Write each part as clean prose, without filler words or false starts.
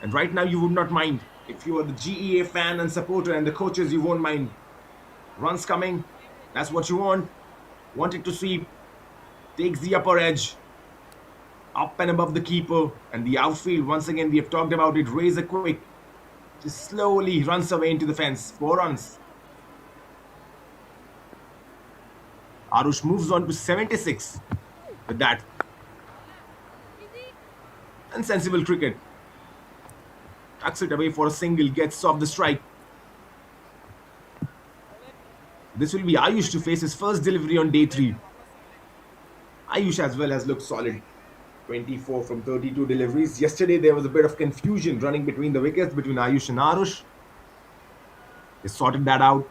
And right now, you would not mind. If you are the GEA fan and supporter and the coaches, you won't mind. Runs coming. That's what you want. Want it to sweep. Takes the upper edge. Up and above the keeper. And the outfield, once again, we have talked about it. Razor quick. Just slowly runs away into the fence. 4 runs. Arush moves on to 76 with that. And sensible cricket. Tucks it away for a single. Gets off the strike. This will be Ayush to face his first delivery on day 3. Ayush as well has looked solid. 24 from 32 deliveries. Yesterday there was a bit of confusion running between the wickets between Ayush and Arush. They sorted that out.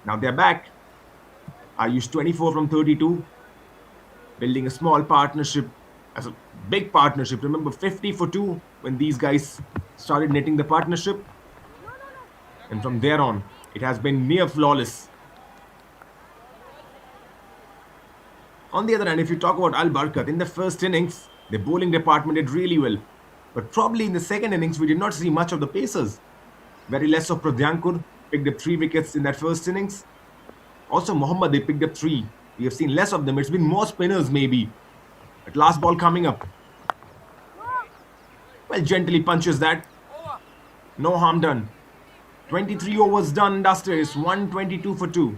Now they're back. Ayush 24 from 32. Building a small partnership as a big partnership. Remember 50 for 2 when these guys started knitting the partnership. And from there on, it has been near flawless. On the other hand, if you talk about Al Barkat, in the first innings, the bowling department did really well. But probably in the second innings, we did not see much of the pacers. Very less of Pradyankur, picked up 3 wickets in that first innings. Also, Mohammad, they picked up 3. We have seen less of them. It's been more spinners, maybe. At last ball coming up. Well, gently punches that. No harm done. 23 overs done, dusted. It's 122 for 2.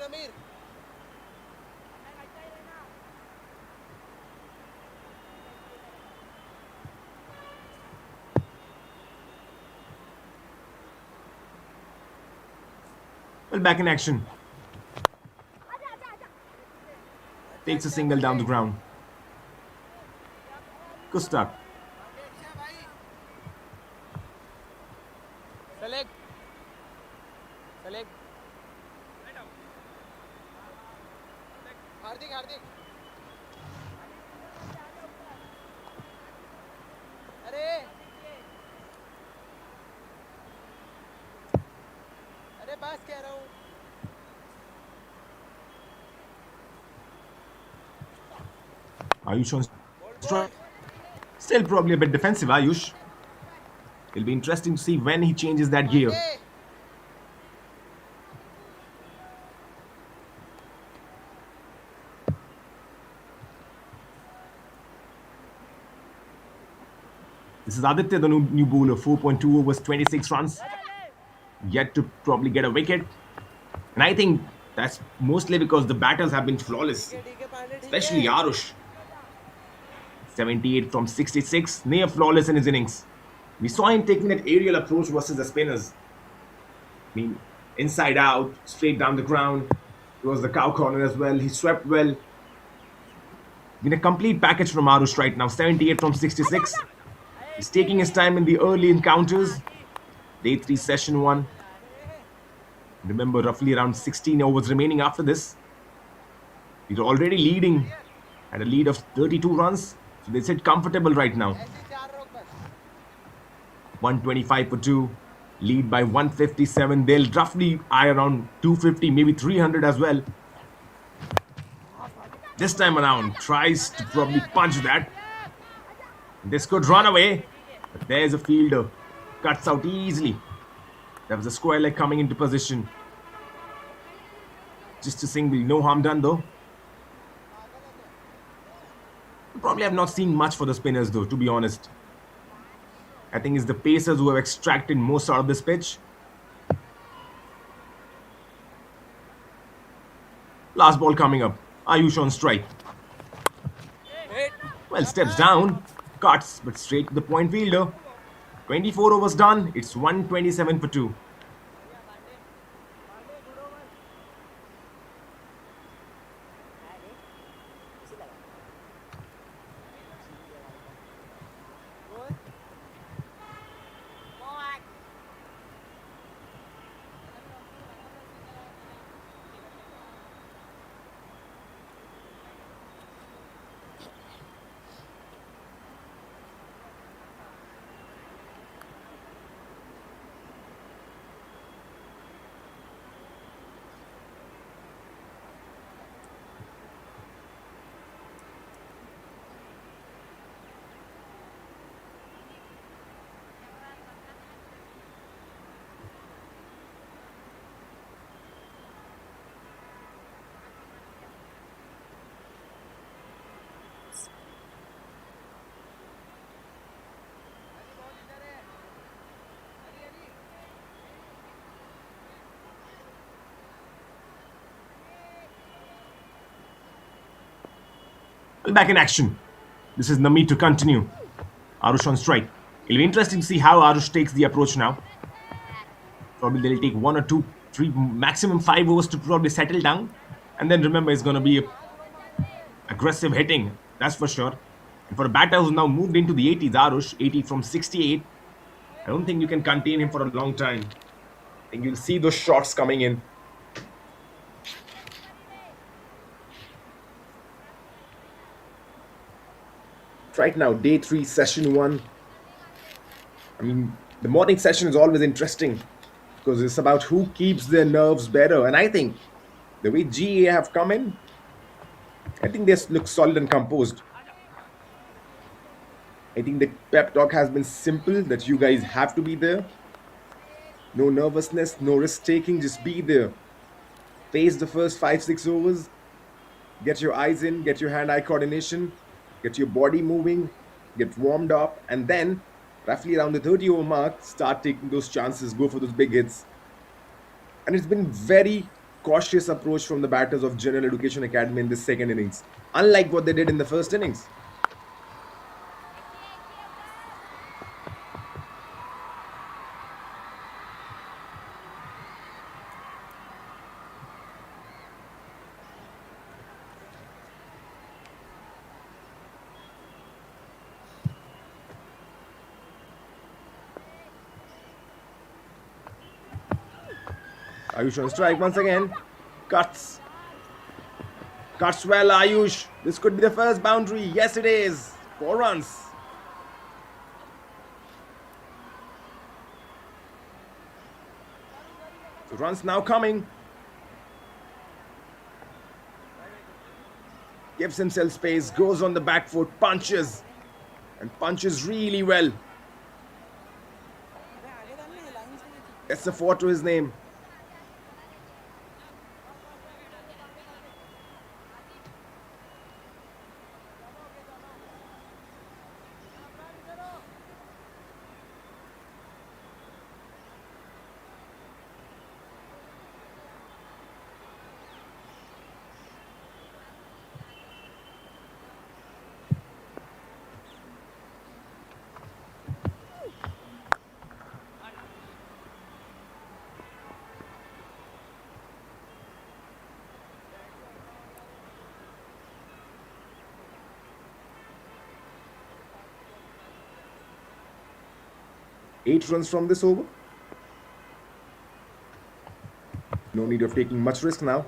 Ramir. Well, back in action. Takes a single down the ground. Good start. Select. हार्दिक अरे बस कह रहा हूँ Ayush on strike. Still probably a bit defensive, Ayush. It'll be interesting to see when he changes that gear. This is Aditya, the new bowler. 4.2 overs, 26 runs. Yet to probably get a wicket. And I think that's mostly because the batters have been flawless. Especially Arush. 78 from 66, near flawless in his innings. We saw him taking that aerial approach versus the spinners. I mean, inside out, straight down the ground. It was the cow corner as well. He swept well. Been a complete package from Arush right now. 78 from 66. He's taking his time in the early encounters. Day 3, session 1. Remember, roughly around 16 overs remaining after this. He's already leading at a lead of 32 runs. So they sit comfortable right now. 125 for 2. Lead by 157. They'll roughly eye around 250, maybe 300 as well. This time around, tries to probably punch that. This could run away. But there's a fielder. Cuts out easily. There was a square leg coming into position. Just a single. No harm done though. Probably have not seen much for the spinners though, to be honest. I think it's the pacers who have extracted most out of this pitch. Last ball coming up. Ayush on strike. Well, steps down. Cuts, but straight to the point fielder. 24 overs done. It's 127 for 2. Well, back in action. This is Nami to continue. Arush on strike. It'll be interesting to see how Arush takes the approach now. Probably they'll take one or two, three, maximum 5 overs to probably settle down. And then remember, it's going to be aggressive hitting, that's for sure. And for a batter who's now moved into the 80s, Arush, 80 from 68, I don't think you can contain him for a long time. I think you'll see those shots coming in. Right now, day 3, session 1. I mean, the morning session is always interesting because it's about who keeps their nerves better. And I think the way GA have come in, I think they look solid and composed. I think the pep talk has been simple that you guys have to be there. No nervousness, no risk taking, just be there. Face the first 5-6 overs, get your eyes in, get your hand-eye coordination, get your body moving, get warmed up, and then roughly around the 30-over mark, start taking those chances, go for those big hits. And it's been very cautious approach from the batters of General Education Academy in this second innings, unlike what they did in the first innings. Ayush on strike once again. Cuts. Cuts well, Ayush. This could be the first boundary. Yes, it is. 4 runs. So runs now coming. Gives himself space. Goes on the back foot. Punches. And punches really well. That's the 4 to his name. Eight runs from this over. No need of taking much risk now.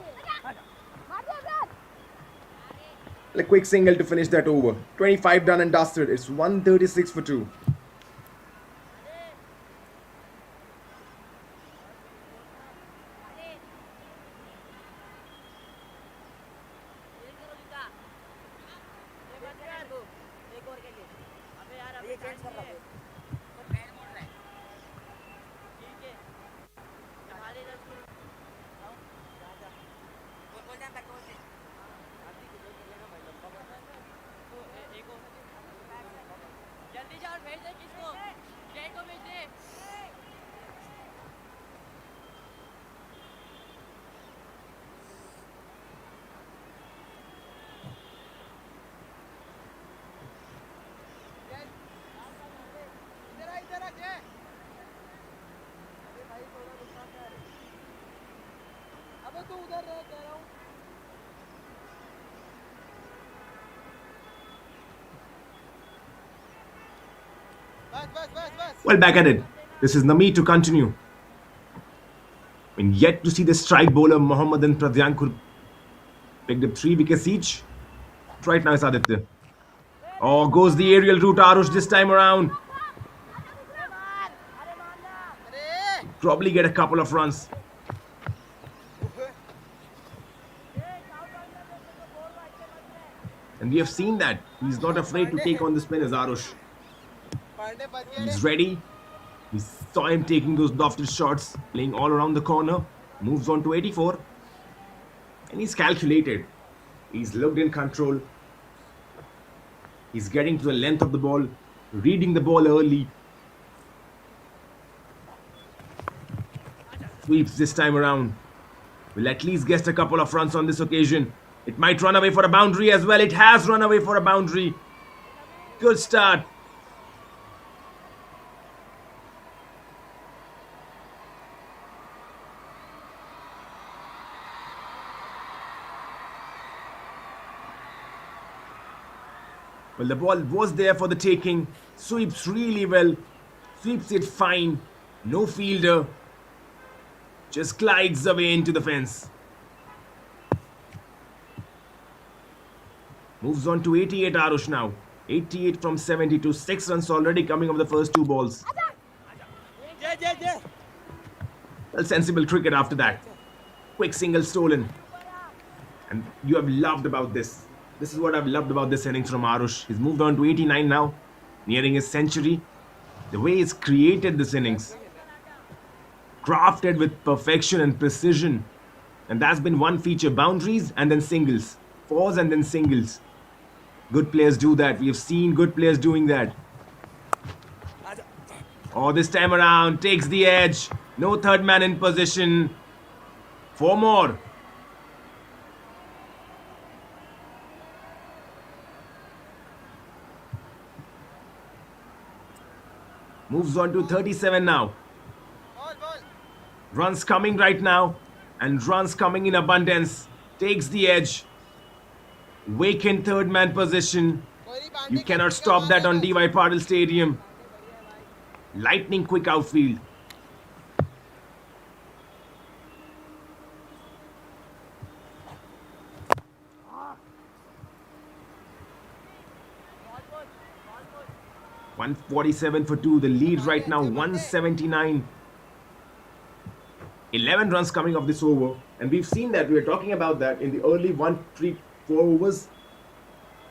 A quick single to finish that over. 25 done and dusted. It's 136 for 2. इधर आ जय अरे भाई थोड़ा गुस्सा कर अबे तू उधर रह कह रहा हूँ बस बस बस बस Well, back at it. This is Nami to continue. And yet to see the strike bowler Mohammad and Pradyankur picked up 3 wickets each. Right now is Aditya. Oh, goes the aerial route, Arush, this time around. अरे Probably get a couple of runs. And we have seen that. He's not afraid to Pandey take on the spinners, Arush. Pandey बच गया रे He's ready. We saw him taking those lofted shots, playing all around the corner. Moves on to 84. And he's calculated. He's looked in control. He's getting to the length of the ball, reading the ball early. Sweeps this time around. Will at least get a couple of runs on this occasion. It might run away for a boundary as well. It has run away for a boundary. Good start. Well, the ball was there for the taking. Sweeps really well. Sweeps it fine. No fielder. Just glides away into the fence. Moves on to 88 Arush now. 88 from 72. 6 runs already coming off the first 2 balls. जय जय जय Well, sensible cricket after that. Quick single stolen. And you have loved about this. This is what I've loved about this innings from Arush. He's moved on to 89 now, nearing his century. The way he's created this innings, crafted with perfection and precision. And that's been one feature, boundaries and then singles. Fours and then singles. Good players do that. We have seen good players doing that. Oh, this time around, takes the edge. No third man in position. 4 more. Moves on to 37 now. Ball ball Runs coming right now. And runs coming in abundance. Takes the edge. Vacant third man position. कोई नहीं You Pandey cannot catch stop that on बस DY Patil Stadium. Lightning quick outfield. Ball 147 for 2. The lead right now, Pandey 179. 11 runs coming off this over. And we've seen that. We were talking about that in the early 1, 3, 4 overs.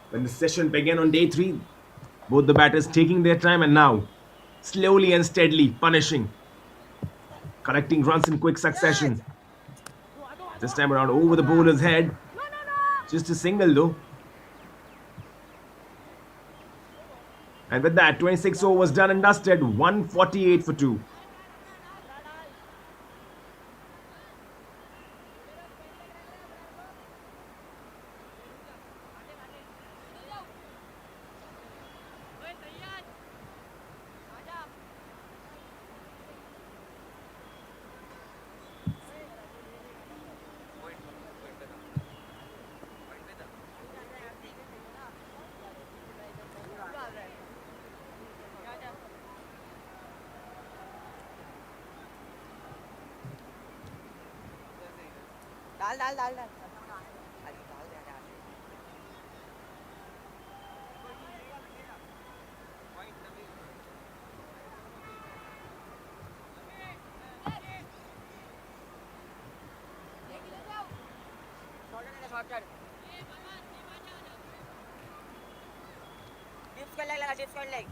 When the session began on day 3, both the batters taking their time and now slowly and steadily punishing, collecting runs in quick succession. This time around over the bowler's head. Just a single though. And with that, 26 overs done and dusted, 148 for 2. डाल डाल डाल डाल अरे डाल दे डाल shortcut chips कर लगा chips कर leg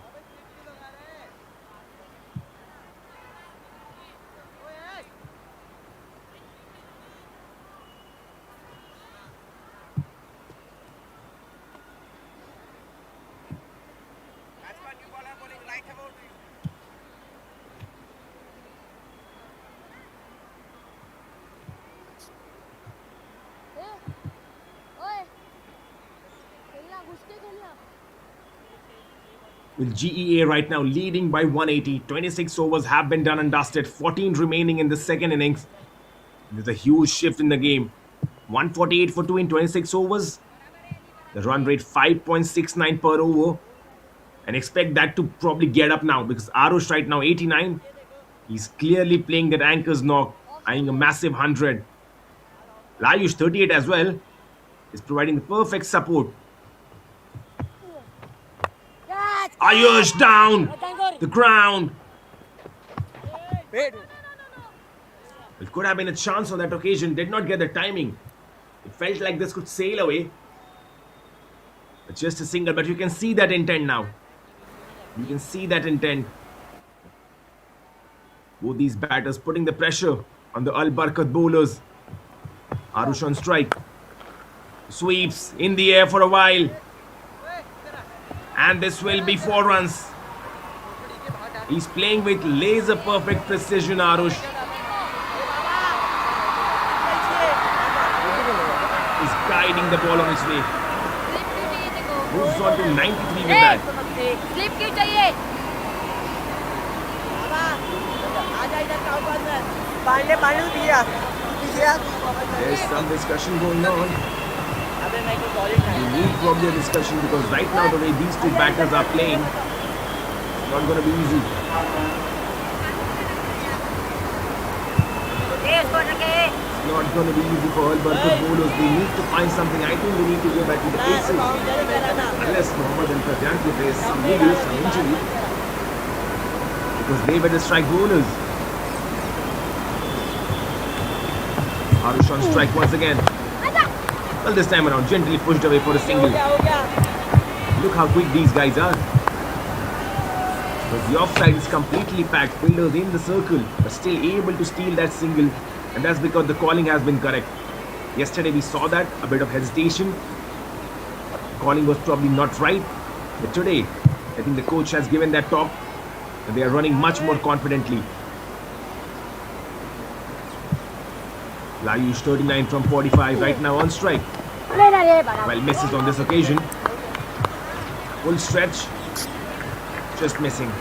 With GEA right now leading by 180, 26 overs have been done and dusted, 14 remaining in the second innings. There's a huge shift in the game. 148 for 2 in 26 overs. The run rate 5.69 per over. And expect that to probably get up now because Arush right now 89. He's clearly playing that anchor's knock, eyeing a massive 100. Layush 38 as well is providing the perfect support. Ayush down the ground. It could have been a chance on that occasion. Did not get the timing. It felt like this could sail away. But just a single. But you can see that intent now. You can see that intent. Both these batters putting the pressure on the Al Barkat bowlers. Arush on strike. Sweeps in the air for a while. And this will be 4 runs. He's playing with laser perfect precision, Arush. He's guiding the ball on his way. Moves on to 93 with that. There's some discussion going on. We need probably a discussion because right now the way these two batters are playing, it's not going to be easy. It's not going to be easy for all Barkat bowlers. They need to find something. I think they need to go back to the paces. Unless Mohammad and Pranav face some needle, some injury. Because they were the strike bowlers. Arush on strike once again. Well, this time around, gently pushed away for a single. Look how quick these guys are. Because the offside is completely packed. Fielders in the circle, but still able to steal that single. And that's because the calling has been correct. Yesterday we saw that, a bit of hesitation. The calling was probably not right. But today, I think the coach has given that talk. And they are running much more confidently. Layush 39 from 45 right now on strike. Well, misses on this occasion. Full stretch. Just missing.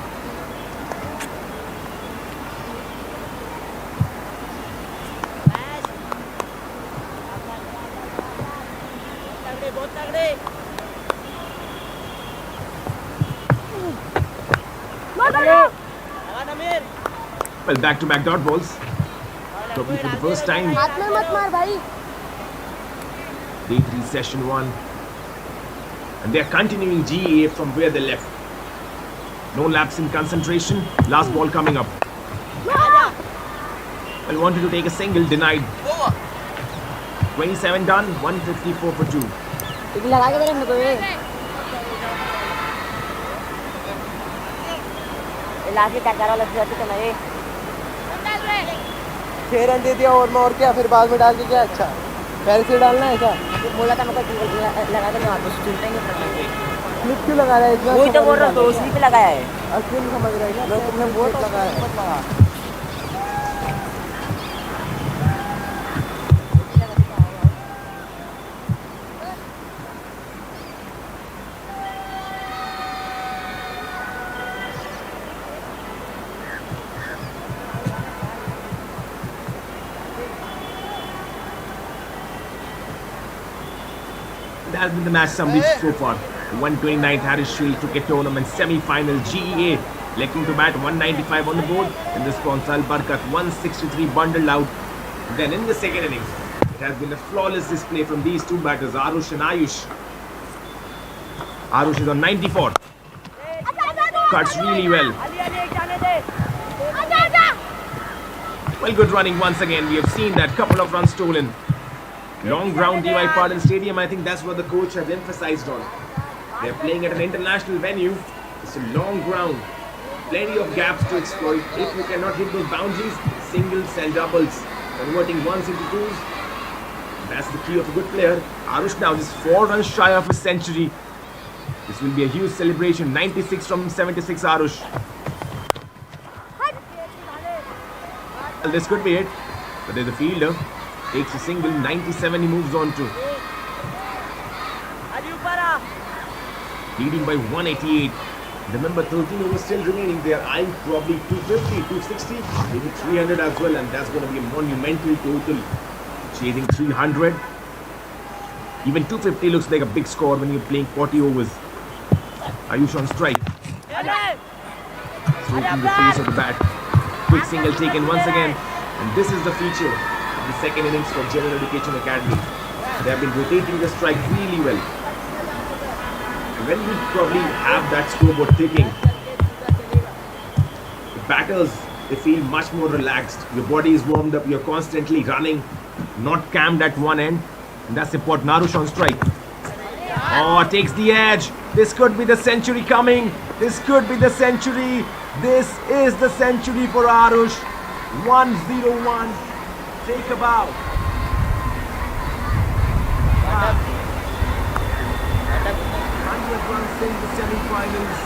Well, back-to-back dot balls. Probably for the first time. Day 3, session 1. And they are continuing GEA from where they left. No lapse in concentration. Last ball coming up. Well, wanted to take a single, denied. 27 done, 154 for 2. छह run दे दिया और क्या फिर बाद में डाल के क्या अच्छा पैर से डालना है क्या बोला था मैं लगा देंगे वापस चुनते हैं स्लिप क्यों लगा रहा है इस बार वही तो बोल रहा हूँ तो स्लिप लगाया है असली नहीं समझ रहा है क्या तुमने वो लगाया है That has been the match summary so far. 129th Harris Shield Cricket Tournament semi-final GEA. Electing to bat 195 on the board. In response, Al Barkat 163 bundled out. Then in the second innings, it has been a flawless display from these two batters, Arush and Ayush. Arush is on 94. Cuts really well. Well, good running once again. We have seen that couple of runs stolen. Long ground DY Patil Stadium, I think that's what the coach has emphasized on. They're playing at an international venue. It's a long ground. Plenty of gaps to exploit. If you cannot hit those boundaries, singles and doubles. Converting ones into twos. That's the key of a good player. Arush now just 4 runs shy of a century. This will be a huge celebration. 96 from 76, Arush. Well, this could be it. But there's a fielder. Takes a single. 97 he moves on to. Leading by 188. Remember, 13 overs still remaining. They are eyeing probably 250, 260, maybe 300 as well. And that's going to be a monumental total. Chasing 300. Even 250 looks like a big score when you're playing 40 overs. Ayush on strike. Stroking the face of the bat. Quick single taken once again. And this is the feature of the second innings for General Education Academy. They have been rotating the strike really well. When you probably have that scoreboard ticking, the batters, they feel much more relaxed. Your body is warmed up, you're constantly running, not camped at one end. And that's important. Narush on strike. Oh, takes the edge. This could be the century coming. This could be the century. This is the century for Arush. 101. Take a bow. 100 runs in the semi-finals.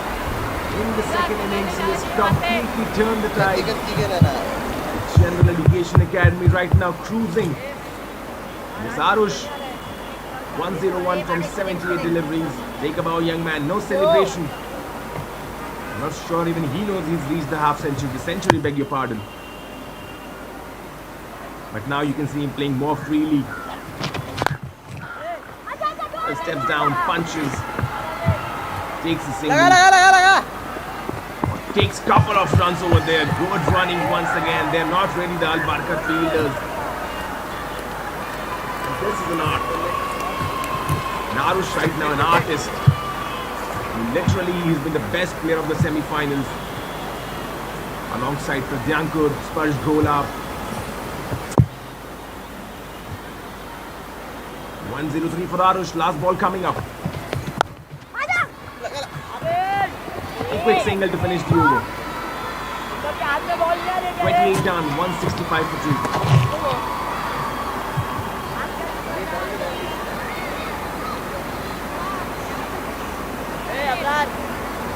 In the second innings, he has completely turned the tide. General Education Academy right now cruising. This Arush, 101 from 78 deliveries. Take a bow, young man. No celebration. I'm not sure even he knows he's reached the half century. The century, beg your pardon. But now you can see him playing more freely. He steps down, punches. Takes a single. Takes couple of runs over there. Good running once again. They're not really the Barkat fielders. And this is an art. Narush right now an artist. Literally, he's been the best player of the semi-finals. Alongside Pradyankur, Sparsh Golab. 103 for Arush. Last ball coming up. A quick single to finish the over. 28 done, 165 for 2.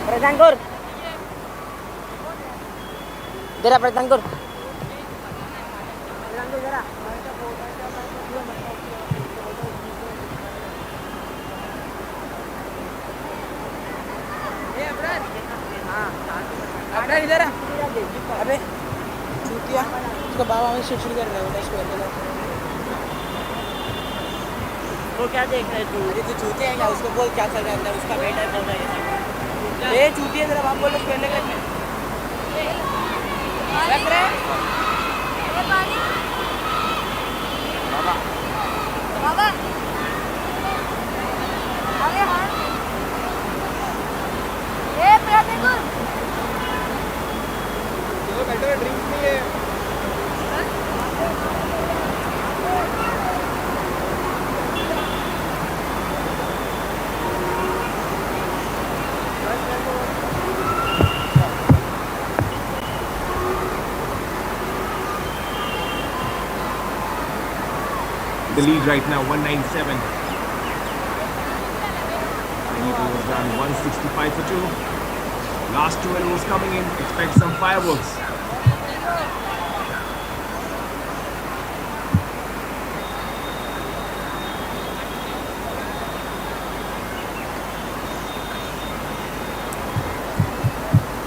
Pradyankur. Jara Pradyankur. Jara. Abrar इधर है अबे चूतिया उसका बाबा हमें shit कर रहा है उसको अकेला वो क्या देख रहे तू? अरे तू चूतिया है क्या उसको बोल क्या चल रहा है अंदर उसका बेटा चल रहा है ये चूतिया तेरा बाप बोल खेलने का रख रहे बाबा बाबा अरे हाँ ए Pradyankur बेटा ड्रिंक नहीं है The lead right now, 197. It was done 165 for 2. Last 12 was coming in. Expect some fireworks.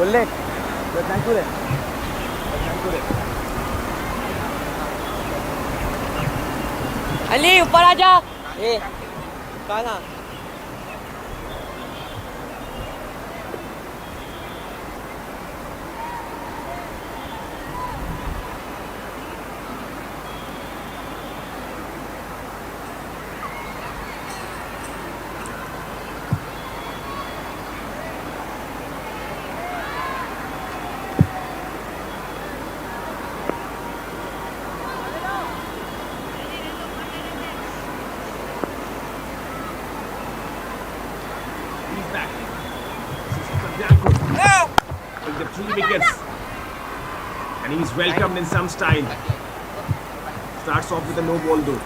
बोले Pradyankur है अली ऊपर आ जा ए कहाँ था He's back. This is Pradyankur. With the 3 wickets. And he's welcomed in some style. Starts off with a no ball though.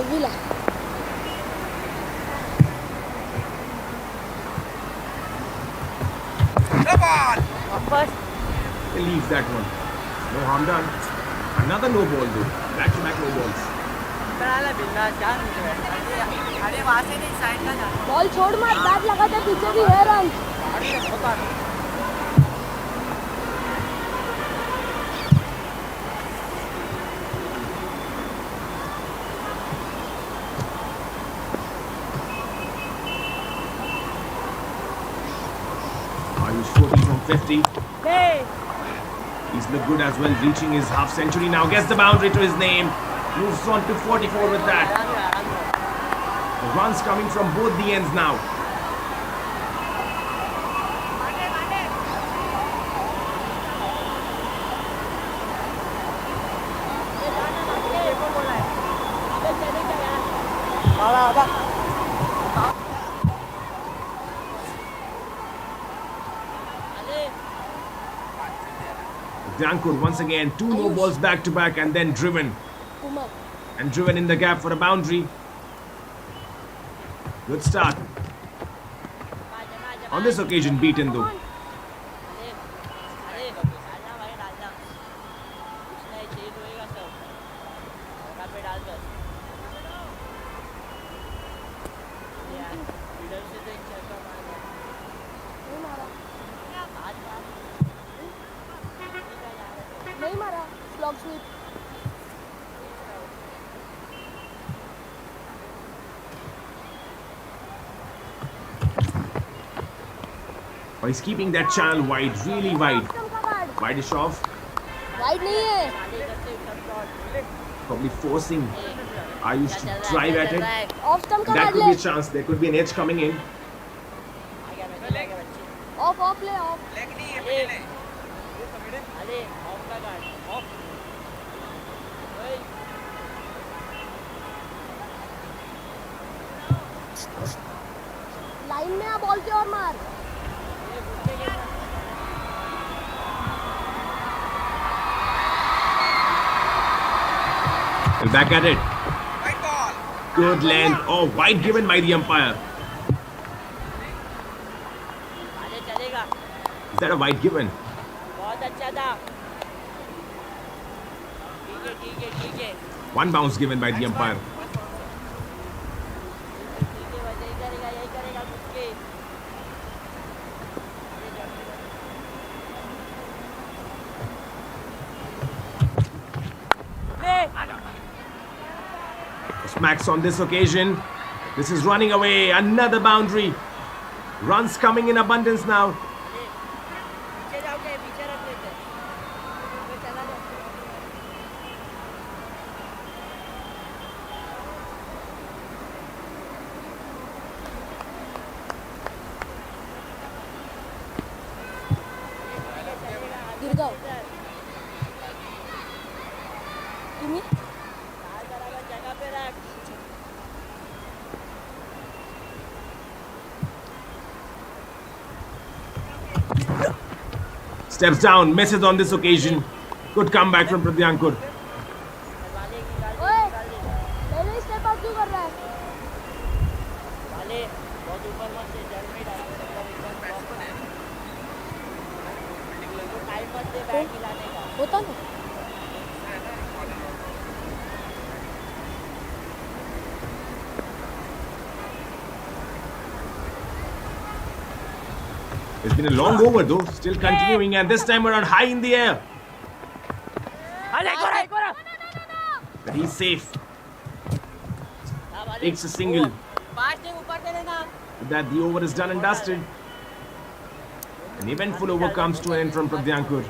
Villa. वापस He leaves that one. No harm done. Another no ball though. Back to back no balls. कराला बिल्ला क्या नहीं अरे वहाँ से नहीं side का जाना बॉल छोड़ मत, बैट लगा दे, पीछे भी है रन. अरे होता Ayush 40 from 50. नहीं He's looked good as well, reaching his half century now. Gets the boundary to his name. Moves on to 44 with that. The runs coming from both the ends now. Dankur once again, two no balls back to back and then driven. Umar. And driven in the gap for a boundary. Good start. On this occasion, beaten though. नहीं मारा, slog sweep. Oh, he's keeping that channel wide, really wide. Wideish off, wide नहीं है. probably forcing Ayush to drive at it. Off stump का That card could ले. be a chance. There could be an edge coming in. Of of lay off. Line में आ, ball के और मार. And back at it. Good length. Oh, wide given by the umpire. Is that a wide given? बहुत अच्छा था ठीक है One bounce given by the umpire. यही करेगा मुझके Smacks on this occasion. This is running away. Another boundary. Runs coming in abundance now. पीछे जाओगे पीछे रख लेते चला जाओ गिर जाओ. तुम्ही बराबर जगह पे रख Steps down, misses on this occasion. Good comeback from Pradyankur. ओए, पहले ही स्टेप आउट क्यों कर रहा है? वाले बहुत ऊपर मत से जड़ में डाल टाइम मत दे बैट हिलाने का होता ना. It's been a long over though, still continuing, and this time around high in the air. But he's safe. Takes a single. पाँच ने ऊपर दे लेना With that, the over is done and dusted. An eventful over comes to an end from Pradyankur.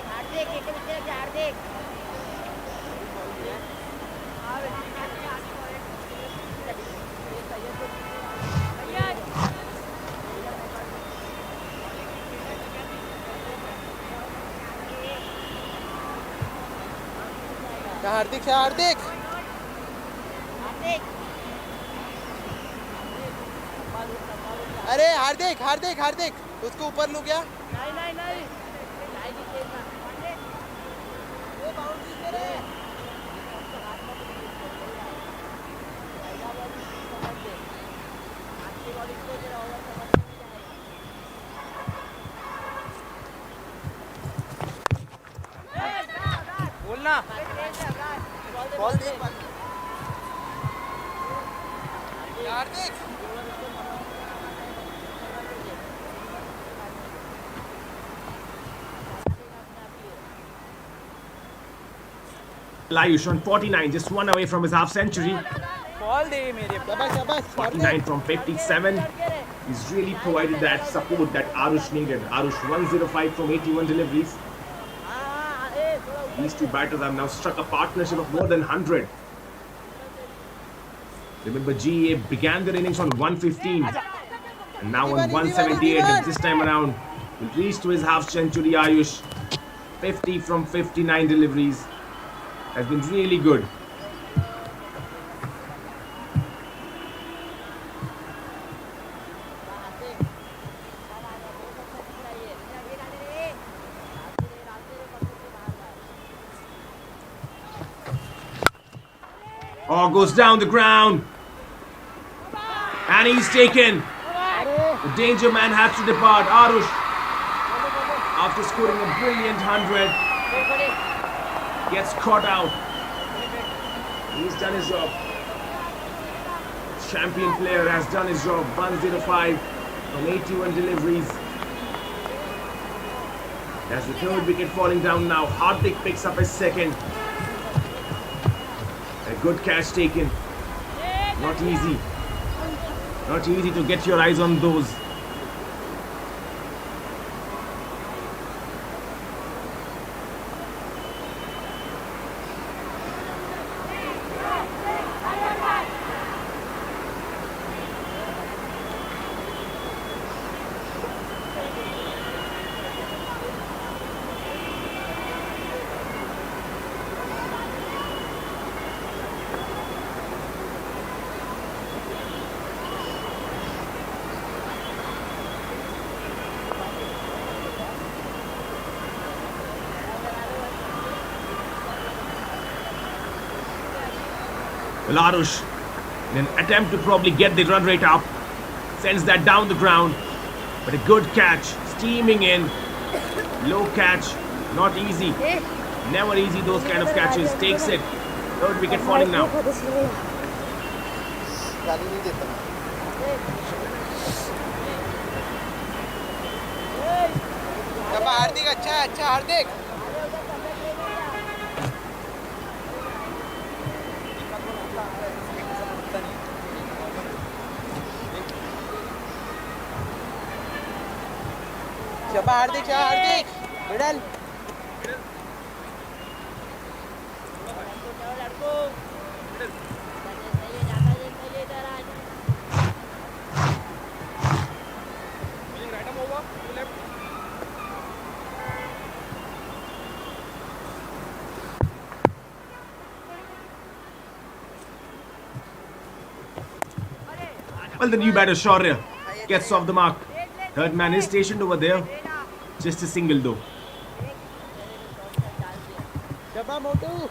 हार्दिक एक wicket हार्दिक हार्दिक हार्दिक अरे हार्दिक हार्दिक हार्दिक उसको ऊपर लू क्या? नहीं वो बाउंड्री पे रे। बोलना ball they Hardik Ayush on 49, just one away from his half century. Ball दे मेरे शाबाश शाबाश 49 from 57. He's really provided that support that Arush needed. Arush 105 from 81 deliveries. These two batters have now struck a partnership of more than 100. Remember, GA began their innings on 115 and now on 178. And this time around, will reach to his half century. Ayush 50 from 59 deliveries has been really good. Oh, goes down the ground. And he's taken. The danger man has to depart. Arush, after scoring a brilliant 100, gets caught out. He's done his job. Champion player has done his job. 105 from 81 deliveries. That's the third wicket falling down now. Hardik picks up his second. A good catch taken. Not easy. Not easy to get your eyes on those. Well, Arush, in an attempt to probably get the run rate up, sends that down the ground. But a good catch, steaming in. Low catch, not easy. Never easy, those kind of catches. Takes it. Third wicket falling now. गाली नहीं देता हार्दिक अच्छा है अच्छा हार्दिक हार्दिक हार्दिक middle Well, the new batter, Shaurya, gets off the mark. Third man is stationed over there. Just a single though. डब्बा मोटू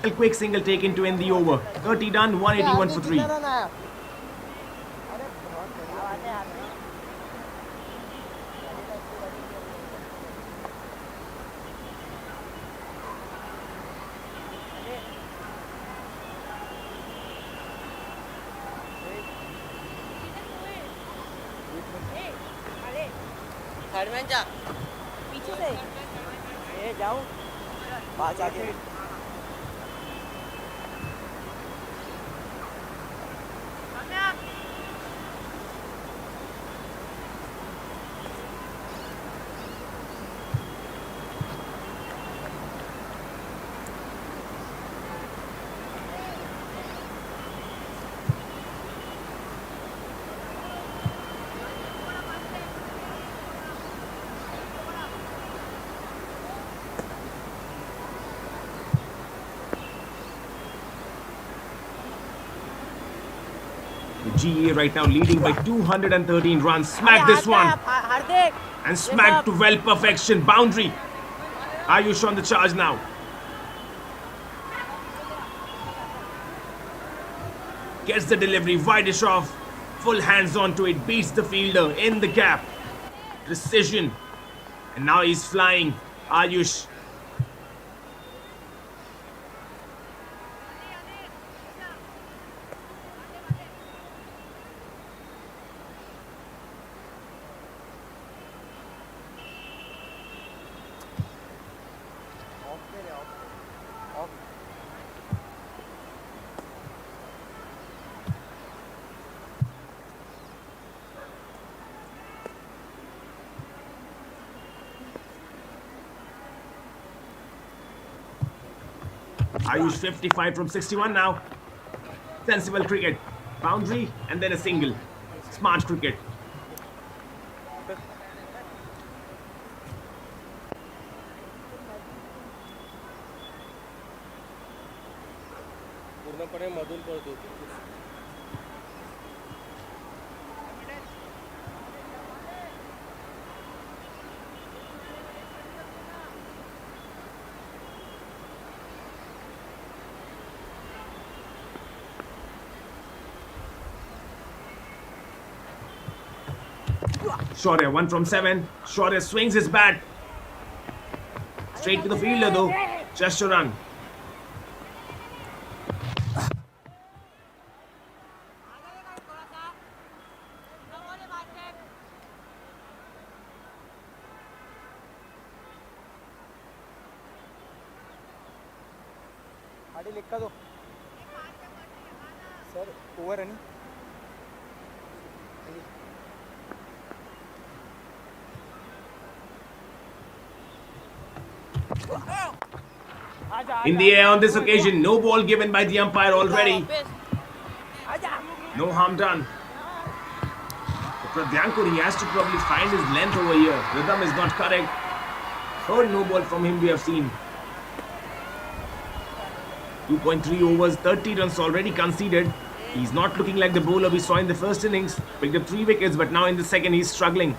A quick single taken to end the over. 30 done, 181 for 3. Third man जा पीछे से ए जाऊं बात आगे GE right now leading by 213 runs. Smack this one. And smack to well perfection. Boundary. Ayush on the charge now. Gets the delivery. Wideish off. Full hands onto it. Beats the fielder in the gap. Precision. And now he's flying. Ayush. Ayush 55 from 61 now. Sensible cricket. Boundary and then a single. Smart cricket. पूर्णपणे मधून पळतो. Shaurya 1 from 7. Shaurya swings his bat. Straight to the fielder though. Just a run. गाड़ी लिख का दो sir. Over running. In the air on this occasion. No ball given by the umpire already. No harm done. Pradyankur, he has to probably find his length over here. Rhythm is not correct. Third no ball from him we have seen. 2.3 overs, 30 runs already conceded. He's not looking like the bowler we saw in the first innings. Picked up 3 wickets, but now in the second he's struggling.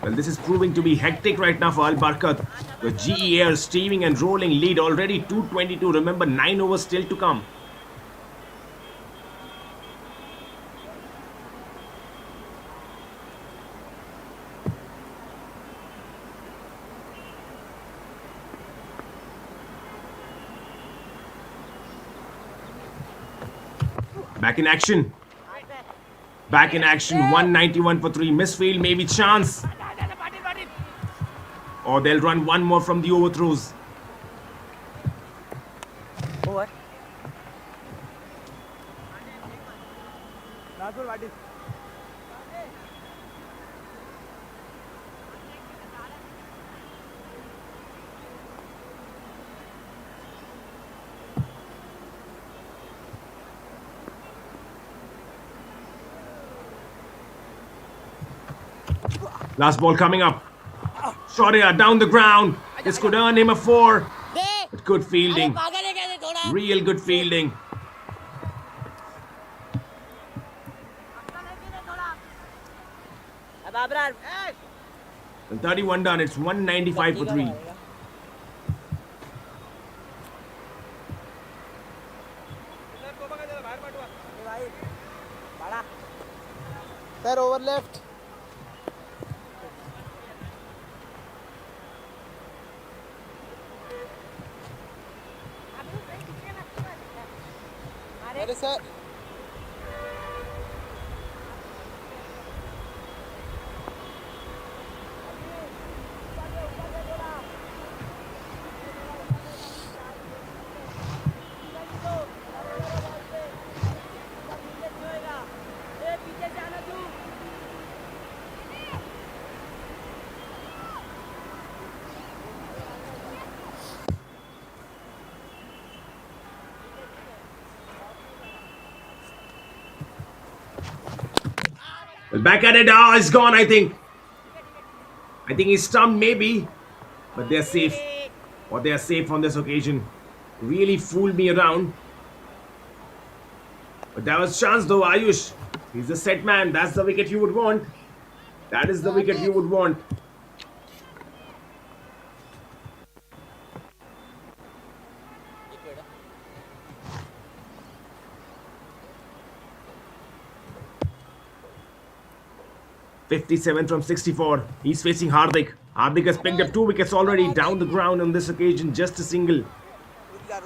Well, this is proving to be hectic right now for Al Barkat. The GE Air steaming and rolling, lead already 222. Remember, 9 overs still to come. Back in action. Back in action. 191 for 3. Misfield, maybe chance. Or they'll run one more from the overthrows. Over. नाजूर वाटी. Last ball coming up. Shaurya down the ground. This could earn him a 4. But good fielding. Real good fielding. And 31 done. It's 195 for 3. Sir over left. अरे sir. Well, back at it. It's gone, I think. I think he's stumped maybe, but they're safe. Or they are safe on this occasion. Really fooled me around. But that was chance though, Ayush. He's a set man. That's the wicket you would want. That is the wicket you would want. एक minute 57 from 64. He's facing Hardik. Hardik has picked up 2 wickets already down the ground on this occasion. Just a single. रुक जा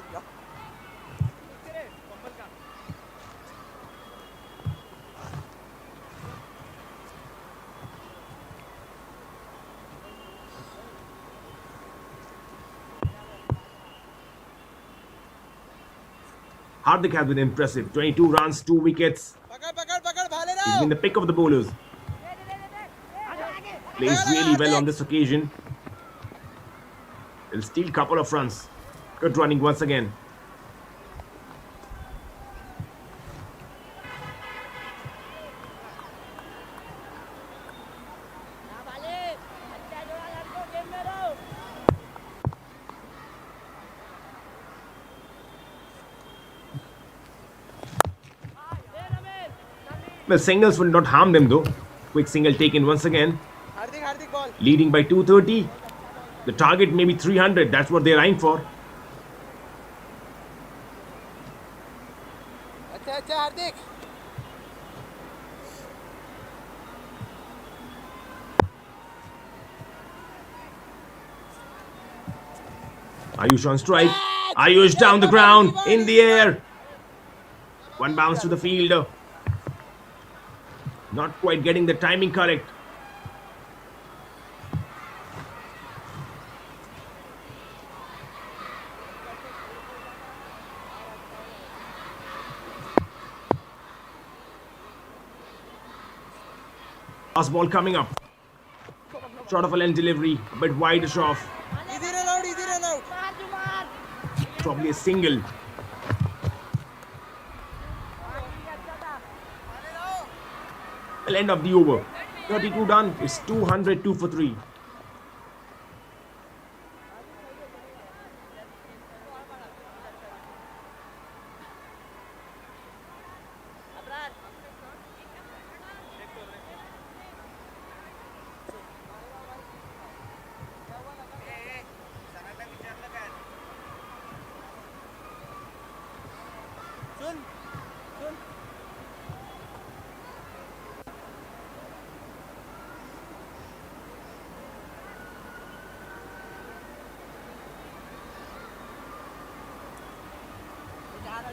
Hardik has been impressive. 22 runs, 2 wickets. पकड़ पकड़ पकड़ भाले He's रहो been the pick of the bowlers. Plays really well on this occasion. He'll steal a couple of runs. Good running once again. Well, singles will not harm them though. Quick single taken once again. Hardik Hardik ball Leading by 230. The target may be 300. That's what they're eyeing for. अच्छा अच्छा हार्दिक Ayush on strike. Ayush down the ground. In the air. One bounce to the field. Not quite getting the timing correct. Last ball coming up. Short of a length delivery. A bit wide off. Easy run out Probably a single. Well, end of the over. 32 done. It's 200, 2 for 3. सुन सुन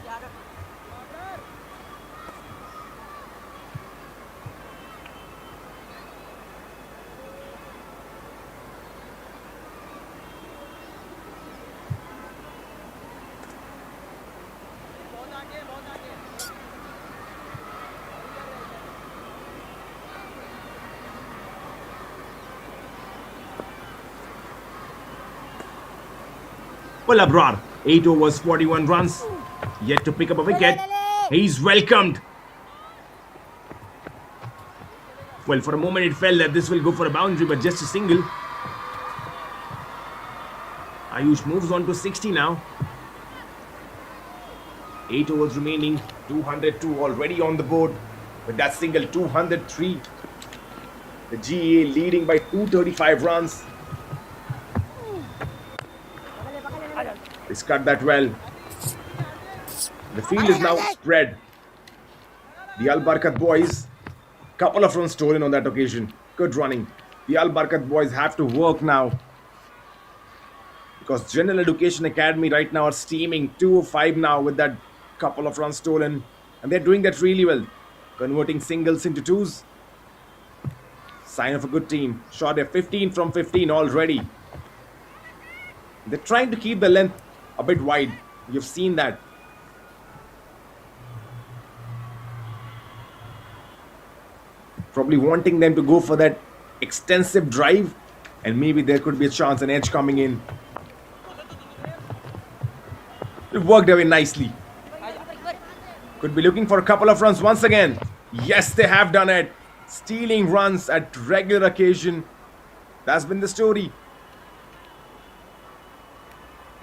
जा रहा बहुत आगे बहुत आगे Well, Abrar, 8 overs, 41 runs. Yet to pick up a wicket. He's welcomed. Well, for a moment it felt that this will go for a boundary, but just a single. Ayush moves on to 60 now. 8 overs remaining. 202 already on the board. With that single, 203. The GA leading by 235 runs. He's cut that well. The field is now spread. The Al Barkat boys, couple of runs stolen on that occasion. Good running. The Al Barkat boys have to work now. Because General Education Academy right now are steaming 2-5 now with that couple of runs stolen. And they're doing that really well. Converting singles into twos. Sign of a good team. Shot at 15 from 15 already. They're trying to keep the length a bit wide. You've seen that. Probably wanting them to go for that extensive drive. And maybe there could be a chance, an edge coming in. It worked away nicely. Could be looking for a couple of runs once again. Yes, they have done it. Stealing runs at regular occasion. That's been the story.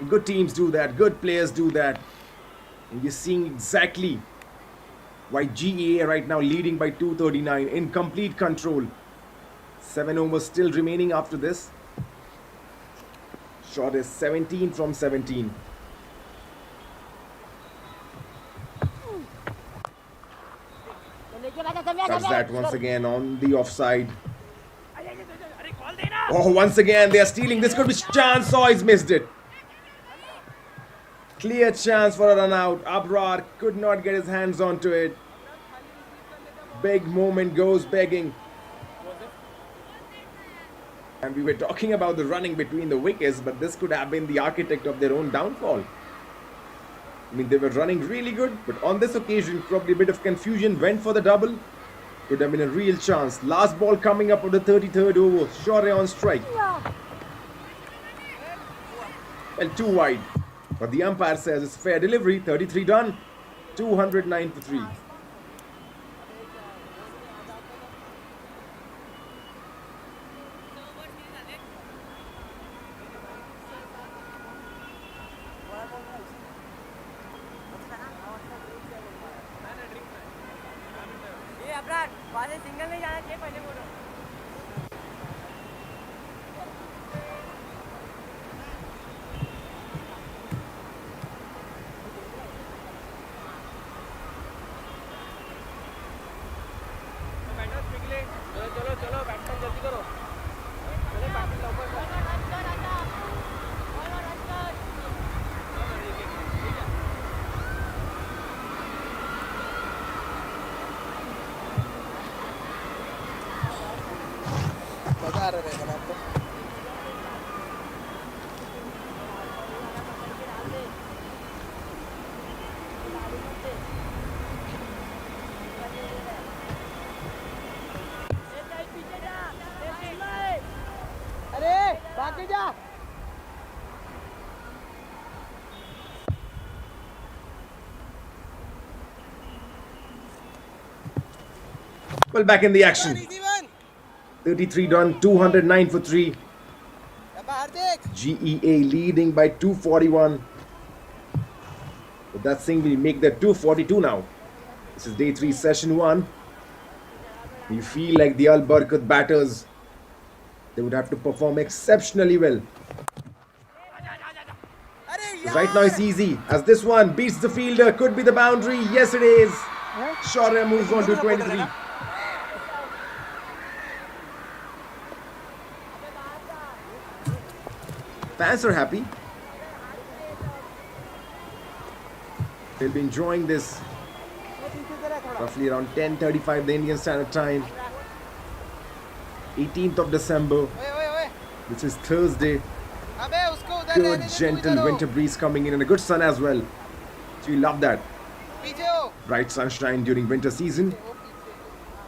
Good teams do that. Good players do that. And you're seeing exactly why GEA right now leading by 239 in complete control. 7 overs still remaining after this. Shot is 17 from 17. That's that once again on the offside. Oh, once again they are stealing. This could be chance. Oh, he's missed it. Clear chance for a run out. Abrar could not get his hands onto it. Big moment goes begging. And we were talking about the running between the wickets, but this could have been the architect of their own downfall. I mean, they were running really good, but on this occasion, probably a bit of confusion. Went for the double. Could have been a real chance. Last ball coming up of the 33rd over. Shore on strike. Well, too wide. But the umpire says it's fair delivery. 33 done. 209 for 3. वहाँ से single नहीं जाना चाहिए पहले बोलो चलो चलो चलो बैट्समैन जल्दी करो चलो पाटिल लवकर मजा आ रहा है आपको अरे भाग जा Well, back in the action. 33 done, 209 for 3. GEA leading by 241. But that thing will make that 242 now. This is day 3, session 1. You feel like the Al Barkat batters, they would have to perform exceptionally well. Right now it's easy, as this one beats the fielder. Could be the boundary. Yes, it is. Shore moves on to 23. Fans are happy. They'll be enjoying this roughly around 10:35 the Indian Standard Time. 18th of December, which is Thursday. Good gentle winter breeze coming in and a good sun as well. So you love that. Bright sunshine during winter season.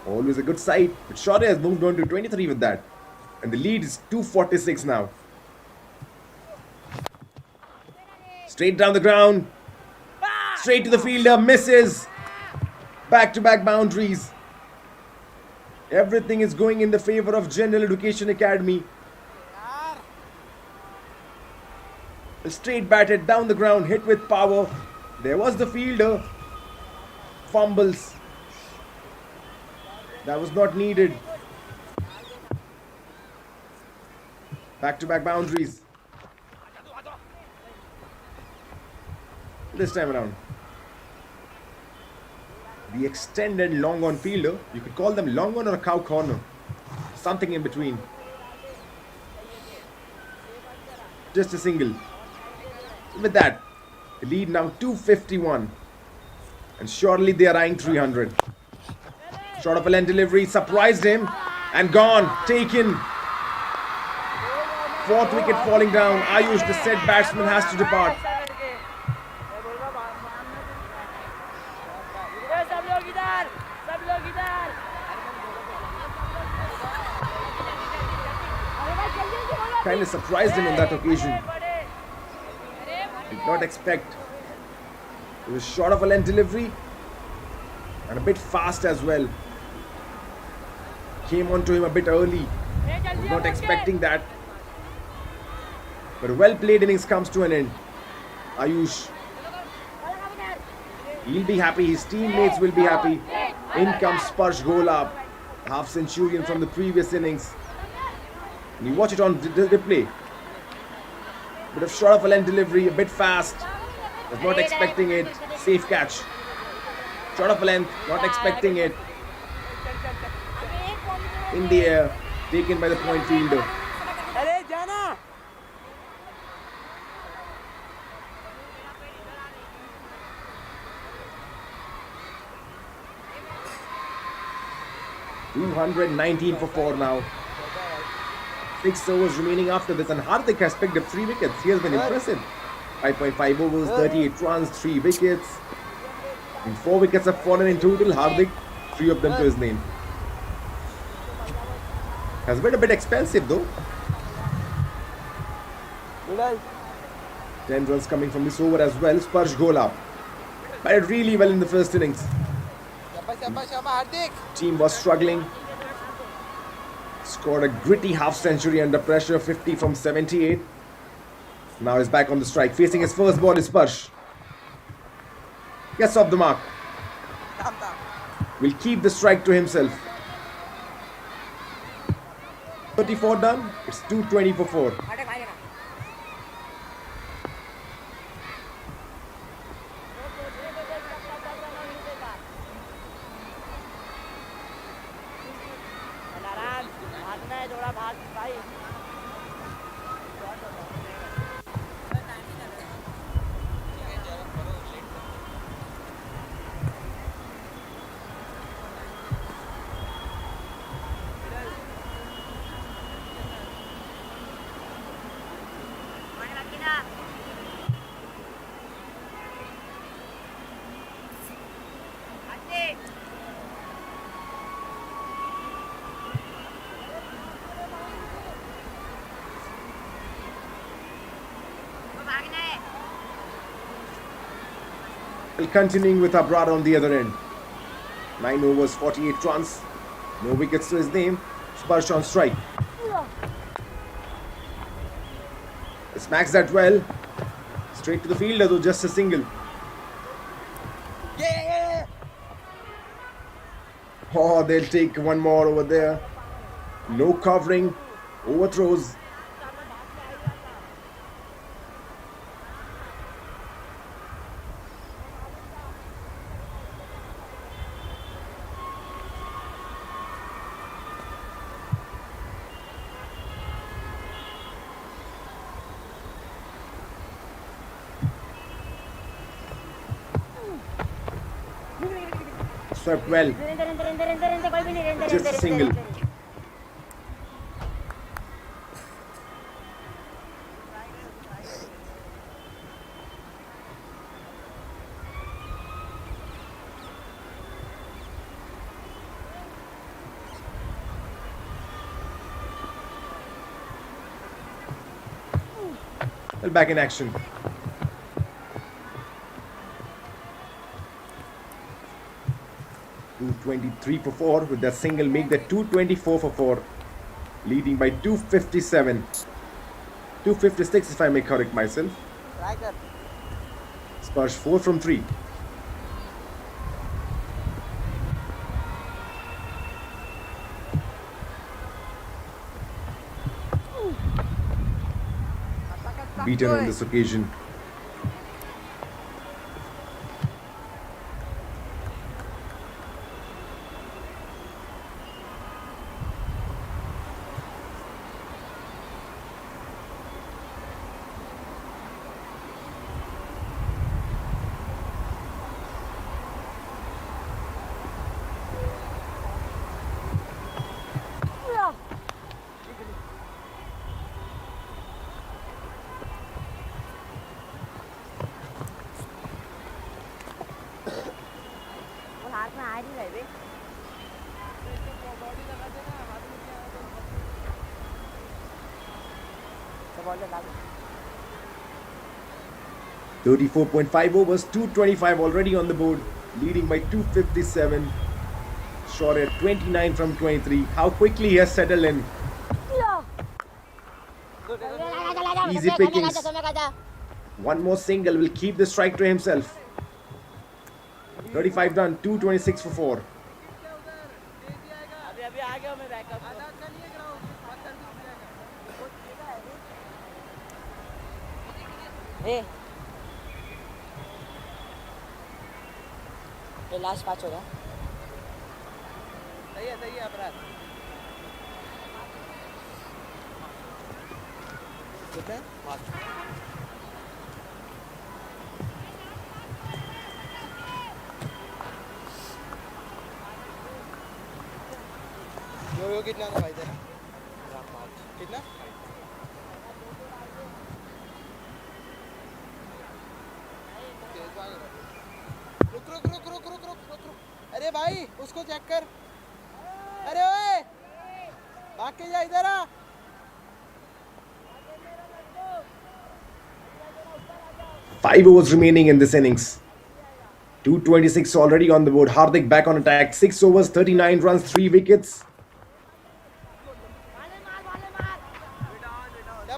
Always a good sight. But Shore has moved on to 23 with that. And the lead is 246 now. Straight down the ground. Straight to the fielder. Misses. Back-to-back boundaries. Everything is going in the favor of General Education Academy. Straight batted down the ground. Hit with power. There was the fielder. Fumbles. That was not needed. Back-to-back boundaries. This time around. The extended long on fielder. You could call them long on or a cow corner. Something in between. Just a single. With that, the lead now 251. And surely they are eyeing 300. Short of a length delivery, surprised him. And gone, taken. 4th wicket falling down. Ayush, the set batsman, has to depart. Kind of surprised him on that occasion. Did not expect. It was short of a length delivery and a bit fast as well. Came onto him a bit early. Was not expecting that. But a well-played innings comes to an end. Ayush, he'll be happy, his teammates will be happy. In comes Sparsh Golab, half centurion from the previous innings. And you watch it on replay. Bit of short of a length delivery, a bit fast. Was not expecting it. Safe catch. Short of a length, not expecting it. In the air, taken by the point fielder. अरे जाना 219 for 4 now. 6 overs remaining after this, and Hardik has picked up 3 wickets. He has been impressive. 5.5 overs, 38 runs, 3 wickets. And 4 wickets have fallen in total. Hardik, 3 of them to his name. Has been a bit expensive though. 10 runs coming from this over as well. Sparsh Golab batted really well in the first innings. Hardik Team was struggling. Scored a gritty half century under pressure, 50 from 78. Now he's back on the strike. Facing his first ball is Sparsh. Gets off the mark. Will keep the strike to himself. 34 done. It's 220 for 4. Continuing with Abrar on the other end. 9 overs, 48 runs. No wickets to his name. Sparsh on strike. Smacks that well. Straight to the fielder though, just a single. Oh, they'll take one more over there. No covering. Overthrows. Swept well. Just a single. Well, back in action. 223 for 4 with that single make that 224 for 4, leading by 257, 256 if I may correct myself. Sparsh 4 from 3. Beaten on this occasion. हाथ में आ नहीं रहे बे 34.5 overs, 225 already on the board, leading by 257. Shot at 29 from 23. How quickly he has settled in. Easy pickings. One more single will keep the strike to himself. 35 done, 226 for 4. अभी अभी आ गया मैं backup ए ये last 5 हो रहा सही है अपराध कितना 5 यो कितना था भाई तेरा कितना रुक अरे भाई उसको चेक कर अरे ओए भाग के जा इधर आ 5 overs remaining in this innings. 226 already on the board. Hardik back on attack. 6 overs, 39 runs, 3 wickets.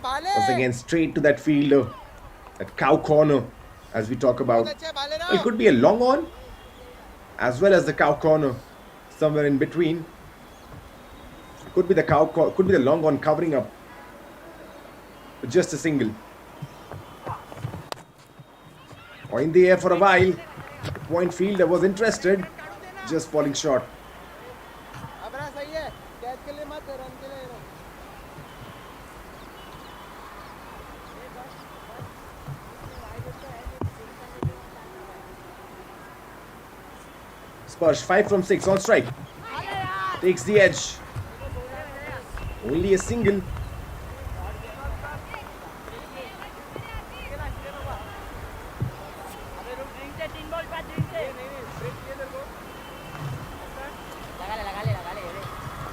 Once again, straight to that fielder. That cow corner, as we talk about. It could be a long on, as well as the cow corner. Somewhere in between. Could be the long on covering up. Just a single. Or in the air for a while. The point fielder was interested. Just falling short. Sparsh 5 from 6 on strike. Takes the edge. Only a single.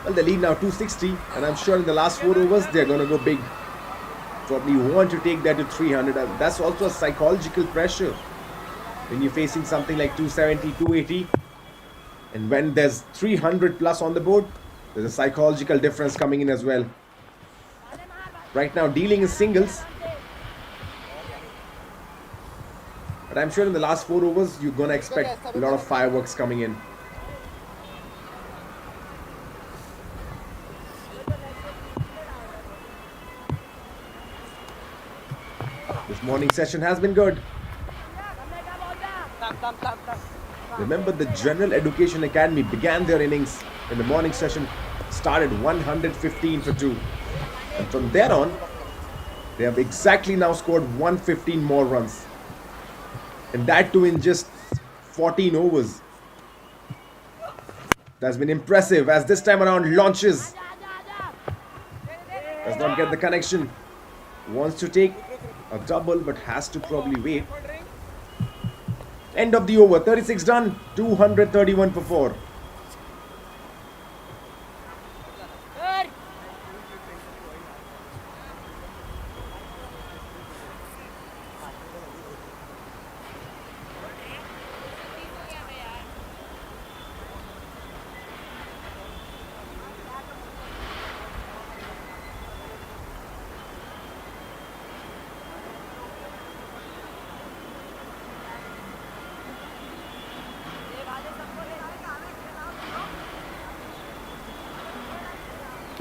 Well, the lead now 260, and I'm sure in the last 4 overs they're going to go big. Probably want to take that to 300. That's also a psychological pressure when you're facing something like 270, 280, and when there's 300 plus on the board, there's a psychological difference coming in as well. Right now, dealing in singles, but I'm sure in the last 4 overs you're going to expect a lot of fireworks coming in. This morning session has been good. Remember, the General Education Academy began their innings in the morning session, started 115 for 2. And from there on, they have exactly now scored 115 more runs. And that too in just 14 overs. That's been impressive as this time around launches. Does not get the connection. Wants to take a double but has to probably wait. End of the over, 36 done, 231 for 4.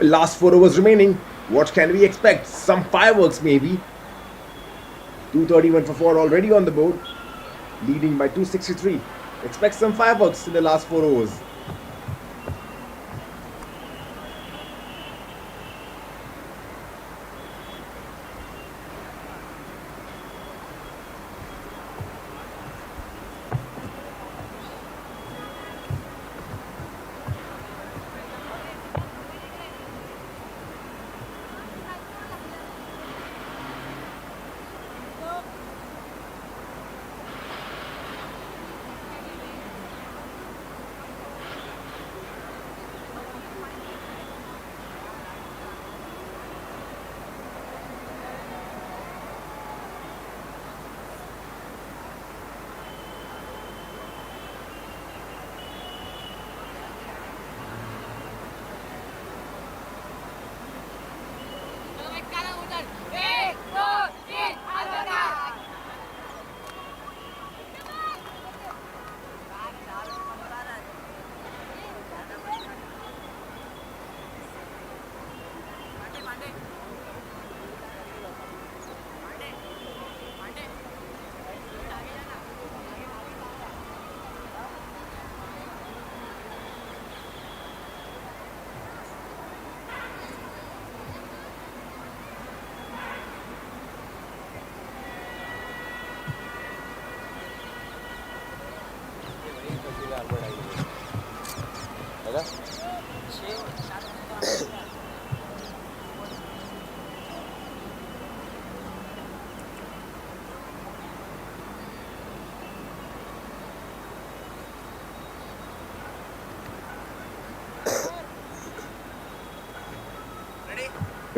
Last 4 overs remaining. What can we expect? Some fireworks maybe. 231 for 4 already on the board. Leading by 263. Expect some fireworks in the last 4 overs.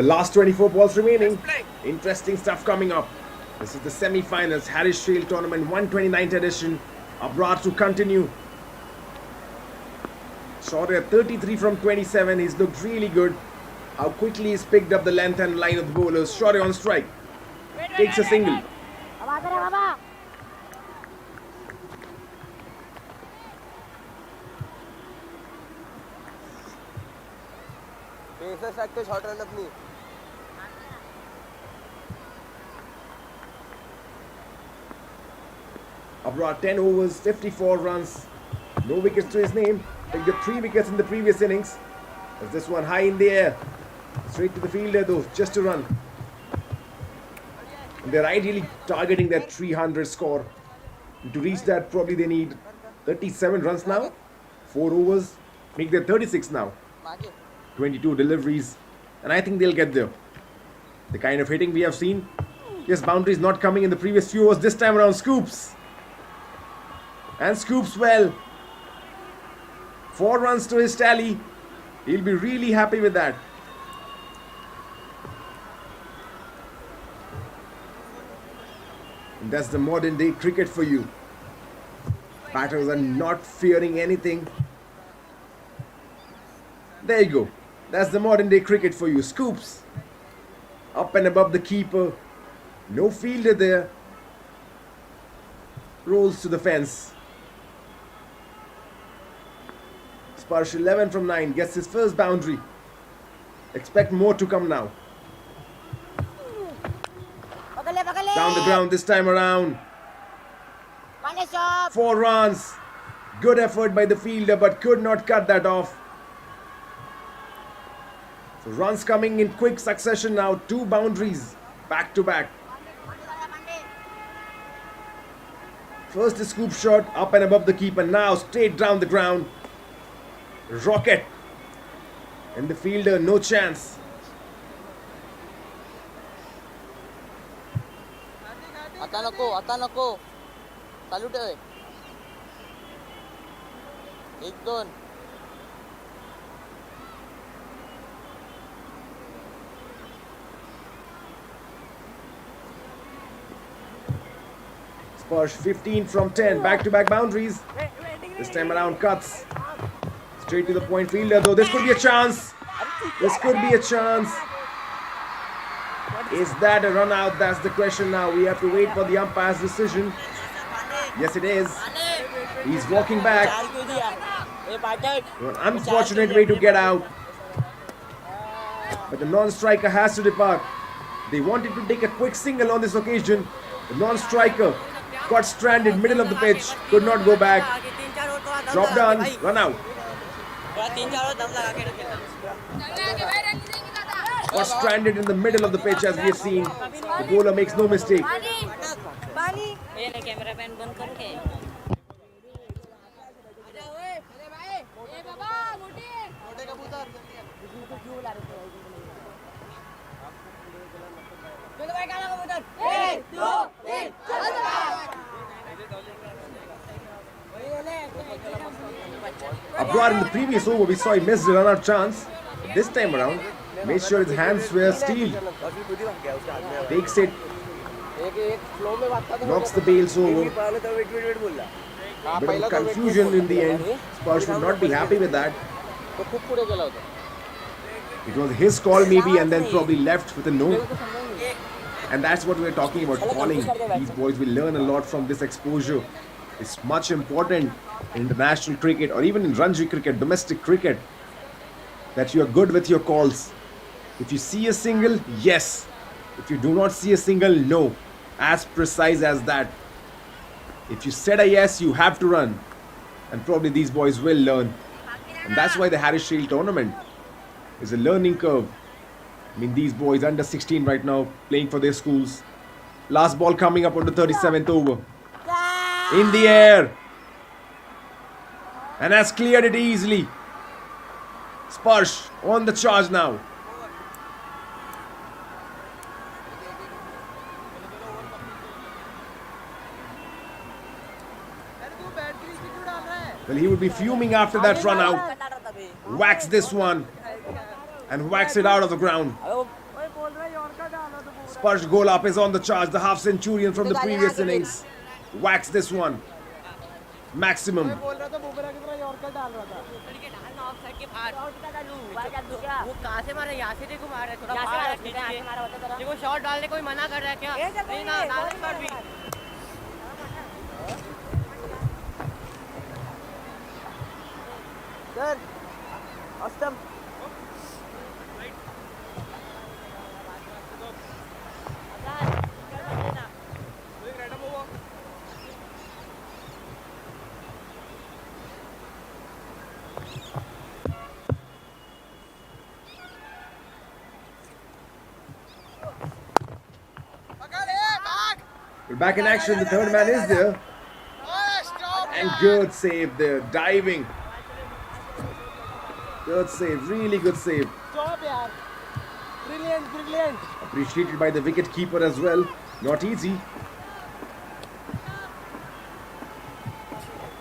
The last 24 balls remaining. Interesting stuff coming up. This is the semi-finals, Harris Shield Tournament 129th edition. Abrar to continue. Shot at 33 from 27. He's looked really good. How quickly he's picked up the length and line of the bowlers. Shot on strike. Takes a single. Pacer side पे shot run अपनी Abrar 10 overs, 54 runs. No wickets to his name. Picked up 3 wickets in the previous innings. As this one high in the air. Straight to the fielder though, just a run. And they're ideally targeting that 300 score. And to reach that, probably they need 37 runs now. 4 overs. Make that 36 now. 22 deliveries. And I think they'll get there. The kind of hitting we have seen. Yes, boundaries not coming in the previous few overs. This time around, scoops. And scoops well. 4 runs to his tally. He'll be really happy with that. And that's the modern day cricket for you. Batters are not fearing anything. There you go. That's the modern day cricket for you. Scoops. Up and above the keeper. No fielder there. Rolls to the fence. Sparsh 11 from 9. Gets his first boundary. Expect more to come now. Down the ground this time around. 4 runs. Good effort by the fielder, but could not cut that off. So runs coming in quick succession now. 2 boundaries back to back. First a scoop shot up and above the keeper. Now straight down the ground. Rocket. And the fielder, no chance. आता नको चालू ठेव 1-2 Sparsh 15 from 10. Back-to-back boundaries. This time around cuts. Straight to the point fielder though. This could be a chance. This could be a chance. Is that a run out? That's the question now. We have to wait for the umpire's decision. Yes, it is. He's walking back. An unfortunate way to get out. But the non-striker has to depart. They wanted to take a quick single on this occasion. The non-striker got stranded middle of the pitch. Could not go back. Drop down. Run out. Got stranded in the middle of the pitch as we have seen. The bowler makes no mistake. Abrar in the previous over we saw he missed the run-out chance. This time around, made sure his hands were steeled. Takes it. Knocks the bails over. Bit of confusion in the end. Sparsh would not be happy with that. It was his call maybe and then probably left with a no. And that's what we're talking about, calling. These boys will learn a lot from this exposure. It's much important in international cricket or even in Ranji cricket, domestic cricket, that you are good with your calls. If you see a single, yes. If you do not see a single, no. As precise as that. If you said a yes, you have to run. And probably these boys will learn. And that's why the Harris Shield tournament is a learning curve. I mean, these boys under 16 right now playing for their schools. Last ball coming up on the 37th over. In the air. And has cleared it easily. Sparsh on the charge now. Well, he would be fuming after that run out. Whacks this one. And whacks it out of the ground. Sparsh Golap is on the charge. The half centurion from the previous innings. Whacks this one. Maximum. मैं बोल रहा था बुमराह की तरह yorker डाल रहा था डालना ऑफ साइड के बाहर वो कहां से मारा यहां से देखो मारा थोड़ा बाहर नीचे मारा होता तेरा देखो शॉट डालने कोई मना कर रहा है क्या नहीं ना डाल पर भी sir ऑस्टम We're back in action. The third man is there. And good save there. Diving. Good save. Really good save. Stop यार brilliant Appreciated by the wicket keeper as well. Not easy.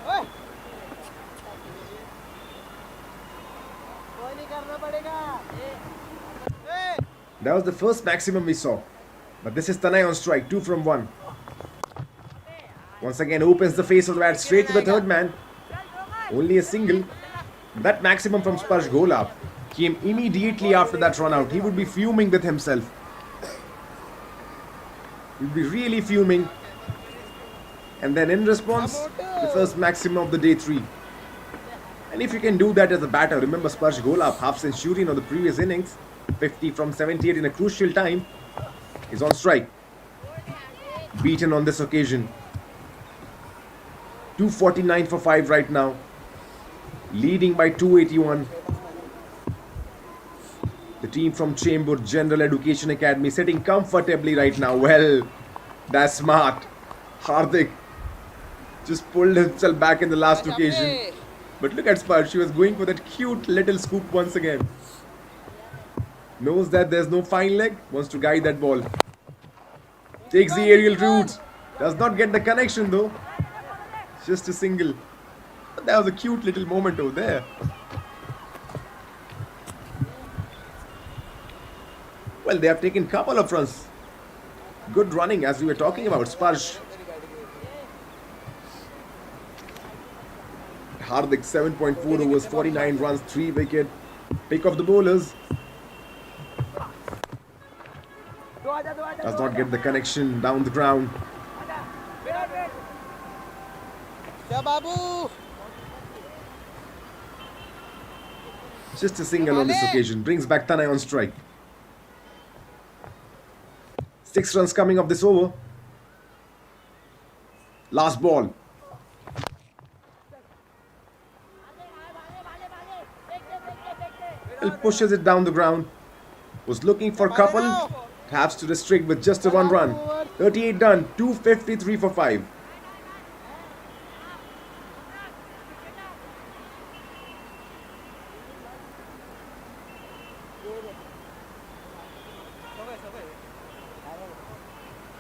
ओए कोई नहीं करना पड़ेगा That was the first maximum we saw. But this is Tanay on strike. 2 from 1. Once again opens the face of the bat straight to the third man. Only a single. That maximum from Sparsh Golap came immediately after that run out. He would be fuming with himself. He would be really fuming. And then in response, the first maximum of the day 3. And if you can do that as a batter, remember Sparsh Golap, half centurion of the previous innings, 50 from 78 in a crucial time, is on strike. Beaten on this occasion. 249 for 5 right now. Leading by 281. The team from Chembur General Education Academy sitting comfortably right now. Well, that's smart. Hardik just pulled himself back in the last occasion. But look at Sparsh. She was going for that cute little scoop once again. Knows that there's no fine leg. Wants to guide that ball. Takes the aerial route. Does not get the connection though. Just a single. But that was a cute little moment over there. Well, they have taken couple of runs. Good running as we were talking about. Sparsh. Hardik 7.4 overs, 49 runs, 3 wicket. Pick of the bowlers. Does not get the connection down the ground. क्या बाबू Just a single on this occasion. Brings back Tanay on strike. 6 runs coming up this over. Last ball. Well, pushes it down the ground. Was looking for a couple. Perhaps to restrict with just a 1 run. 38 done. 253 for 5.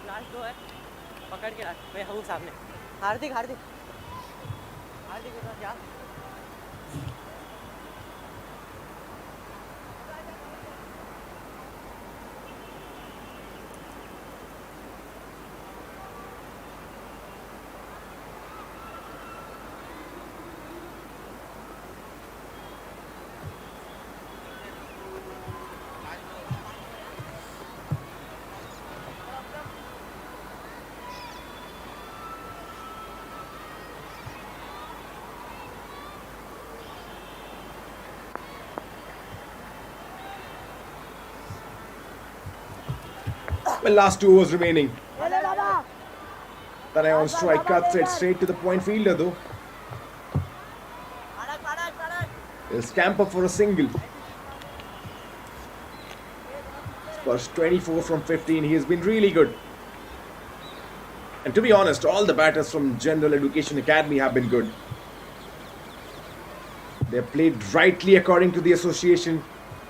Last 2 है पकड़ के last मैं हूँ सामने हार्दिक हार्दिक हार्दिक के साथ जा Well, last 2 overs remaining. Tanay on strike. Cuts it straight to the point fielder though. He'll scamper for a single. Sparsh 24 from 15. He has been really good. And to be honest, all the batters from General Education Academy have been good. They have played rightly according to the association.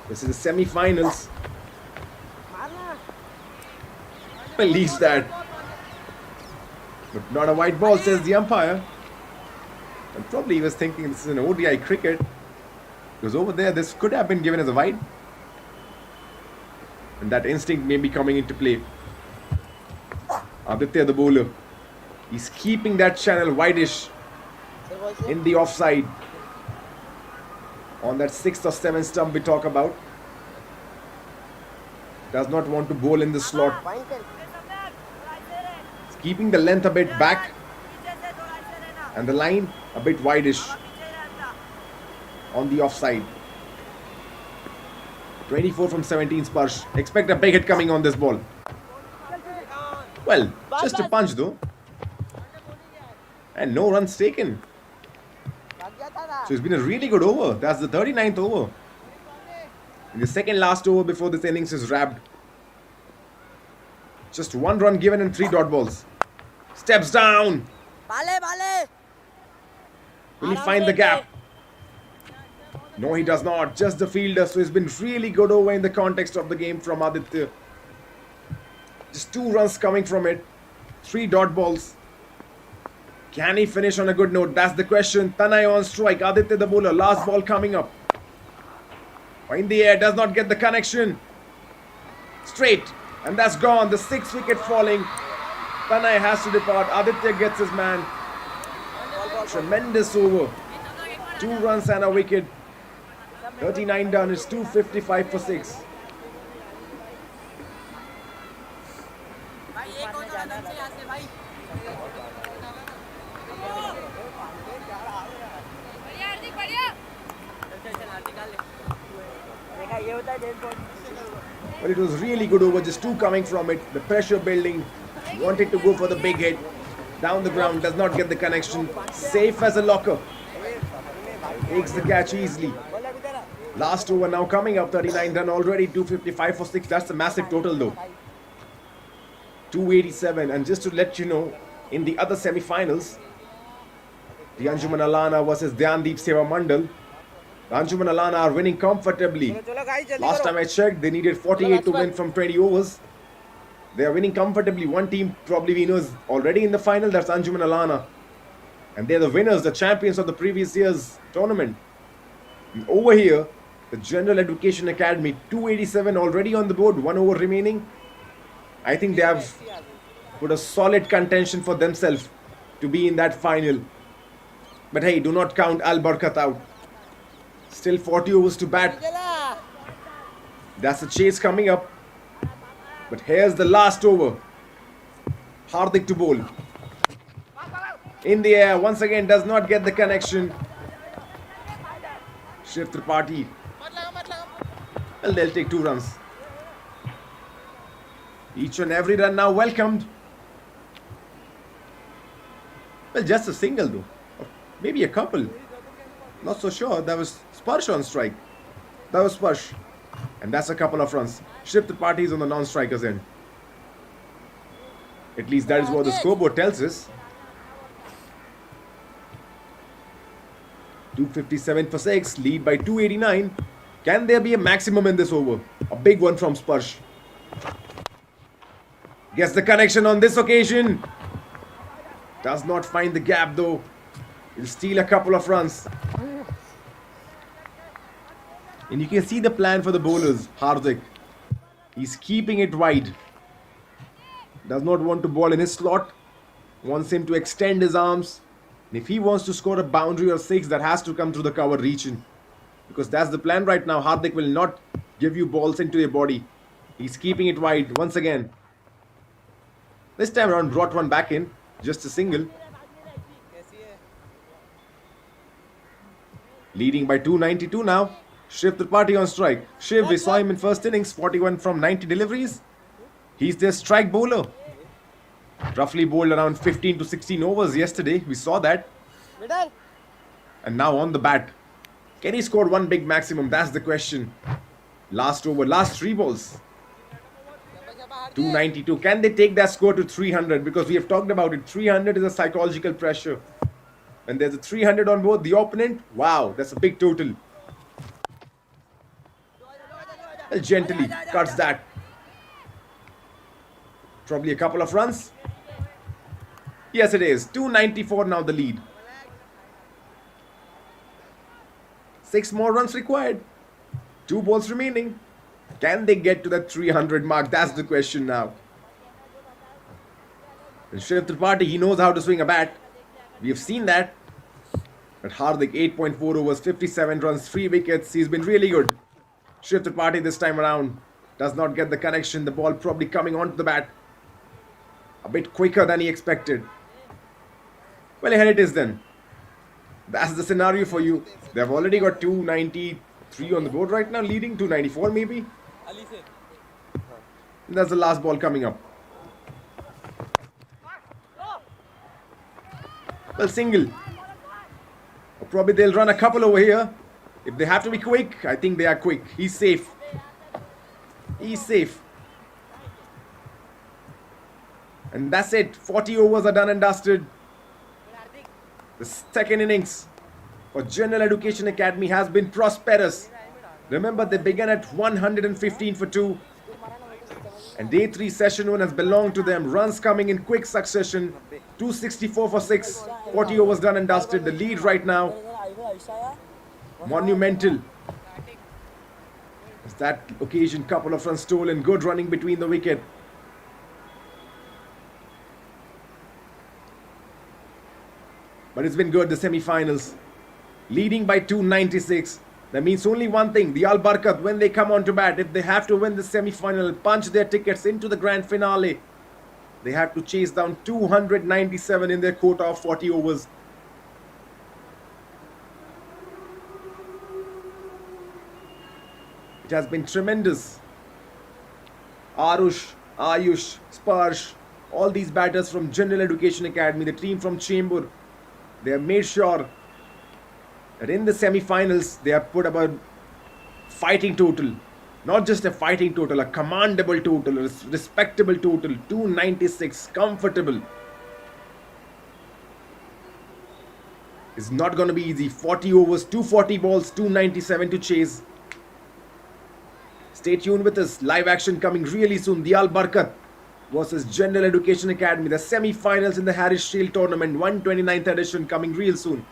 This is the semi-finals. Believes that. But not a white ball, says the umpire. And probably he was thinking this is an ODI cricket. Because over there, this could have been given as a white. And that instinct may be coming into play. Aditya, the bowler, he's keeping that channel wideish in the offside. On that 6th or 7th stump we talk about. Does not want to bowl in the slot. He's keeping the length a bit back. And the line a bit wideish on the offside. 24 from 17 Sparsh. Expect a big hit coming on this ball. Well, just a punch though. And no runs taken. So it's been a really good over. That's the 39th over. In the second last over before this innings is wrapped. Just 1 run given and 3 dot balls. Steps down. Will he find the gap? No, he does not. Just the fielder. So it's been really good over in the context of the game from Aditya. Just 2 runs coming from it. 3 dot balls. Can he finish on a good note? That's the question. Tanay on strike. Aditya the bowler. Last ball coming up. In the air. Does not get the connection. Straight. And that's gone. The 6th wicket falling. Tanay has to depart. Aditya gets his man. Tremendous over. 2 runs and a wicket. 39 done. It's 255 for 6. But it was really good over, just 2 coming from it. The pressure building. Wanted to go for the big hit. Down the ground, does not get the connection. Safe as a locker. Takes the catch easily. Last over now coming up, 39 done already, 255 for 6. That's a massive total though. 287. And just to let you know, in the other semi-finals, the Anjuman Alana versus Dhyandeep Seva Mandal, the Anjuman Alana are winning comfortably. Last time I checked, they needed 48 to win from 20 overs. They are winning comfortably. One team probably we know is already in the final. That's Anjuman Alana. And they're the winners, the champions of the previous year's tournament. And over here, the General Education Academy, 287 already on the board, 1 over remaining. I think they have put a solid contention for themselves to be in that final. But hey, do not count Barkat out. Still 40 overs to bat. That's the chase coming up. But here's the last over. Hardik to bowl. In the air, once again does not get the connection. Shiv Tripathi. Well, they'll take 2 runs. Each and every run now welcomed. Well, just a single though. Or maybe a couple. Not so sure. That was Sparsh on strike. That was Sparsh. And that's a couple of runs. Shiv Tripathi is on the non-strikers end. At least that is what the scoreboard tells us. 257 for 6. Lead by 289. Can there be a maximum in this over? A big one from Sparsh. Gets the connection on this occasion. Does not find the gap though. He'll steal a couple of runs. And you can see the plan for the bowlers. Hardik. He's keeping it wide. Does not want to bowl in his slot. Wants him to extend his arms. And if he wants to score a boundary or 6, that has to come through the cover region. Because that's the plan right now. Hardik will not give you balls into your body. He's keeping it wide once again. This time around brought one back in. Just a single. Leading by 292 now. Shiv Tripathi on strike. Shiv, we saw him in first innings. 41 from 90 deliveries. He's their strike bowler. Roughly bowled around 15 to 16 overs yesterday. We saw that. And now on the bat. Can he score one big maximum? That's the question. Last over, last 3 balls. 292. Can they take that score to 300? Because we have talked about it. 300 is a psychological pressure. And there's a 300 on board the opponent. Wow, that's a big total. Well, gently cuts that. Probably a couple of runs. Yes, it is. 294 now the lead. 6 more runs required. 2 balls remaining. Can they get to that 300 mark? That's the question now. And Shiv Tripathi, he knows how to swing a bat. We have seen that. But Hardik, 8.4 overs, 57 runs, 3 wickets. He's been really good. Shiv Tripathi this time around does not get the connection. The ball probably coming onto the bat a bit quicker than he expected. Well, here it is then. That's the scenario for you. They've already got 293 on the board right now, leading 294 maybe. And that's the last ball coming up. Well, single. Or probably they'll run a couple over here. If they have to be quick, I think they are quick. He's safe. He's safe. And that's it. 40 overs are done and dusted. The second innings for General Education Academy has been prosperous. Remember, they began at 115 for 2. And day 3 session 1 has belonged to them. Runs coming in quick succession. 264 for 6. 40 overs done and dusted. The lead right now. Monumental. As that occasion, couple of runs stolen. Good running between the wicket. But it's been good, the semi-finals. Leading by 296. That means only one thing. The Al Barkat, when they come on to bat, if they have to win the semi-final, punch their tickets into the grand finale, they have to chase down 297 in their quota of 40 overs. It has been tremendous. Arush, Ayush, Sparsh, all these batters from General Education Academy, the team from Chembur, they have made sure that in the semi-finals they have put about fighting total. Not just a fighting total, a commandable total, a respectable total. 296, comfortable. It's not going to be easy. 40 overs, 240 balls, 297 to chase. Stay tuned with us. Live action coming really soon. The Al Barkat versus General Education Academy. The semi-finals in the Harris Shield Tournament. 129th edition coming real soon.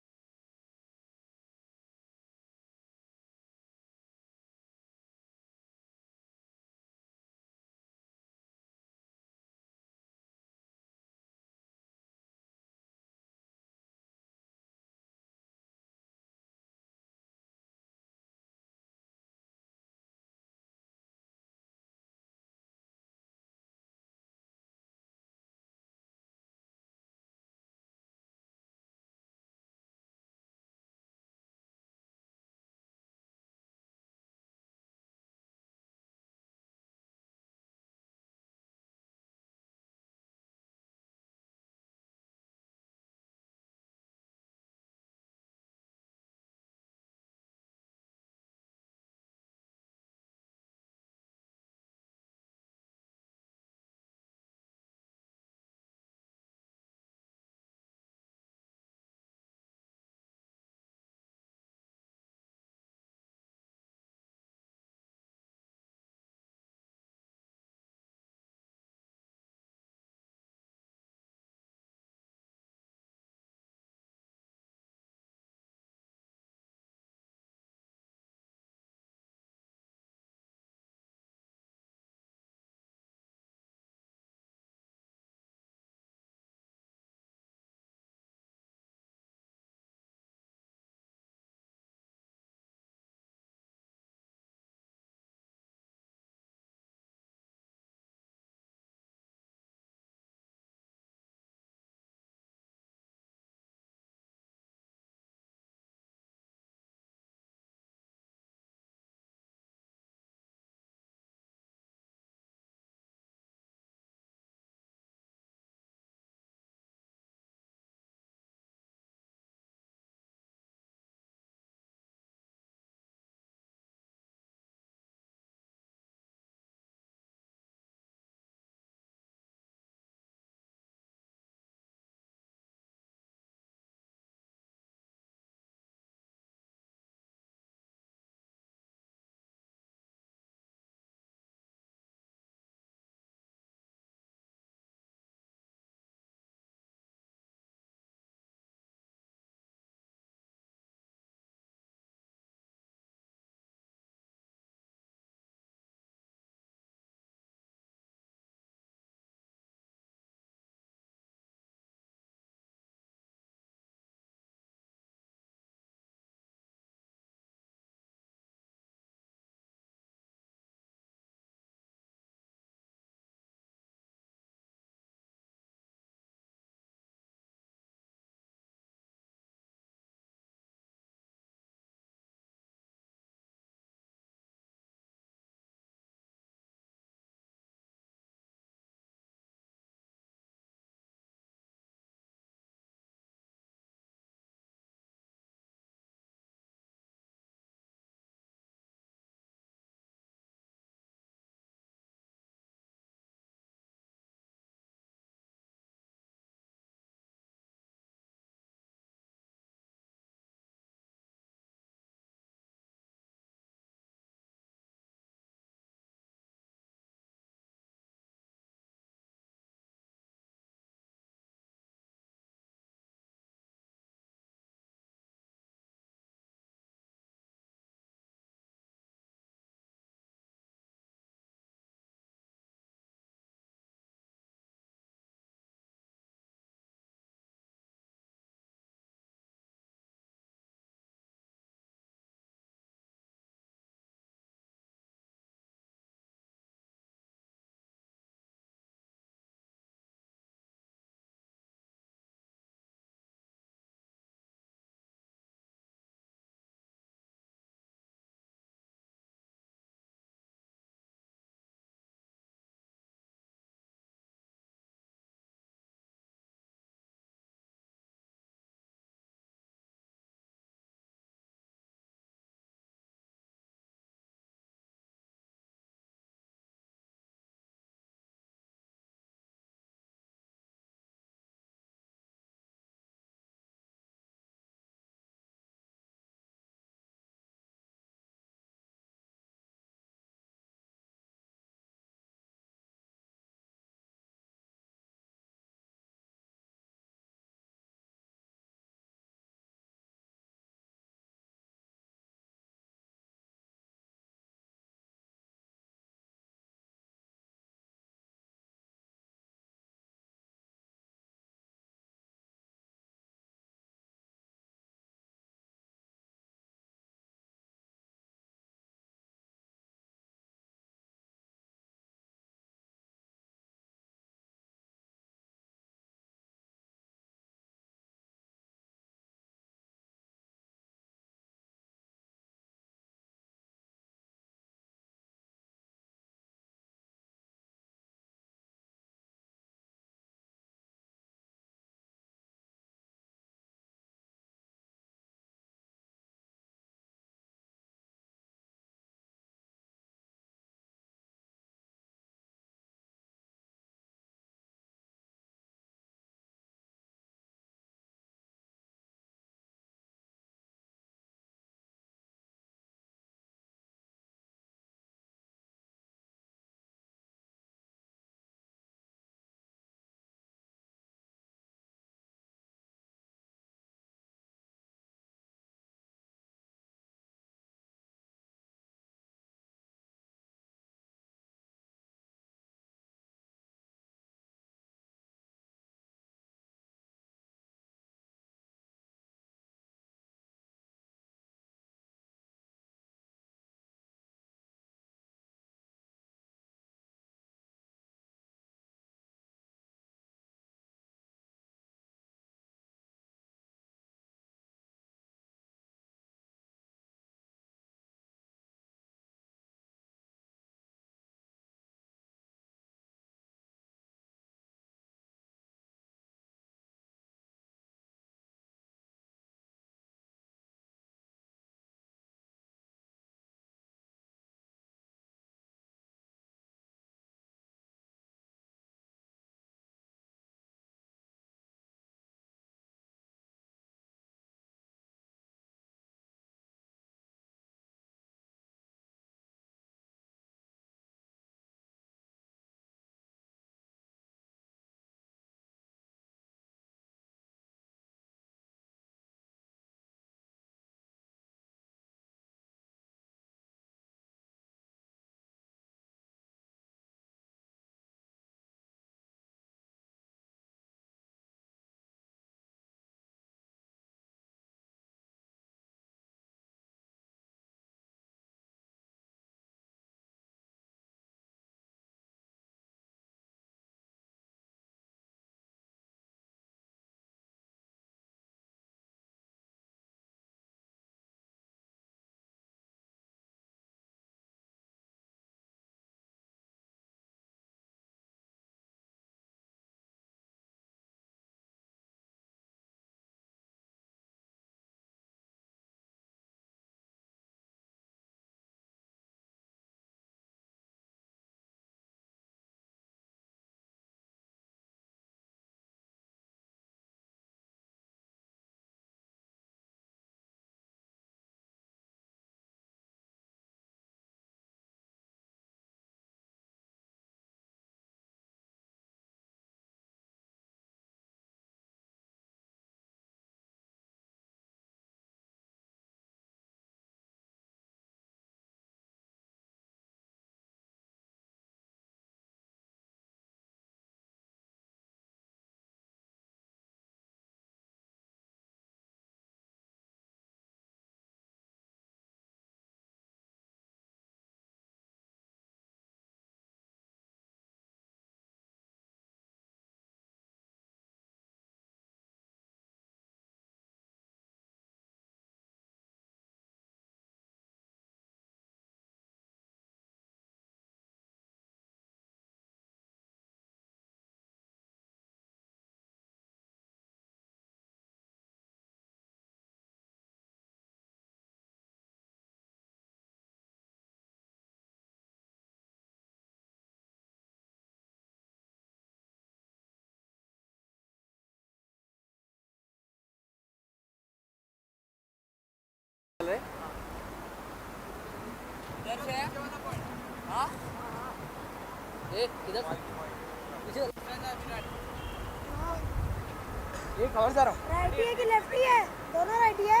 ये खबर जा रहा हूँ righty है कि lefty है? दोनों righty है।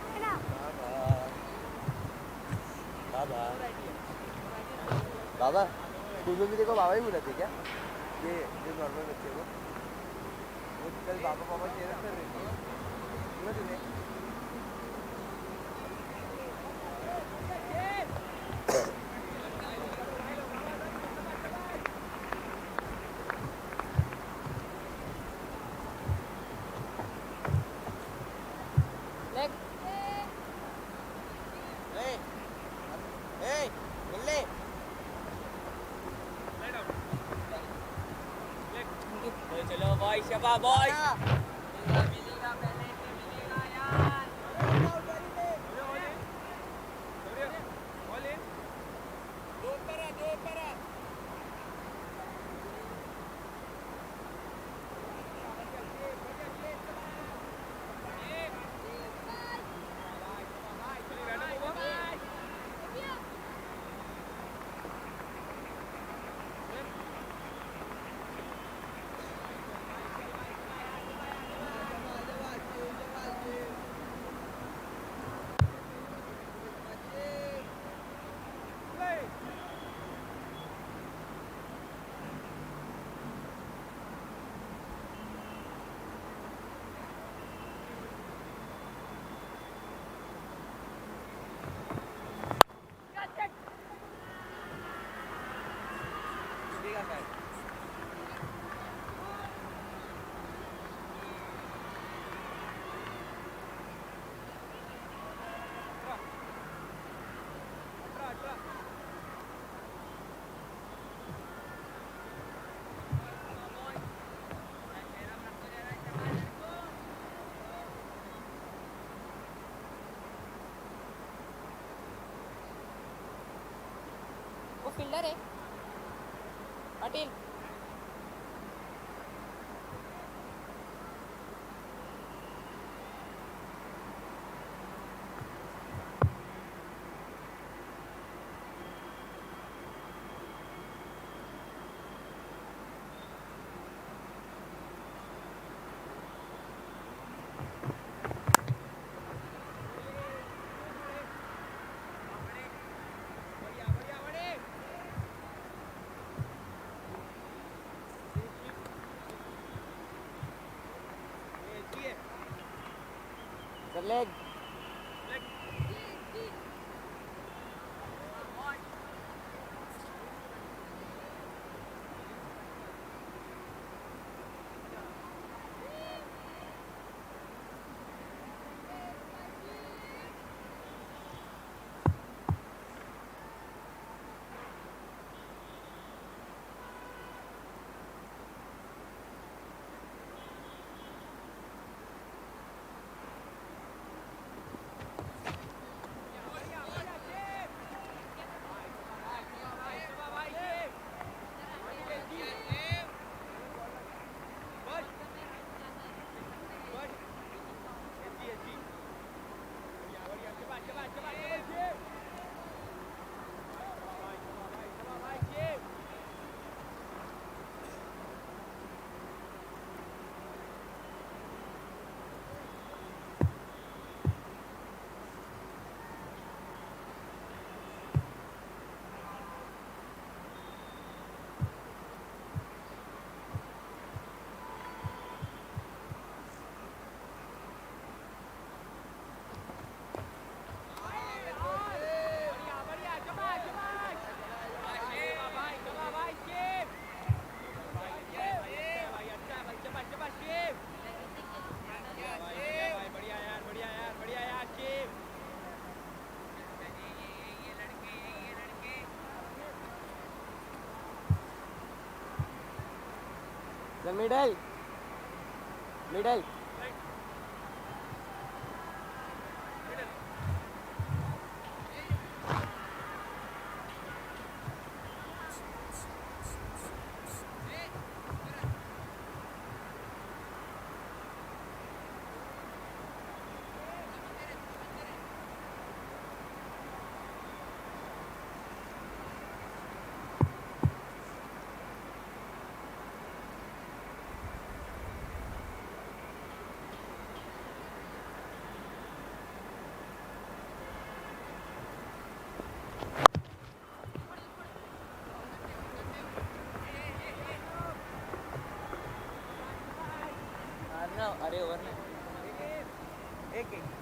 है ना? बाबा स्कूल में भी देखो बाबा ही बुलाते क्या ये नॉर्मल बच्चे को वो कल बाबा पापा चेयर कर रहे थे सुना तूने चलो बॉय शबा बॉय वो फील्डर है Patil leg The middle. Middle. सारे ओवर में एक एक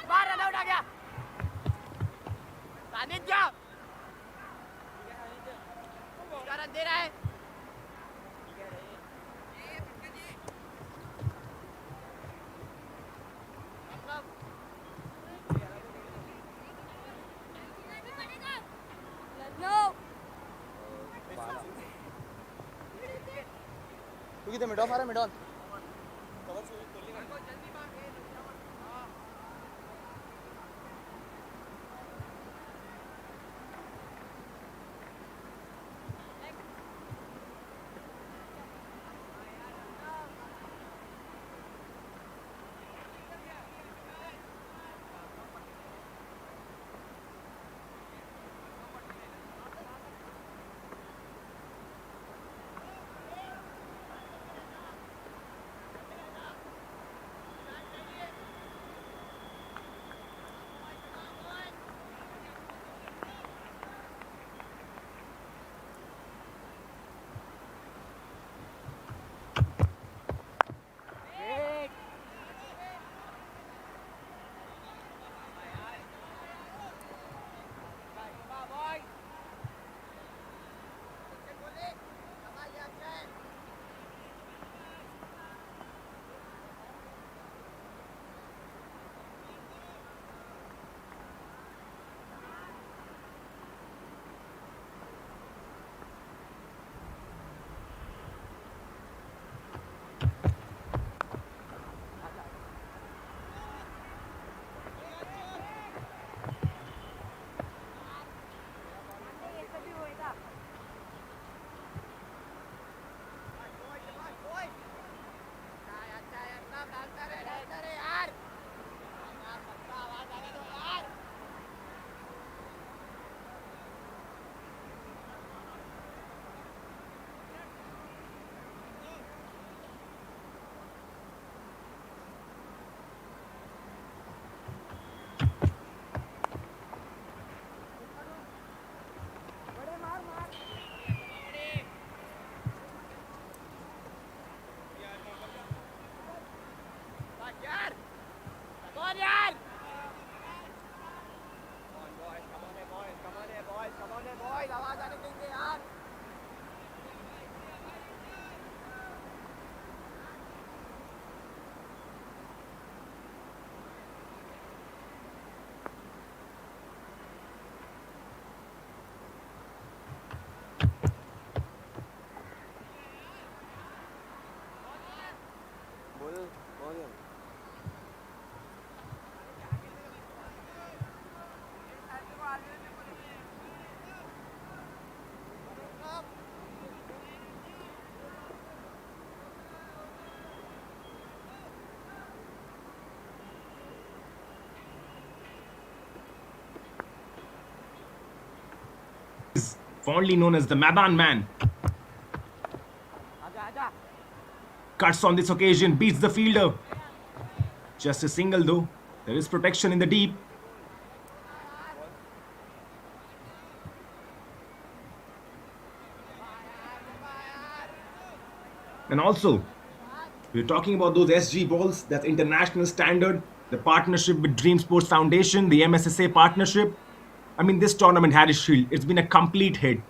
बार रन आउट आ गया सानिध्य क्या रन दे रहा है तू किधर मिड ऑफ आ रहा है mid on Fondly known as the Maban Man. Cuts on this occasion, beats the fielder. Just a single though. There is protection in the deep. And also, we're talking about those SG balls, that's international standard, the partnership with Dream Sports Foundation, the MSSA partnership. I mean, this tournament, Harris Shield, it's been a complete hit.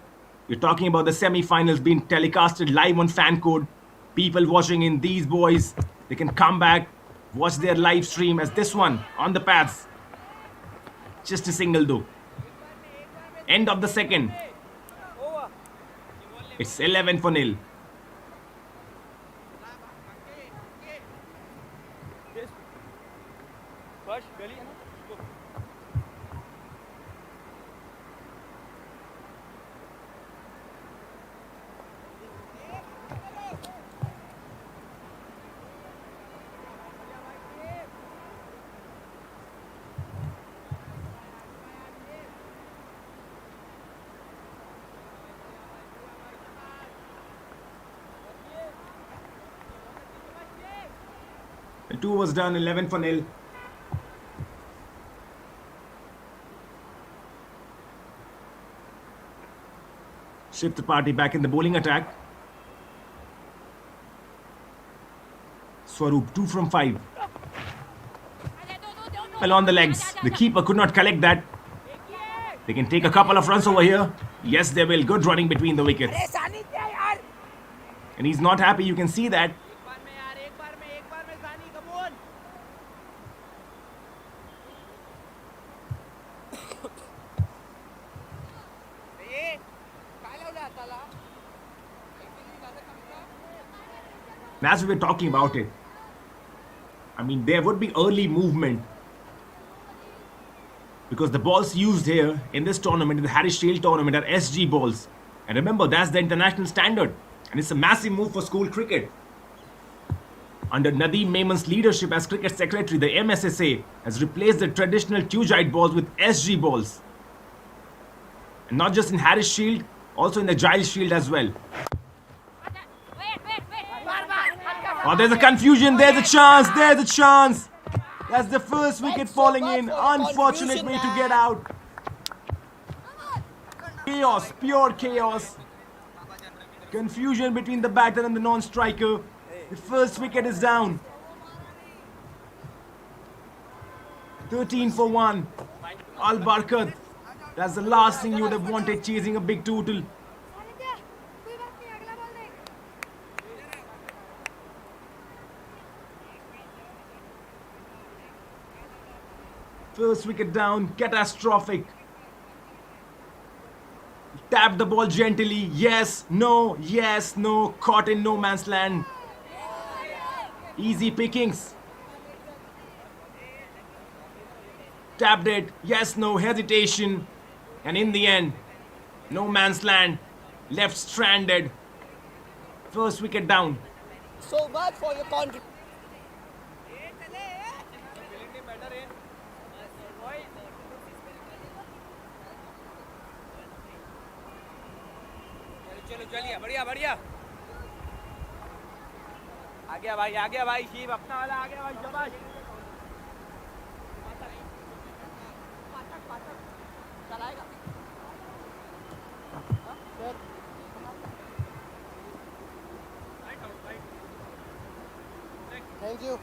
You're talking about the semi-finals being telecasted live on fan code. People watching in, these boys, they can come back, watch their live stream as this one on the pads. Just a single though. End of the second. It's 11 for nil. The 2 was done, 11 for nil. Shift the party back in the bowling attack. Swaroop, 2 from 5. Well, on the legs. The keeper could not collect that. They can take a couple of runs over here. Yes, they will. Good running between the wickets. And he's not happy. You can see that. And as we were talking about it, I mean, there would be early movement because the balls used here in this tournament, in the Harris Shield tournament, are SG balls. And remember, that's the international standard. And it's a massive move for school cricket. Under Nadeem Maimon's leadership as cricket secretary, the MSSA has replaced the traditional Tujite balls with SG balls. And not just in Harris Shield, also in the Giles Shield as well. Oh, there's a confusion. There's a chance. There's a chance. That's the first wicket falling in. Unfortunate way to get out. Chaos. Pure chaos. Confusion between the batter and the non-striker. The first wicket is down. 13 for 1. Al Barkat. That's the last thing you would have wanted, chasing a big total. First wicket down, catastrophic. Tapped the ball gently. Yes, no, caught in no man's land. Easy pickings. Tapped it. Yes, no, hesitation. And in the end, no man's land. Left stranded. First wicket down. So much for your contribution. चलो चलिए बढ़िया बढ़िया आ गया भाई शिव अपना वाला आ गया भाई शाबाश चलाएगा Thank you.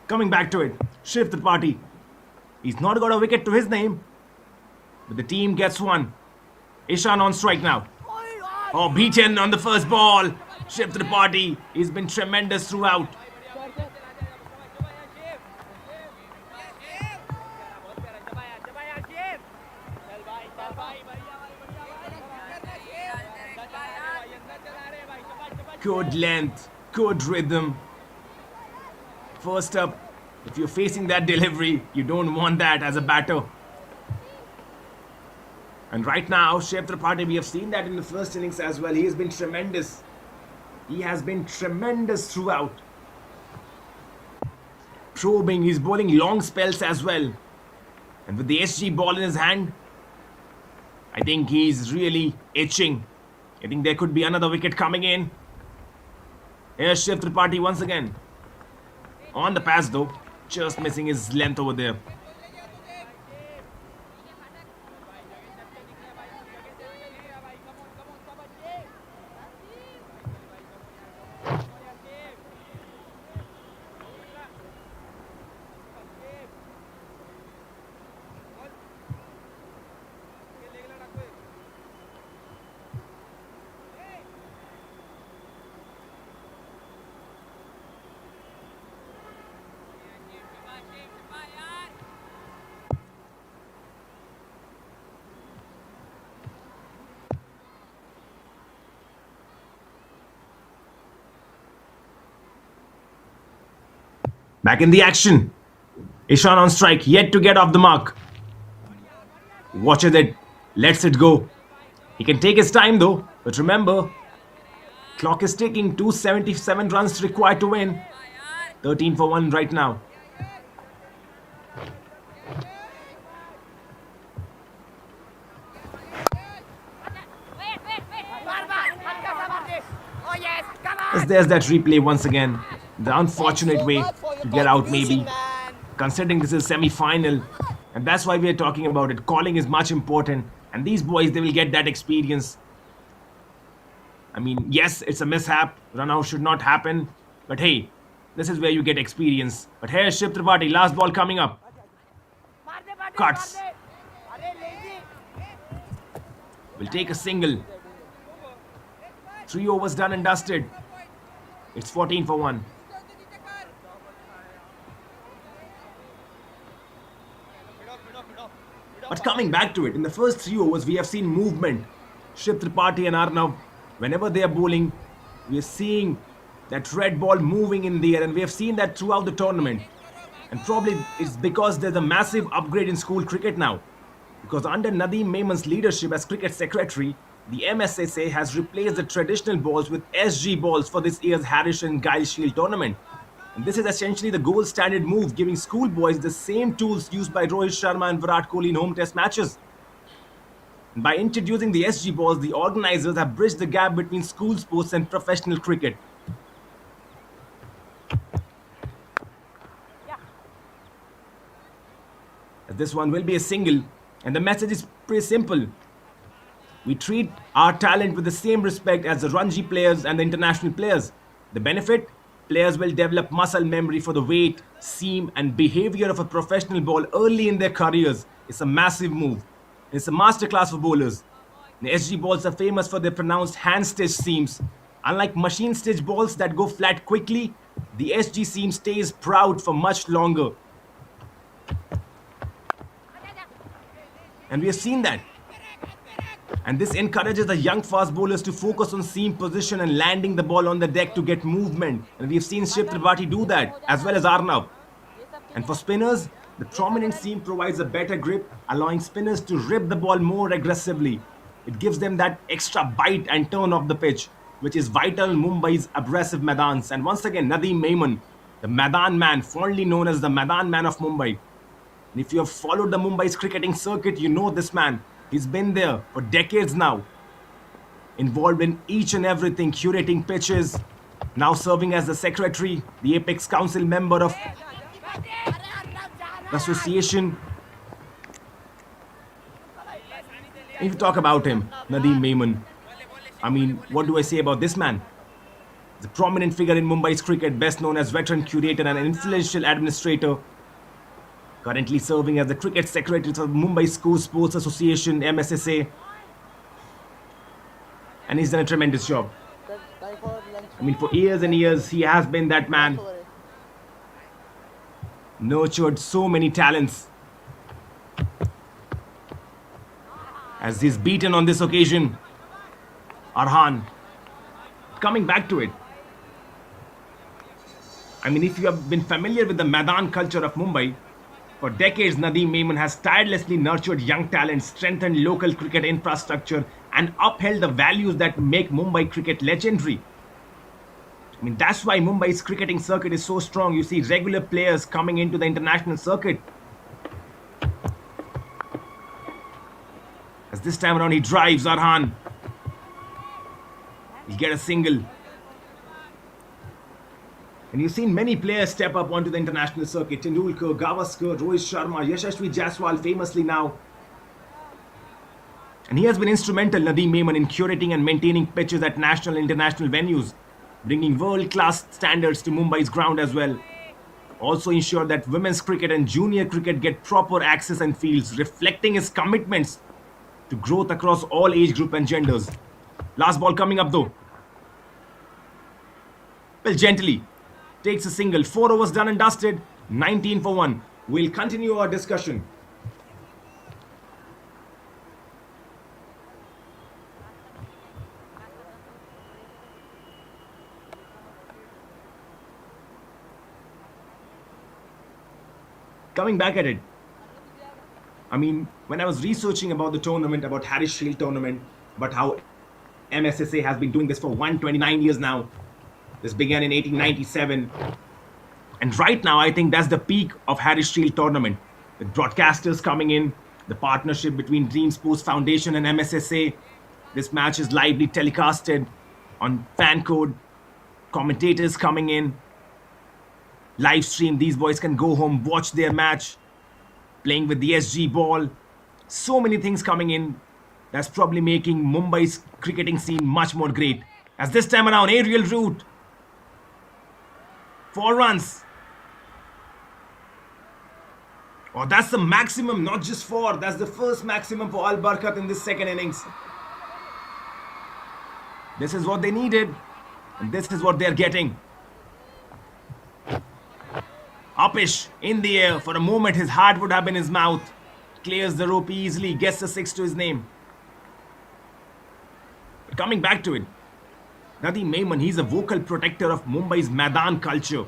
Coming back to it, Shiv Tripathi. He's not got a wicket to his name, but the team gets one. Ishan on strike now. Oh, beaten on the first ball. Shiv Tripathi. He's been tremendous throughout. Good length, good rhythm. First up, if you're facing that delivery, you don't want that as a batter. And right now, Shiv Tripathi, we have seen that in the first innings as well. He has been tremendous. He has been tremendous throughout. Probing, he's bowling long spells as well. And with the SG ball in his hand, I think he's really itching. I think there could be another wicket coming in. Here's Shiv Tripathi once again. On the pass though, just missing his length over there. Back in the action. Ishan on strike, yet to get off the mark. Watches it, lets it go. He can take his time though, but remember, clock is ticking. 277 runs required to win. 13 for 1 right now. As there's that replay once again. The unfortunate way to get out, maybe. Considering this is semi-final, and that's why we are talking about it. Calling is much important, and these boys, they will get that experience. I mean, yes, it's a mishap. Run out should not happen, but hey, this is where you get experience. But here's Shiv Tripathi, last ball coming up. Cuts. Will take a single. 3 overs done and dusted. It's 14 for 1. But coming back to it, in the first 3 overs, we have seen movement. Shiv Tripathi and Arnav, whenever they are bowling, we are seeing that red ball moving in the air, and we have seen that throughout the tournament. And probably it's because there's a massive upgrade in school cricket now. Because under Nadeem Maimon's leadership as cricket secretary, the MSSA has replaced the traditional balls with SG balls for this year's Harris and Guile Shield tournament. And this is essentially the gold standard move, giving schoolboys the same tools used by Rohit Sharma and Virat Kohli in home test matches. And by introducing the SG balls, the organizers have bridged the gap between school sports and professional cricket. This one will be a single, and the message is pretty simple. We treat our talent with the same respect as the Ranji players and the international players. The benefit? Players will develop muscle memory for the weight, seam, and behavior of a professional ball early in their careers. It's a massive move. It's a masterclass for bowlers. The SG balls are famous for their pronounced hand-stitched seams. Unlike machine-stitched balls that go flat quickly, the SG seam stays proud for much longer. And we have seen that. And this encourages the young fast bowlers to focus on seam position and landing the ball on the deck to get movement. And we have seen Shiv Tripathi do that, as well as Arnav. And for spinners, the prominent seam provides a better grip, allowing spinners to rip the ball more aggressively. It gives them that extra bite and turn of the pitch, which is vital in Mumbai's abrasive Maidans. And once again, Nadeem Maimon, the Maidan man, fondly known as the Maidan man of Mumbai. And if you have followed the Mumbai's cricketing circuit, you know this man. He's been there for decades now. Involved in each and everything, curating pitches, now serving as the secretary, the Apex Council member of the association. If you talk about him, Nadeem Maimon, I mean, what do I say about this man? He's a prominent figure in Mumbai's cricket, best known as veteran curator and an influential administrator. Currently serving as the cricket secretary for Mumbai School Sports Association, MSSA. And he's done a tremendous job. I mean, for years and years, he has been that man. Nurtured so many talents. As he's beaten on this occasion, Arhan. Coming back to it. I mean, if you have been familiar with the Maidan culture of Mumbai, for decades, Nadeem Maimon has tirelessly nurtured young talent, strengthened local cricket infrastructure, and upheld the values that make Mumbai cricket legendary. I mean, that's why Mumbai's cricketing circuit is so strong. You see regular players coming into the international circuit. As this time around, he drives Arhan. He'll get a single. And you've seen many players step up onto the international circuit. Tendulkar, Gavaskar, Rohit Sharma, Yashasvi Jaiswal famously now. And he has been instrumental, Nadeem Maimon, in curating and maintaining pitches at national and international venues, bringing world-class standards to Mumbai's ground as well. Also ensure that women's cricket and junior cricket get proper access and fields, reflecting his commitments to growth across all age group and genders. Last ball coming up though. Well, gently. Takes a single. 4 overs done and dusted. 19 for 1. We'll continue our discussion. Coming back at it, I mean, when I was researching about the tournament, about Harris Shield tournament, about how MSSA has been doing this for 129 years now. This began in 1897. And right now, I think that's the peak of Harris Shield tournament. With broadcasters coming in, the partnership between Dream Sports Foundation and MSSA. This match is lively telecasted on fan code. Commentators coming in. Live stream. These boys can go home, watch their match. Playing with the SG ball. So many things coming in. That's probably making Mumbai's cricketing scene much more great. As this time around, aerial route. 4 runs. Oh, that's the maximum, not just 4. That's the first maximum for Al Barkat in this second innings. This is what they needed. And this is what they're getting. Upish in the air. For a moment, his heart would have been in his mouth. Clears the rope easily. Gets a 6 to his name. But coming back to it. Nadeem Maiman, he's a vocal protector of Mumbai's Maidan culture.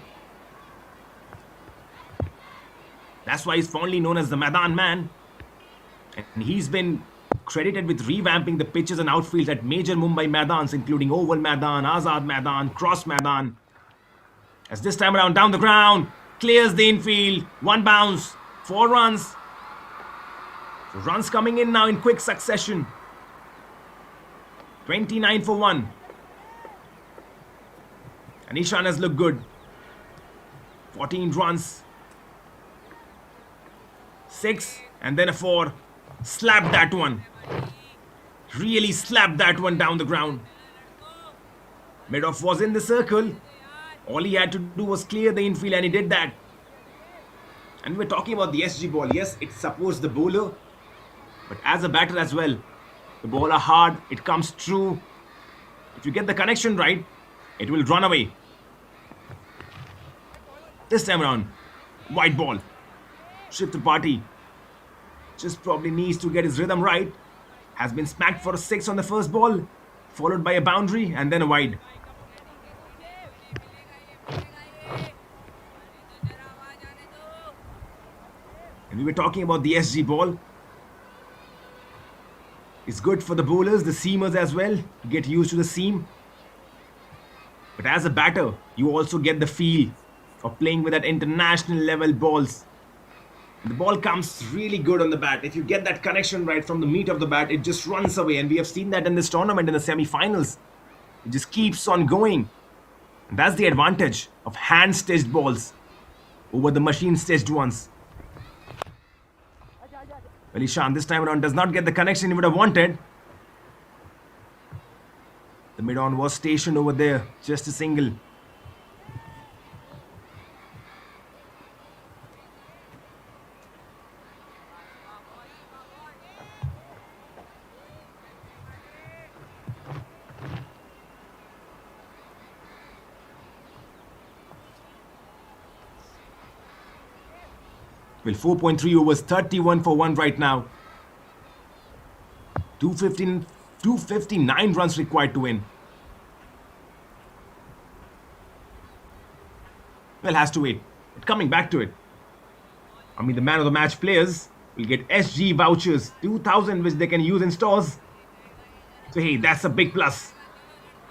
That's why he's fondly known as the Maidan Man. And he's been credited with revamping the pitches and outfields at major Mumbai Maidans, including Oval Maidan, Azad Maidan, Cross Maidan. As this time around, down the ground, clears the infield, 1 bounce, 4 runs. So runs coming in now in quick succession. 29 for 1. And Ishan has looked good. 14 runs. 6 and then a 4. Slapped that one. Really slapped that one down the ground. Midoff was in the circle. All he had to do was clear the infield and he did that. And we're talking about the SG ball. Yes, it supports the bowler. But as a batter as well. The ball are hard. It comes true. If you get the connection right, it will run away. This time around, white ball. Shiv Tripathi just probably needs to get his rhythm right. Has been smacked for a 6 on the first ball, followed by a boundary and then a wide. And we were talking about the SG ball. It's good for the bowlers, the seamers as well, to get used to the seam. But as a batter, you also get the feel of playing with that international level balls. The ball comes really good on the bat. If you get that connection right from the meat of the bat, it just runs away. And we have seen that in this tournament in the semi-finals. It just keeps on going. And that's the advantage of hand-stitched balls over the machine-stitched ones. Well, Ishan this time around does not get the connection he would have wanted. The mid-on was stationed over there. Just a single. Well, 4.3 overs, 31 for 1 right now. 259 runs required to win. Well, has to wait. But coming back to it. I mean, the man of the match players will get SG vouchers, 2,000 which they can use in stores. So, hey, that's a big plus.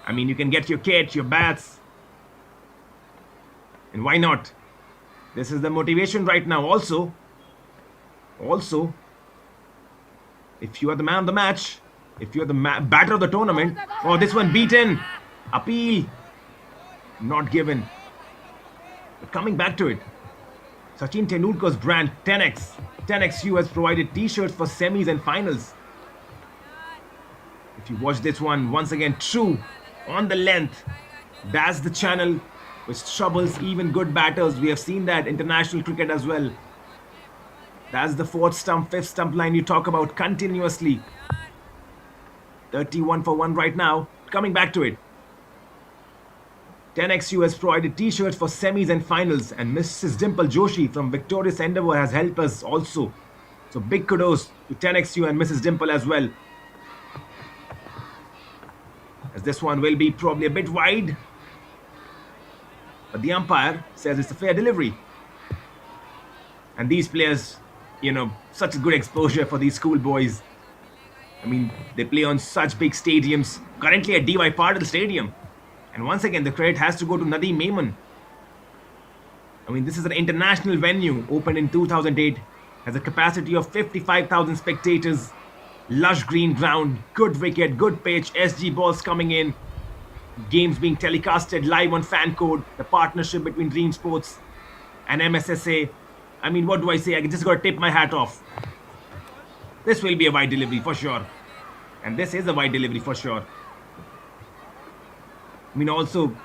I mean, you can get your kit, your bats. And why not? This is the motivation right now. Also, if you are the man of the match, if you are the batter of the tournament, oh, this one beaten. Appeal. Not given. But coming back to it, Sachin Tendulkar's brand 10X. 10XU has provided t-shirts for semis and finals. If you watch this one, once again, true, on the length. That's the channel which troubles even good batters. We have seen that international cricket as well. That's the 4th stump, 5th stump line you talk about continuously. 31 for 1 right now. Coming back to it. 10XU has provided t-shirts for semis and finals, and Mrs. Dimple Joshi from Victorious Endeavour has helped us also. So big kudos to 10XU and Mrs. Dimple as well. As this one will be probably a bit wide. But the umpire says it's a fair delivery. And these players, such a good exposure for these schoolboys. I mean, they play on such big stadiums, currently at DY Patil Stadium. And once again, the credit has to go to Nadeem Maiman. I mean, this is an international venue, opened in 2008, has a capacity of 55,000 spectators, lush green ground, good wicket, good pitch, SG balls coming in, games being telecasted live on fan code, the partnership between Dream Sports and MSSA. I mean, what do I say? I just got to tip my hat off. This will be a wide delivery for sure. And this is a wide delivery for sure. I mean, also,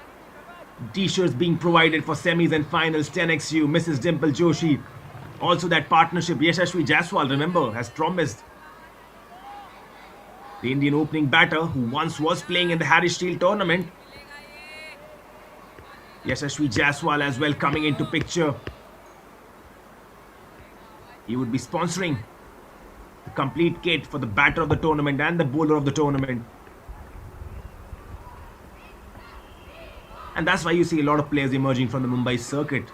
t-shirts being provided for semis and finals, 10xu, Mrs. Dimple Joshi. Also that partnership, Yashasvi Jaiswal, remember, has promised. The Indian opening batter who once was playing in the Harris Shield tournament. Yashasvi Jaiswal as well coming into picture. He would be sponsoring the complete kit for the batter of the tournament and the bowler of the tournament. And that's why you see a lot of players emerging from the Mumbai circuit.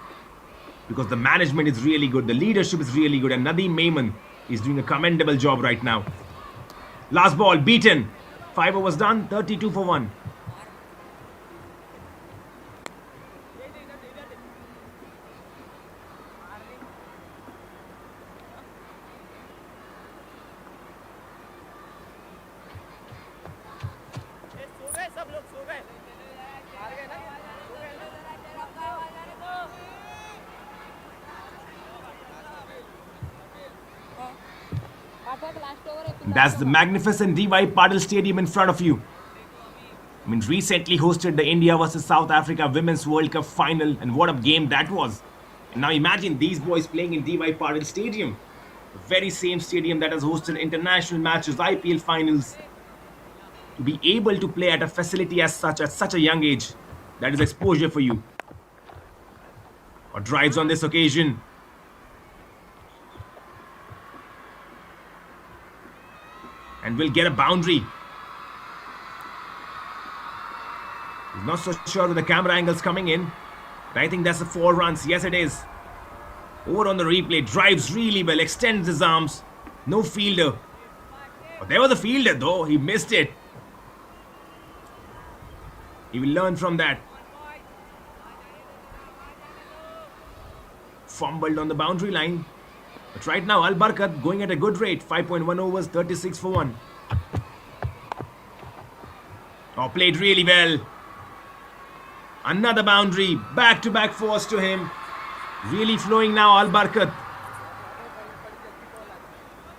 Because the management is really good, the leadership is really good, and Nadeem Maiman is doing a commendable job right now. Last ball, beaten. 5 overs done, 32 for 1. That's the magnificent DY Patil Stadium in front of you. I mean, recently hosted the India versus South Africa Women's World Cup final, and what a game that was. And now imagine these boys playing in DY Patil Stadium, the very same stadium that has hosted international matches, IPL finals. To be able to play at a facility as such at such a young age, that is exposure for you. Or drives on this occasion. And will get a boundary. He's not so sure with the camera angles coming in. But I think that's the 4 runs. Yes, it is. Over on the replay. Drives really well. Extends his arms. No fielder. But there was a fielder though. He missed it. He will learn from that. Fumbled on the boundary line. But right now, Barkat going at a good rate. 5.1 overs, 36 for 1. Oh, played really well. Another boundary. Back-to-back fours to him. Really flowing now, Barkat.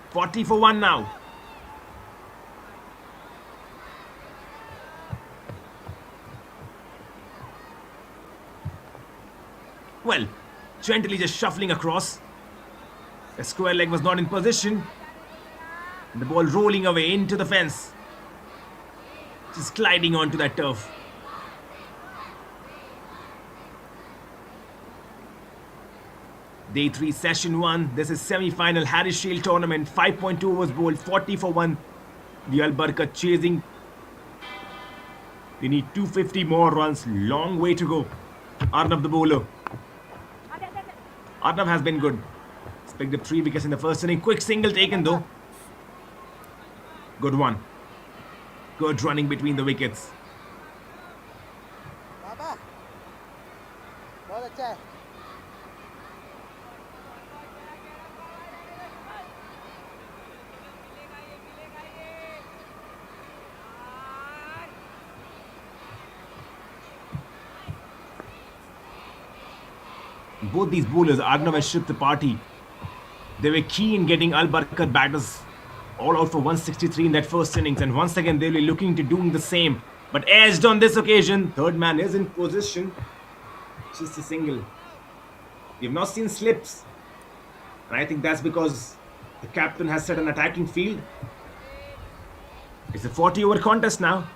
40 for 1 now. Well, gently just shuffling across. The square leg was not in position. And the ball rolling away into the fence. Just gliding onto that turf. Day 3, session 1. This is semi-final Harris Shield tournament. 5.2 overs bowled, 40 for 1. The Barkat chasing. They need 250 more runs. Long way to go. Arnav the bowler. Arnav has been good. Picked up 3 wickets in the first inning. Quick single taken though. Good one. Good running between the wickets. Baba, बहुत अच्छा है. Both these bowlers, Arnav and Ship Tripathi, they were key in getting Barkat batters all out for 163 in that first innings, and once again they'll be looking to doing the same. But edged on this occasion, third man is in position. Just a single. We've not seen slips, and I think that's because the captain has set an attacking field. It's a 40-over contest now,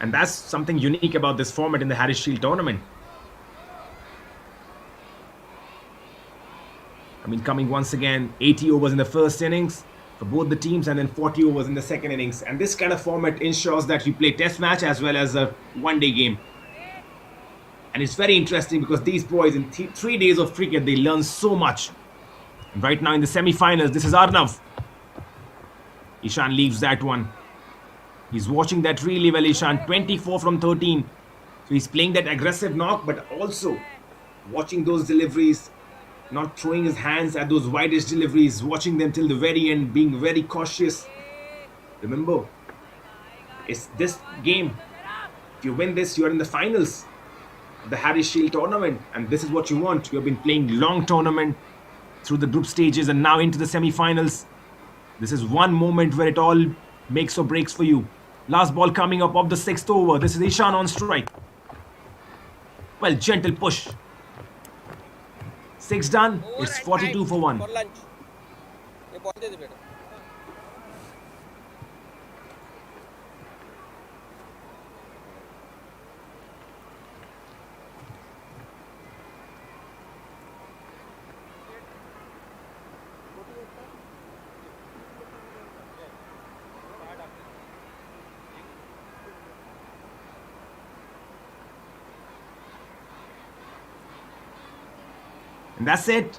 and that's something unique about this format in the Harris Shield tournament. I mean, coming once again, 80 overs in the first innings for both the teams, and then 40 overs in the second innings. And this kind of format ensures that you play test match as well as a one-day game. And it's very interesting because these boys in 3 days of cricket, they learn so much. And right now in the semi-finals, this is Arnav. Ishan leaves that one. He's watching that really well, Ishan. 24 from 13. So he's playing that aggressive knock, but also watching those deliveries, not throwing his hands at those widest deliveries, watching them till the very end, being very cautious. Remember, it's this game. If you win this, you're in the finals of the Harris Shield tournament. And this is what you want. You have been playing long tournament through the group stages and now into the semi-finals. This is one moment where it all makes or breaks for you. Last ball coming up of the 6th over. This is Ishan on strike. Well, gentle push. 6 done. Over It's and time 42 for 1. for lunch. ये ball दे दे बेटा. And that's it.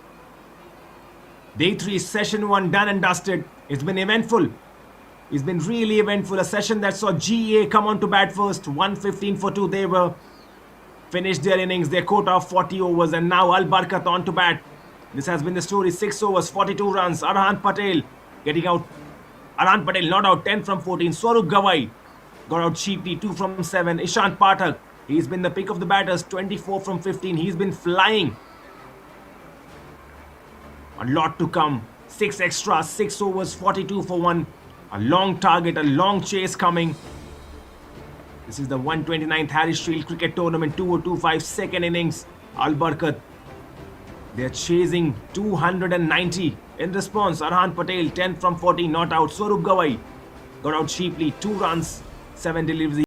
Day 3, session 1 done and dusted. It's been eventful. It's been really eventful. A session that saw GA come on to bat first. 115 for 2. They were finished their innings, their quota of 40 overs. And now Al Barkat on to bat. This has been the story. 6 overs, 42 runs. Arhan Patil getting out. Arhan Patil not out. 10 from 14. Swarup Gawai got out cheaply. 2 from 7. Ishant Pathak. He's been the pick of the batters. 24 from 15. He's been flying. A lot to come. 6 extras, 6 overs, 42 for 1. A long target, a long chase coming. This is the 129th Harris Shield Cricket Tournament 2025 second innings. Al Barkat. They're chasing 290. In response, Arhan Patel 10 from 14 not out. Swarup Gawai got out cheaply. 2 runs, 7 deliveries.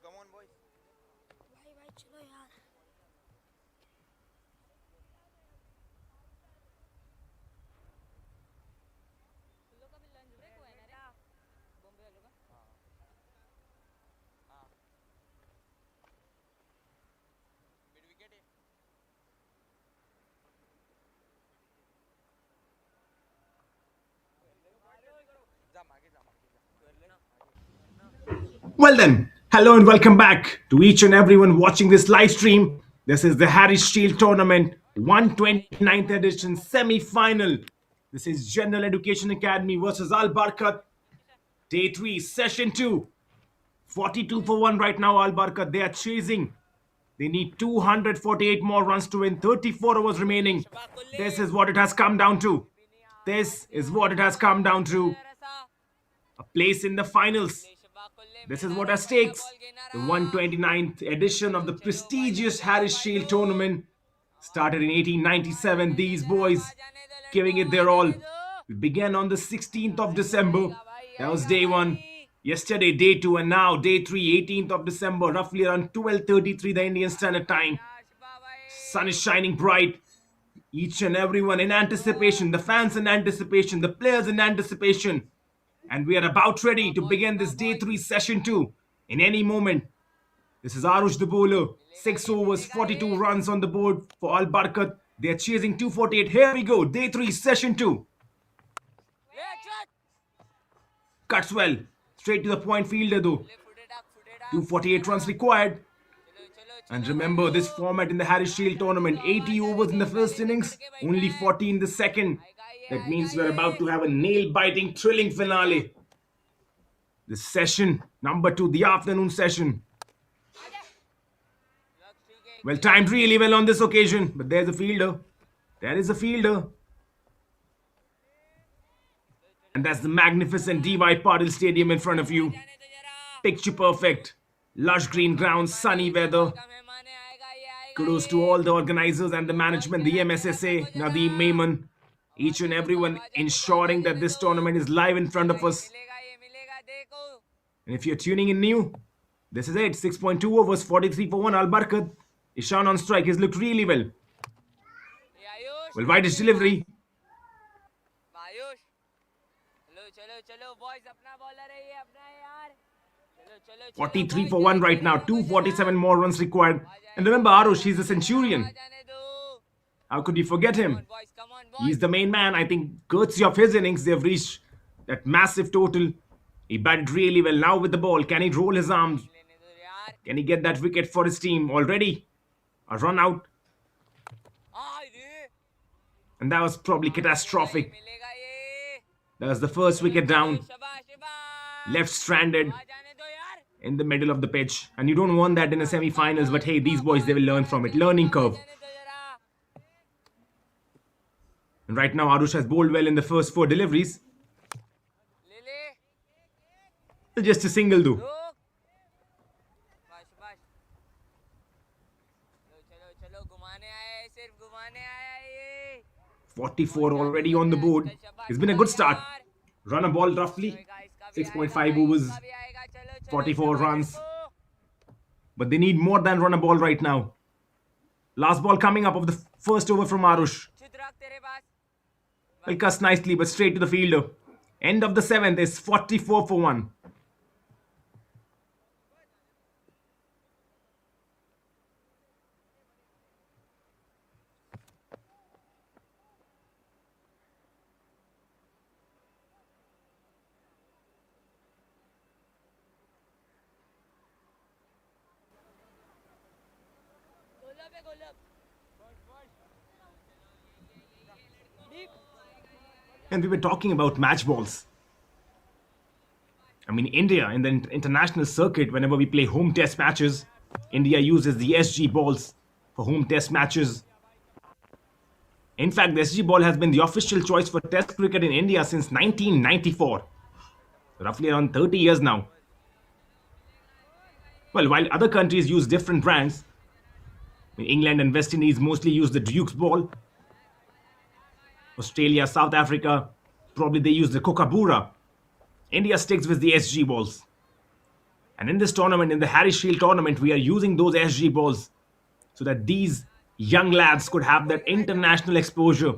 come on, boys. भाई भाई चलो यार तुम लोग का भी lunch break हुआ है ना रे बॉम्बे वालों का हाँ मिड विकेट है जा मागे जा Well then, hello and welcome back to each and everyone watching this live stream. This is the Harris Shield Tournament 129th edition semi-final. This is General Education Academy versus Al Barkat. Day 3, Session 2. 42 for 1 right now, Al Barkat. They are chasing. They need 248 more runs to win. 34 overs remaining. This is what it has come down to. This is what it has come down to. A place in the finals. This is what at stakes. The 129th edition of the prestigious Harris Shield tournament started in 1897. These boys giving it their all. We began on the 16th of December. That was day 1. Yesterday, day 2, and now day 3, 18th of December, roughly around 12:33 the Indian Standard Time. Sun is shining bright. Each and everyone in anticipation, the fans in anticipation, the players in anticipation. And we are about ready to begin this day 3 session 2 in any moment. This is Arush the bowler. 6 overs, 42 runs on the board for Al Barkat. They are chasing 248. Here we go. Day 3 session 2. Cuts well. Straight to the point fielder though. 248 runs required. And remember this format in the Harris Shield tournament. 80 overs in the first innings. Only 40 in the second. That means we're about to have a nail-biting, thrilling finale. The session number 2, the afternoon session. Well, timed really well on this occasion. But there's a fielder. There is a fielder. And that's the magnificent DY Patil Stadium in front of you. Picture perfect. Lush green grounds, sunny weather. Kudos to all the organizers and the management, the MSSA, Nadeem Maiman. Each and everyone ensuring that this tournament is live in front of us. And if you're tuning in new, this is it. 6.2 overs, 43 for 1. Al Barkat. Ishan on strike. He's looked really well. Well, widest delivery. 43 for 1 right now. 247 more runs required. And remember, Arush, he's a centurion. How could you forget him? He's the main man. I think courtesy of his innings, they've reached that massive total. He batted really well. Now with the ball, can he roll his arms? Can he get that wicket for his team? Already a run out. And that was probably catastrophic. That was the first wicket down. Left stranded in the middle of the pitch. And you don't want that in a semi-finals. But hey, these boys, they will learn from it. Learning curve. And right now, Arush has bowled well in the first 4 deliveries. Just a single though. 44 already on the board. It's been a good start. Run a ball roughly. 6.5 overs. 44 runs. But they need more than run a ball right now. Last ball coming up of the first over from Arush. Well, cuts nicely, but straight to the fielder. End of the 7th is 44 for 1. And we were talking about match balls. I mean, India in the international circuit, whenever we play home test matches, India uses the SG balls for home test matches. In fact, the SG ball has been the official choice for test cricket in India since 1994. Roughly around 30 years now. Well, while other countries use different brands, England and West Indies mostly use the Duke's ball. Australia, South Africa, probably they use the Kookaburra. India sticks with the SG balls. And in this tournament, in the Harry Shield tournament, we are using those SG balls so that these young lads could have that international exposure.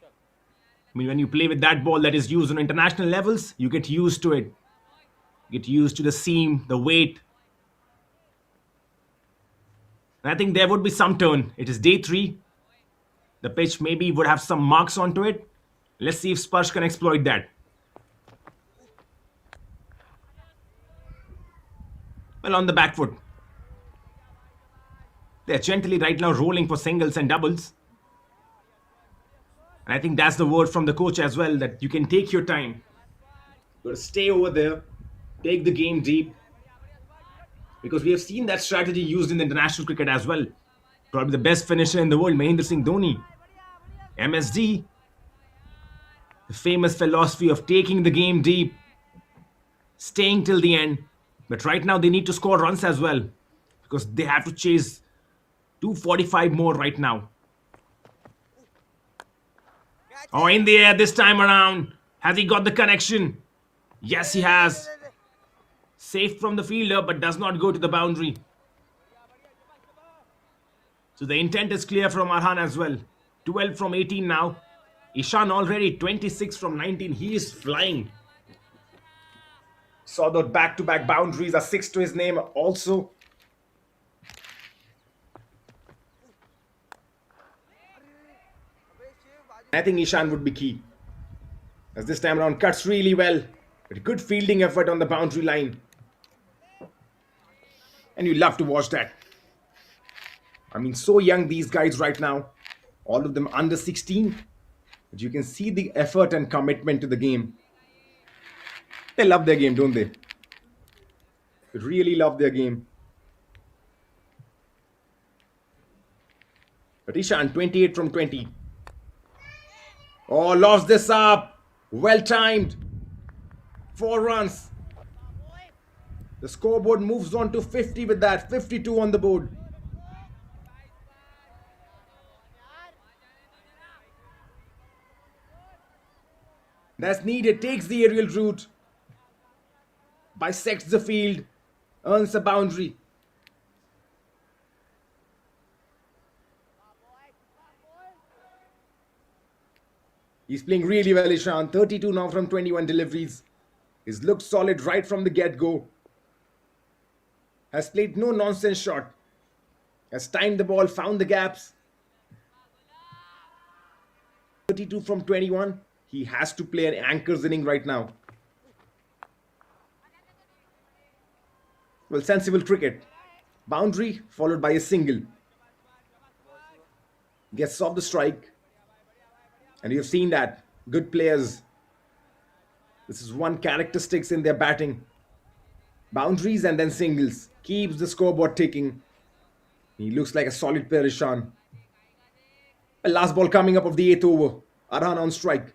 I mean, when you play with that ball that is used on international levels, you get used to it. Get used to the seam, the weight. And I think there would be some turn. It is day 3. The pitch maybe would have some marks onto it. Let's see if Sparsh can exploit that. Well, on the back foot. They're gently right now rolling for singles and doubles. And I think that's the word from the coach as well, that you can take your time. You got to stay over there, take the game deep. Because we have seen that strategy used in international cricket as well. Probably the best finisher in the world, Mahendra Singh Dhoni. MSD, the famous philosophy of taking the game deep, staying till the end. But right now they need to score runs as well, because they have to chase 245 more right now. Oh, in the air this time around. Has he got the connection? Yes, he has. Safe from the fielder, but does not go to the boundary. So the intent is clear from Arhan as well. 12 from 18 now. Ishan already 26 from 19. He is flying. Saw that back-to-back boundaries are 6 to his name also. I think Ishan would be key. As this time around cuts really well. But good fielding effort on the boundary line. And you love to watch that. I mean, so young these guys right now. All of them under 16. But you can see the effort and commitment to the game. They love their game, don't they? They really love their game. But Ishan, 28 from 20. Oh, lost this up. Well timed. 4 runs. The scoreboard moves on to 50 with that. 52 on the board. That's needed. Takes the aerial route. Bisects the field. Earns a boundary. He's playing really well, Ishan. 32 now from 21 deliveries. He's looked solid right from the get-go. Has played no nonsense shot. Has timed the ball, found the gaps. 32 from 21. He has to play an anchor's inning right now. Well, sensible cricket. Boundary followed by a single. Gets off the strike. And you've seen that. Good players. This is one characteristics in their batting. Boundaries and then singles. Keeps the scoreboard ticking. He looks like a solid player, Ishan. A last ball coming up of the 8th over. Arhan on strike.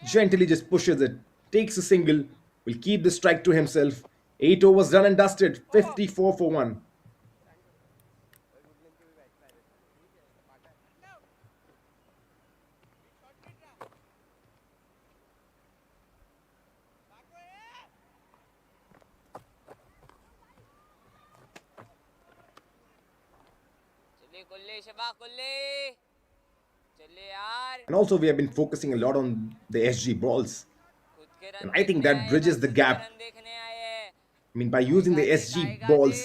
Gently just pushes it. Takes a single. Will keep the strike to himself. 8 overs done and dusted. 54 for 1. And also we have been focusing a lot on the SG balls. And I think that bridges the gap. I mean, by using the SG balls,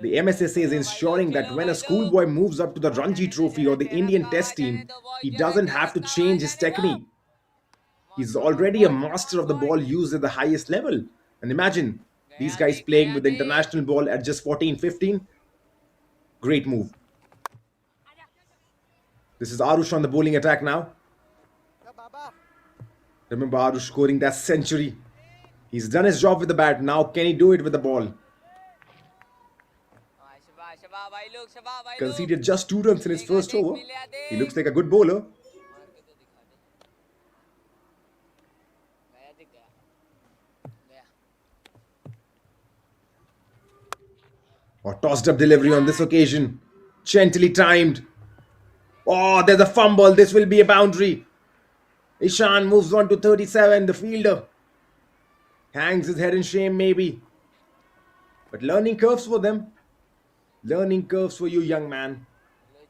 the MSSA is ensuring that when a schoolboy moves up to the Ranji Trophy or the Indian Test team, he doesn't have to change his technique. He's already a master of the ball used at the highest level. And imagine these guys playing with the international ball at just 14, 15. Great move. This is Arush on the bowling attack now. Remember Arush scoring that century. He's done his job with the bat. Now can he do it with the ball? Conceded just 2 runs in his first over. He looks like a good bowler. Or tossed up delivery on this occasion. Gently timed. Oh, there's a fumble. This will be a boundary. Ishan moves on to 37. The fielder hangs his head in shame, maybe. But learning curves for them. Learning curves for you, young man.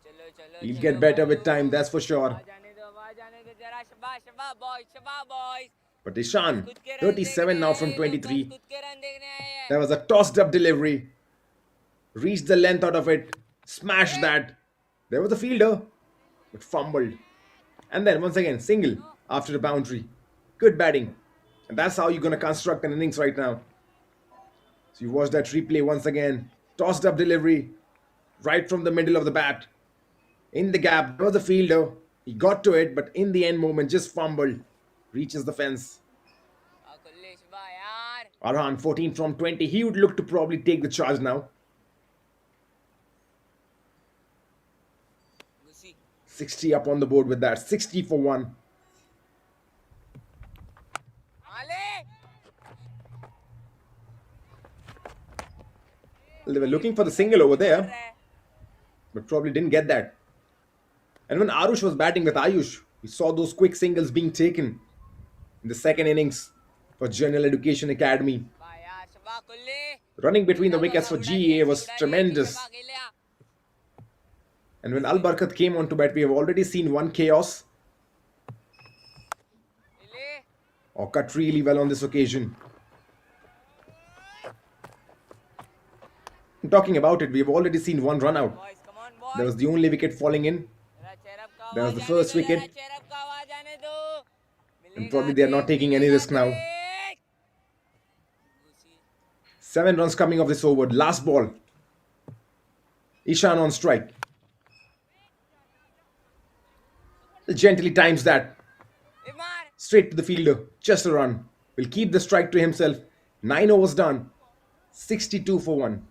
चलो चलो He'll चलो get better with Babu time, that's for sure. आ जाने दो जरा Shaba boys But बस Ishan, खुद के run देखने 37 now आए from हैं लोग बस 23. खुद के रन देखने आए हैं That was a tossed up delivery. Reached the length out of it. Smashed that. There was a fielder, but fumbled. And then once again, single after a boundary. Good batting. And that's how you're going to construct an innings right now. So you watch that replay once again. Tossed up delivery. Right from the middle of the bat. In the gap, there was a fielder. He got to it, but in the end moment, just fumbled. Reaches the fence. खुले शबा यार Arhan, 14 from 20. He would look to probably take the charge now. गुसी 60 up on the board with that. 60 for 1. आले Well, they were looking for the single over there, but probably didn't get that. And when Arush was batting with Ayush, we saw those quick singles being taken in the second innings for General Education Academy. यार शबा खुले Running between the wickets for GA was tremendous. Shaba खेले And when Al Barkat came on to bat, we have already seen one chaos खेले or cut really well on this occasion. Talking about it, we have already seen one run out. Boys come on That boys was the only wicket falling in. जरा चेरअप का That was आवाज the आने first दो, wicket. जरा चेरअप का आवाज आने दो And probably they are not taking any risk now. 7 runs coming off this over. Last ball. Ishan on strike. Gently times that. Straight to the fielder. Just a run. Will keep the strike to himself. 9 overs done. 62 for 1.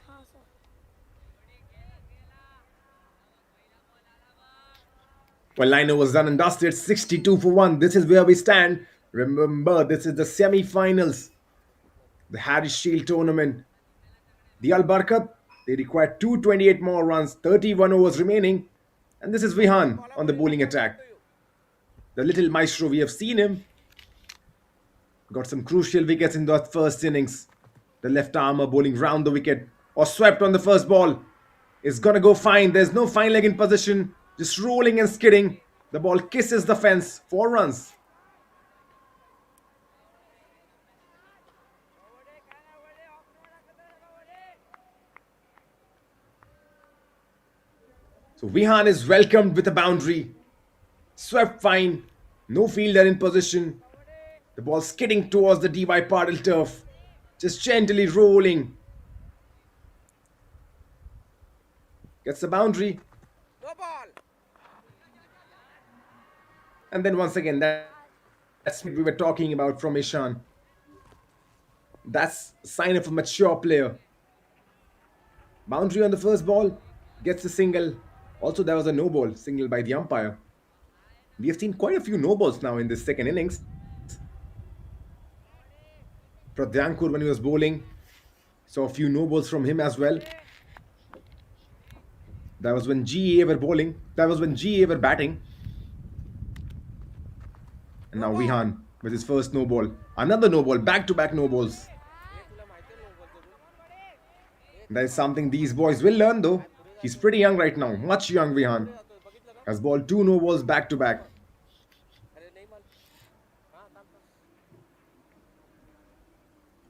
हाँ sir Well, 9 overs done and dusted. 62 for 1. This is where we stand. Remember, this is the semi-finals. The Harris Shield tournament. The Al Barkat, they require 228 more runs. 31 overs remaining. And this is Vihan on the bowling attack. The little maestro, we have seen him. Got some crucial wickets in the first innings. The left armer bowling round the wicket or swept on the first ball. It's gonna go fine. There's no fine leg in position. Just rolling and skidding. The ball kisses the fence. 4 runs. So Vihan is welcomed with a boundary. Swept fine. No fielder in position. The ball skidding towards the DY Patil turf. Just gently rolling. Gets the boundary. And then once again, that's what we were talking about from Ishan. That's a sign of a mature player. Boundary on the first ball. Gets a single. Also, there was a no ball signal by the umpire. We have seen quite a few no balls now in this second innings. Pradyankur, when he was bowling, saw a few no balls from him as well. That was when GA were bowling. That was when GA were batting. And now Vihan with his first no ball. Another no ball. Back-to-back no balls. That is something these boys will learn though. He's pretty young right now. Much young Vihan. Has bowled 2 no balls back-to-back.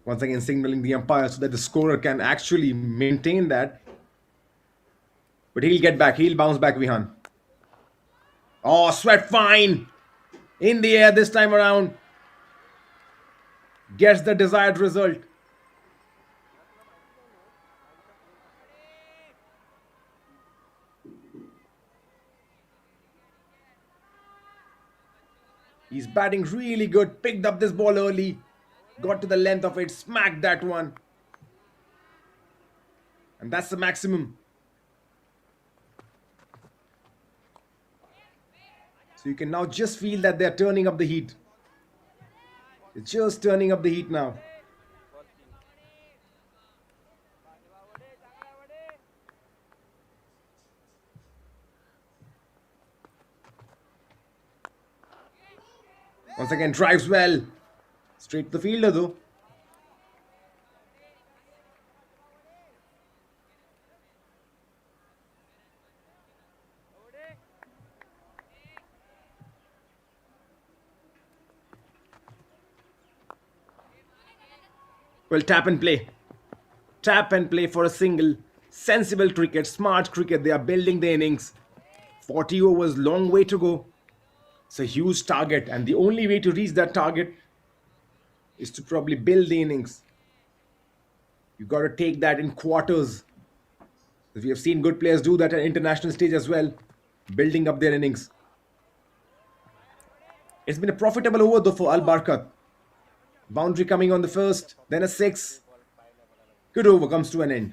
Once again signaling the umpire so that the scorer can actually maintain that. But he'll get back. He'll bounce back, Vihan. Oh, swept fine. In the air this time around. Gets the desired result. batting really good. Picked up this ball early. Got to the length of it. Smacked that one. And that's the maximum. So you can now just feel that they're turning up the heat. They're just turning up the heat now. Once again, drives well. Straight to the fielder though. Well, tap and play. Tap and play for a single. Sensible cricket, smart cricket. They are building the innings. 40 overs, long way to go. It's a huge target, and the only way to reach that target is to probably build the innings. You've got to take that in quarters. We have seen good players do that at international stage as well, building up their innings. It's been a profitable over though for Al Barkat. Boundary coming on the first, then a six. Good over comes to an end.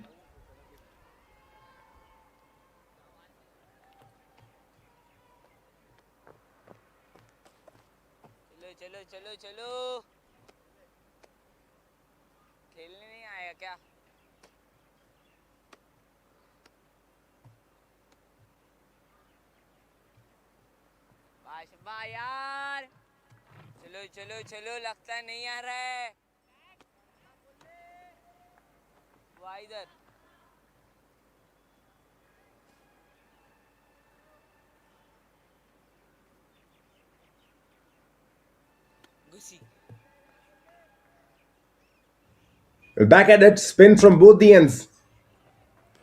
चलो चलो चलो खेलने नहीं आया क्या वाह यार चलो चलो चलो लगता नहीं आ रहा है वाह इधर घुसी Back at it, spin from both the ends.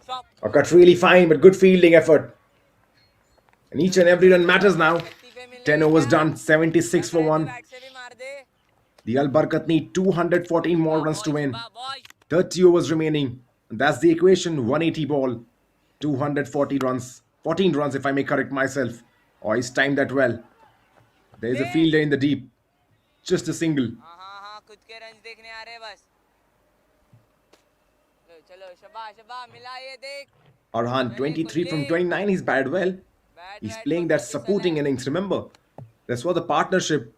stop Cut really fine, but good fielding effort. And each and every run matters now. 10 overs done, 76 for 1. Bat से भी मार दे The Al Barkat need 214 more runs to win. 30 overs remaining. And that's the equation. 180 ball, 240 runs. 14 runs if I may correct myself. Oh, he's timed that well. There is a fielder in the deep. Just a single. हाँ हाँ हाँ खुद के run देखने आ रहे हैं बस चलो शबाश शबाश मिला ये देख Arhan, 23 from 29, he's batted well. He's playing that supporting innings, remember? That's what the partnership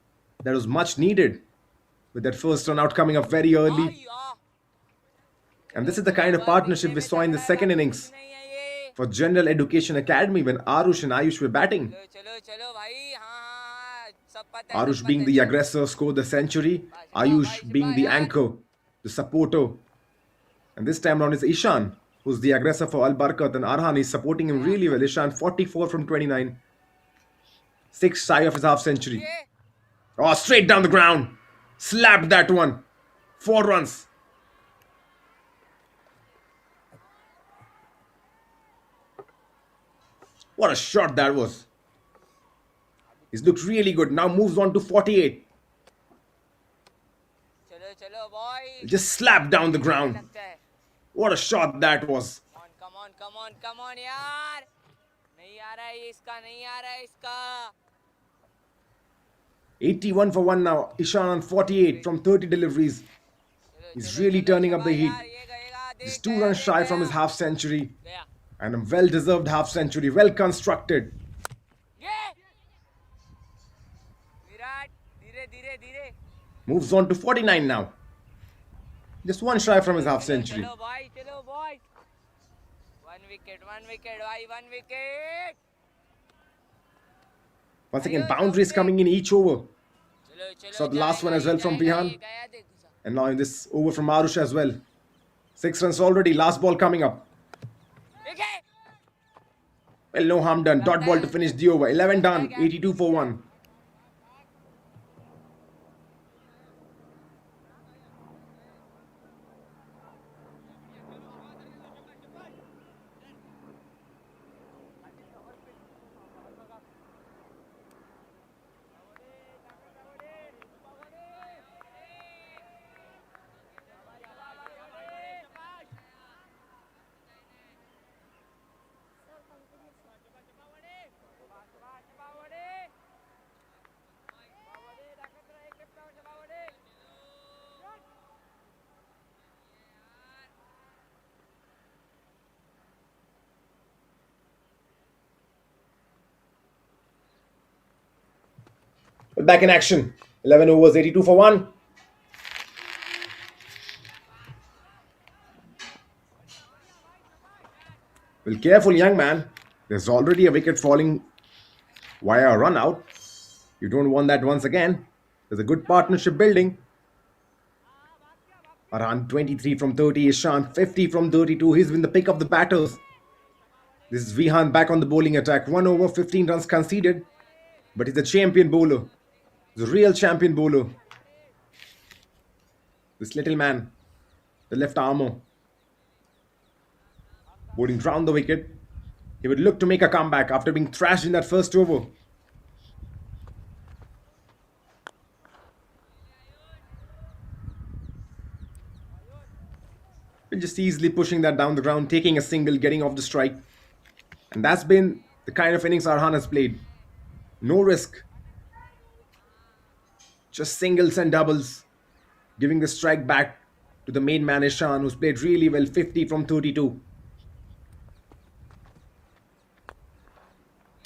that was much needed with that first run out coming up very early. And this is the kind of partnership we saw in the second innings for General Education Academy when Arush and Ayush were batting. चलो चलो भाई हाँ हाँ सब पता है Arush being the aggressor scored the century. Ayush being the anchor, the supporter. And this time around is Ishan, who's the aggressor for Al Barkat, and Arhan is supporting him really well. Ishan 44 from 29. 6 shy of his half century. Oh, straight down the ground. Slapped that one. 4 runs. What a shot that was. He's looked really good. Now moves on to 48. चलो चलो boy Just slapped down the ground. लगता है What a shot that was. Come on come on come on यार नहीं आ रहा है ये इसका नहीं आ रहा है इसका 81 for 1 now. Ishan on 48 from 30 deliveries. He's really turning up the heat. ये गएगा देख Just 2 runs shy from his half century. गया And a well-deserved half century. Well constructed. ये विराट धीरे धीरे धीरे Moves on to 49 now. Just 1 shy from his half century. चलो boy one wicket भाई one wicket Once again, boundaries coming in each over. चलो चलो Saw the last one as well from Bihan. गया देख घुसा And now in this over from Arush as well. 6 runs already. Last ball coming up. Wicket Well, no harm done. Dot ball to finish the over. 11 done. 82 for 1. Back in action. 11 overs, 82 for 1. Well, careful, young man. There's already a wicket falling via a run out. You don't want that once again. There's a good partnership building. Around 23 from 30, Ishan 50 from 32. He's been the pick of the batters. This is Vihan back on the bowling attack. 1 over, 15 runs conceded. But he's a champion bowler. He's a real champion bowler. This little man, the left armour, bowling round the wicket. He would look to make a comeback after being thrashed in that first over. Been just easily pushing that down the ground, taking a single, getting off the strike. And that's been the kind of innings Arhan has played. No risk. Just singles and doubles. Giving the strike back to the main man Ishan, who's played really well, 50 from 32.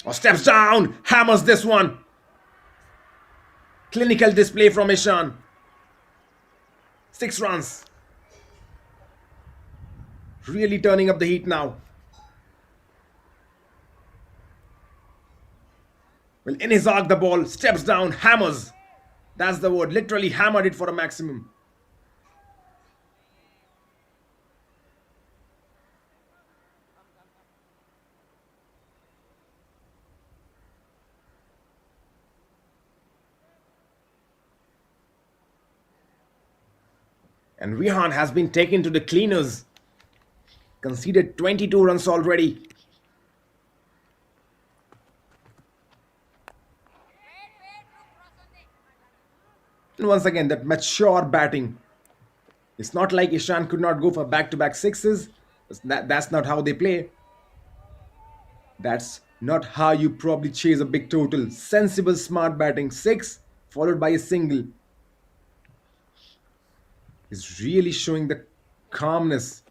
Oh, steps down, hammers this one. Clinical display from Ishan. 6 runs. Really turning up the heat now. Well, in his arc, the ball steps down, hammers. That's the word. Literally hammered it for a maximum. And Rihan has been taken to the cleaners. Conceded 22 runs already. And once again, that mature batting. It's not like Ishan could not go for back-to-back sixes. That's not how they play. That's not how you probably chase a big total. Sensible, smart batting. 6 followed by a single. Is really showing the calmness.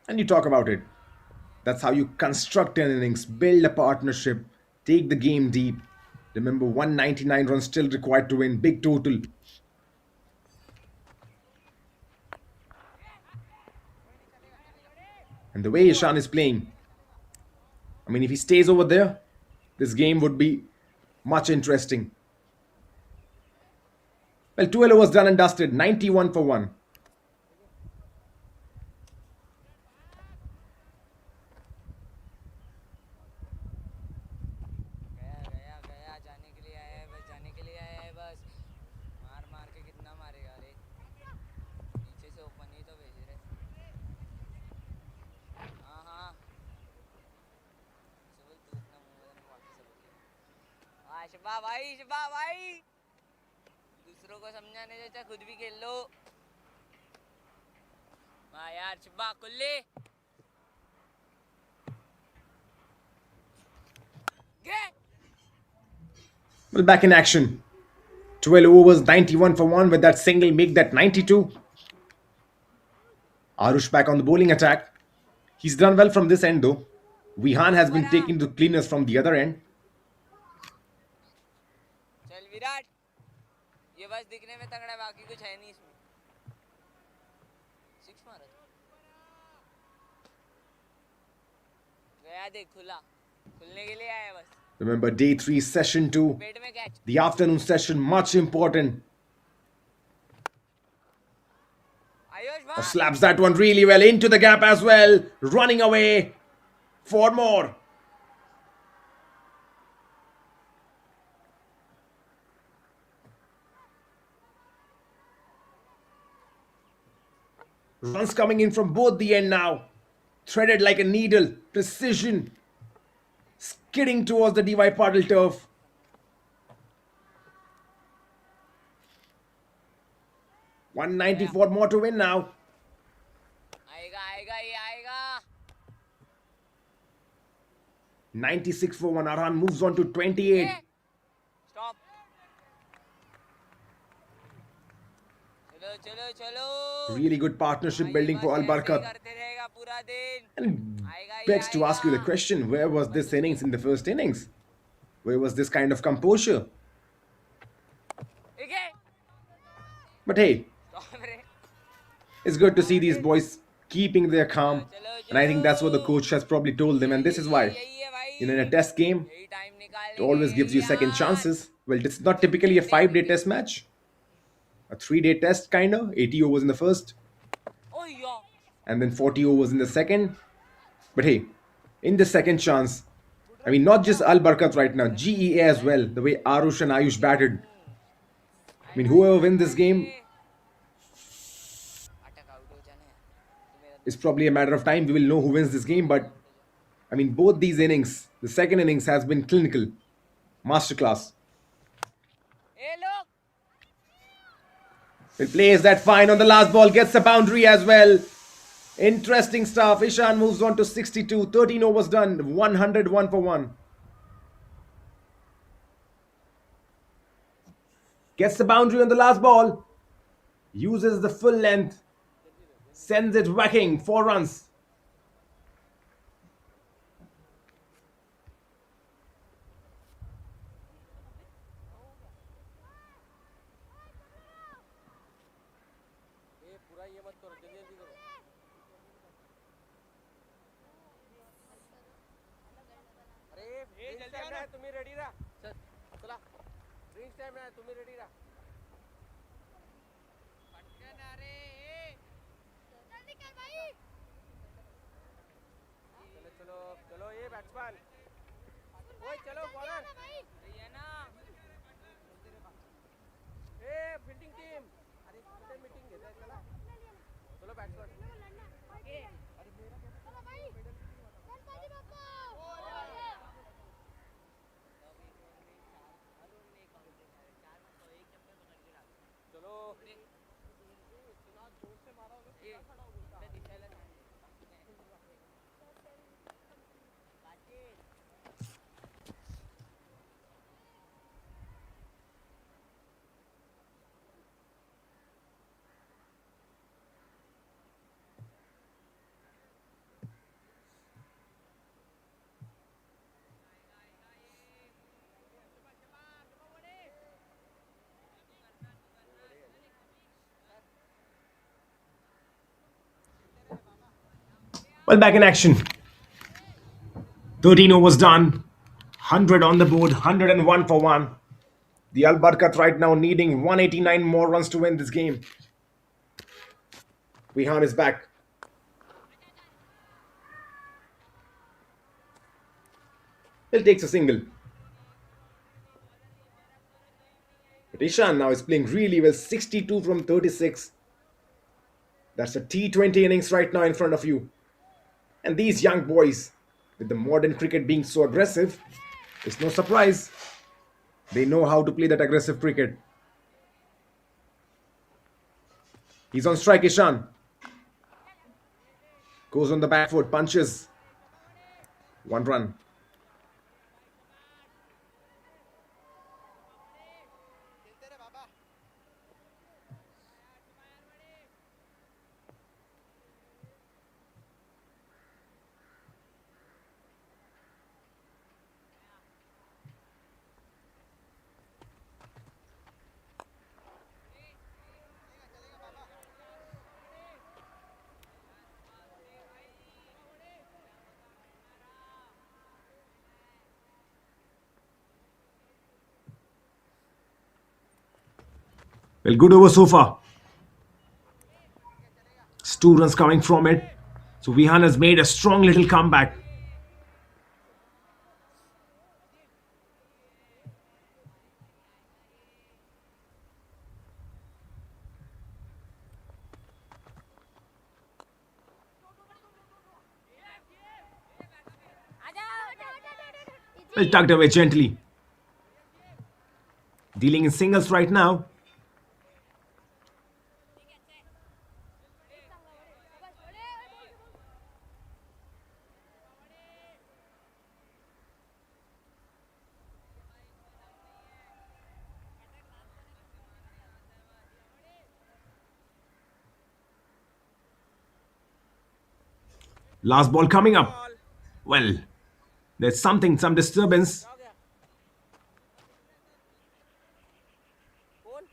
And you talk about it. That's how you construct an innings, build a partnership, take the game deep. Remember, 199 runs still required to win. Big total. And the way Ishan is playing, I mean, if he stays over there, this game would be much interesting. Well, 12 overs done and dusted. 91 for 1. जाने के लिए आया है बस, जाने के लिए आया है बस। मार मार के कितना मारेगा रे, नीचे से ओपन ही तो भेज रहे। हाँ हाँ, बोल तू इतना मुंह में बाकी सब बोल। हाँ शिबा भाई दूसरों को समझाने जैसा खुद भी खेल लो। वाह यार Shiba कुल्ले Well, back in action. 12 overs, 91 for 1 with that single, make that 92. Arush back on the bowling attack. He's done well from this end though. Vihan has been taking the cleaners from the other end. चल विराट, ये बस दिखने में तगड़ा, बाकी कुछ है नहीं इसमें। 6 मारा गया, देख खुला, खुलने के लिए आया बस। Remember, day 3, session 2. The afternoon session, much important. Oh, slaps that one really well into the gap as well. Running away for more. Runs coming in from both the end now. Threaded like a needle. Precision. Skidding towards the DY Patil turf. $194 more to win now. आएगा ये आएगा। 96 for 1. Arhan moves on to 28. Stop. चलो चलो चलो। Really good partnership building for Barkat. करते रहेगा पूरा And begs to ask you the question, where was this innings in the first innings? Where was this kind of composure? ठीक है But hey, stop रे it's good to see these boys keeping their चलो calm. चलो And I चलो think that's what the coach has probably told them. And this is यही है why, यही है in a भाई test game, यही टाइम it निकालने के always लिए gives you second यार chances. Well, it's not typically a wicket है 5 day wicket test match, a 3 day test kind of, 80 overs in the first, ओ यार and then 40 overs in the second. But hey, in the second chance, I mean, not just Al Barkat right now, GEA as well, the way Arush and Ayush batted. I mean, आएगा whoever ये wins आएगा this game, ये अटक out हो जाना है तो मेरा it's probably a matter of time. We will know who wins this game. But I mean, both these innings, the second innings has been clinical, masterclass. ए लोग Will plays that fine on the last ball, gets a boundary as well. Interesting stuff. Ishan moves on to 62, 13 overs done, 101 for 1. Gets the boundary on the last ball, uses the full length, sends it whacking, 4 runs. ये पूरा ये मत करो, जल्दी जल्दी करो। अरे drinks time ना है, तुम्ही रेडी रहा। चला ड्रिंक्स टाइम ना है, तुम्ही रेडी रहा। पटकन अरे जल्दी कर भाई चलो चलो चलो ये बैट्समैन, ओए चलो बॉलर, सही है ना ए फील्डिंग टीम, अरे कुठे मीटिंग घेताय, चला चलो बैट्समैन। चलो भाई गणपति बाप्पा चलो इतना जोर से मारा उन्हें, पूरा खड़ा हो गया। Well, back in action. 13 overs done, 100 on the board, 101 for 1. The Al Barkat right now needing 189 more runs to win this game. Vihan is back. He'll takes a single. But Ishan now is playing really well, 62 from 36. That's a T20 innings right now in front of you. And these young boys, with the modern cricket being so aggressive, it's no surprise. They know how to play that aggressive cricket. He's on strike, Ishan. Goes on the back foot, punches. 1 run. Well, good over so far. It's 2 runs coming from it. So Vihan has made a strong little comeback. Well, tucked away gently. Dealing in singles right now. Last ball coming up. Well, there's some disturbance. क्या हो गया कौन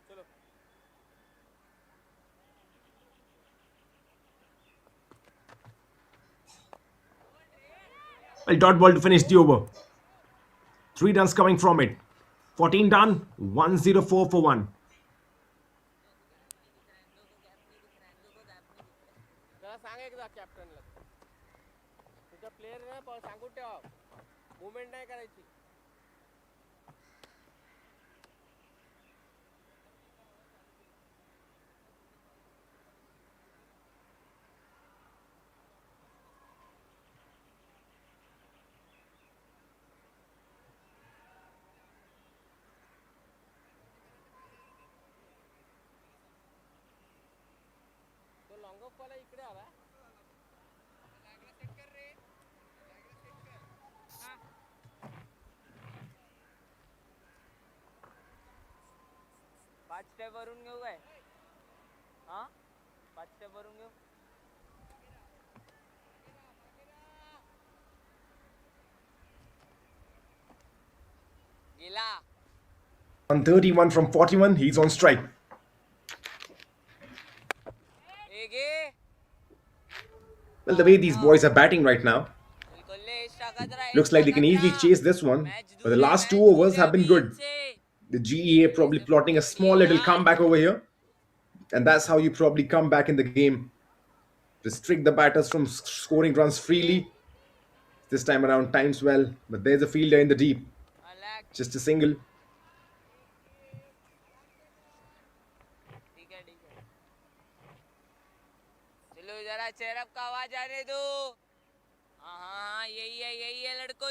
चलो Well, dot ball to finish the over. 3 runs coming from it. 14 done, 104 for 1. जरा सांग एकदा कॅप्टनला तुझ्या player ना सांगून ठेवा मुवमेंट नाही करायची तो लॉंग ऑफ वाला इकडे आला पाच स्टेप वरून घेऊ काय हा पाच स्टेप वरून घेऊ गेला 131 from 41, he's on strike. A gay Well, the way these boys are batting right now, बिलकुल लेश टाकत राहील looks like they can easily chase this one. But the last 2 overs have been good. The GEA probably plotting a small little comeback over here. And that's how you probably come back in the game. Restrict the batters from scoring runs freely. This time around, times well. But there's a fielder in the deep. अलग Just a single. ठीक है चलो जरा चेहरा का आवाज आने दो हाँ हाँ हाँ यही है लड़को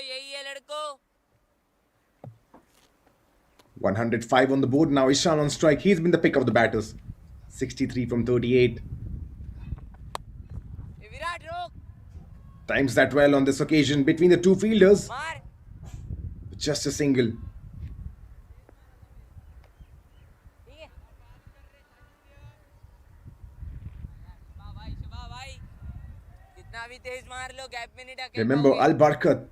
105 on the board. Now Ishan on strike. He's been the pick of the batters. 63 from 38. ये विराट रोक Times that well on this occasion between the two fielders. मार Just a single. ठीक है शुभा भाई कितना भी तेज मार लो गैप में नहीं ढकेल Remember, पाओगे। Al Barkat,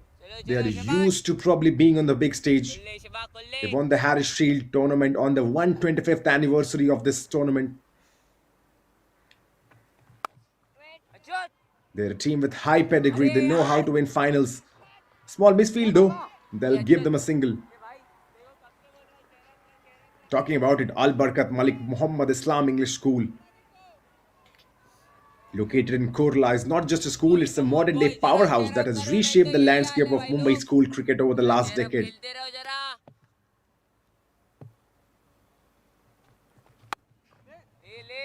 they are used to probably being on the big stage. कुल्ले Shubha कुल्ले They won the Harris Shield tournament on the 125th anniversary of this tournament. अचोट They're a team with high pedigree. They know how to win finals. Small misfield though. They'll give them a single. Talking about it, Al Barkat Malik Muhammad Islam English School. Located in Kurla is not just a school, it's a modern day powerhouse that has reshaped the landscape of Mumbai school cricket over the last decade. खेलते रहो जरा ले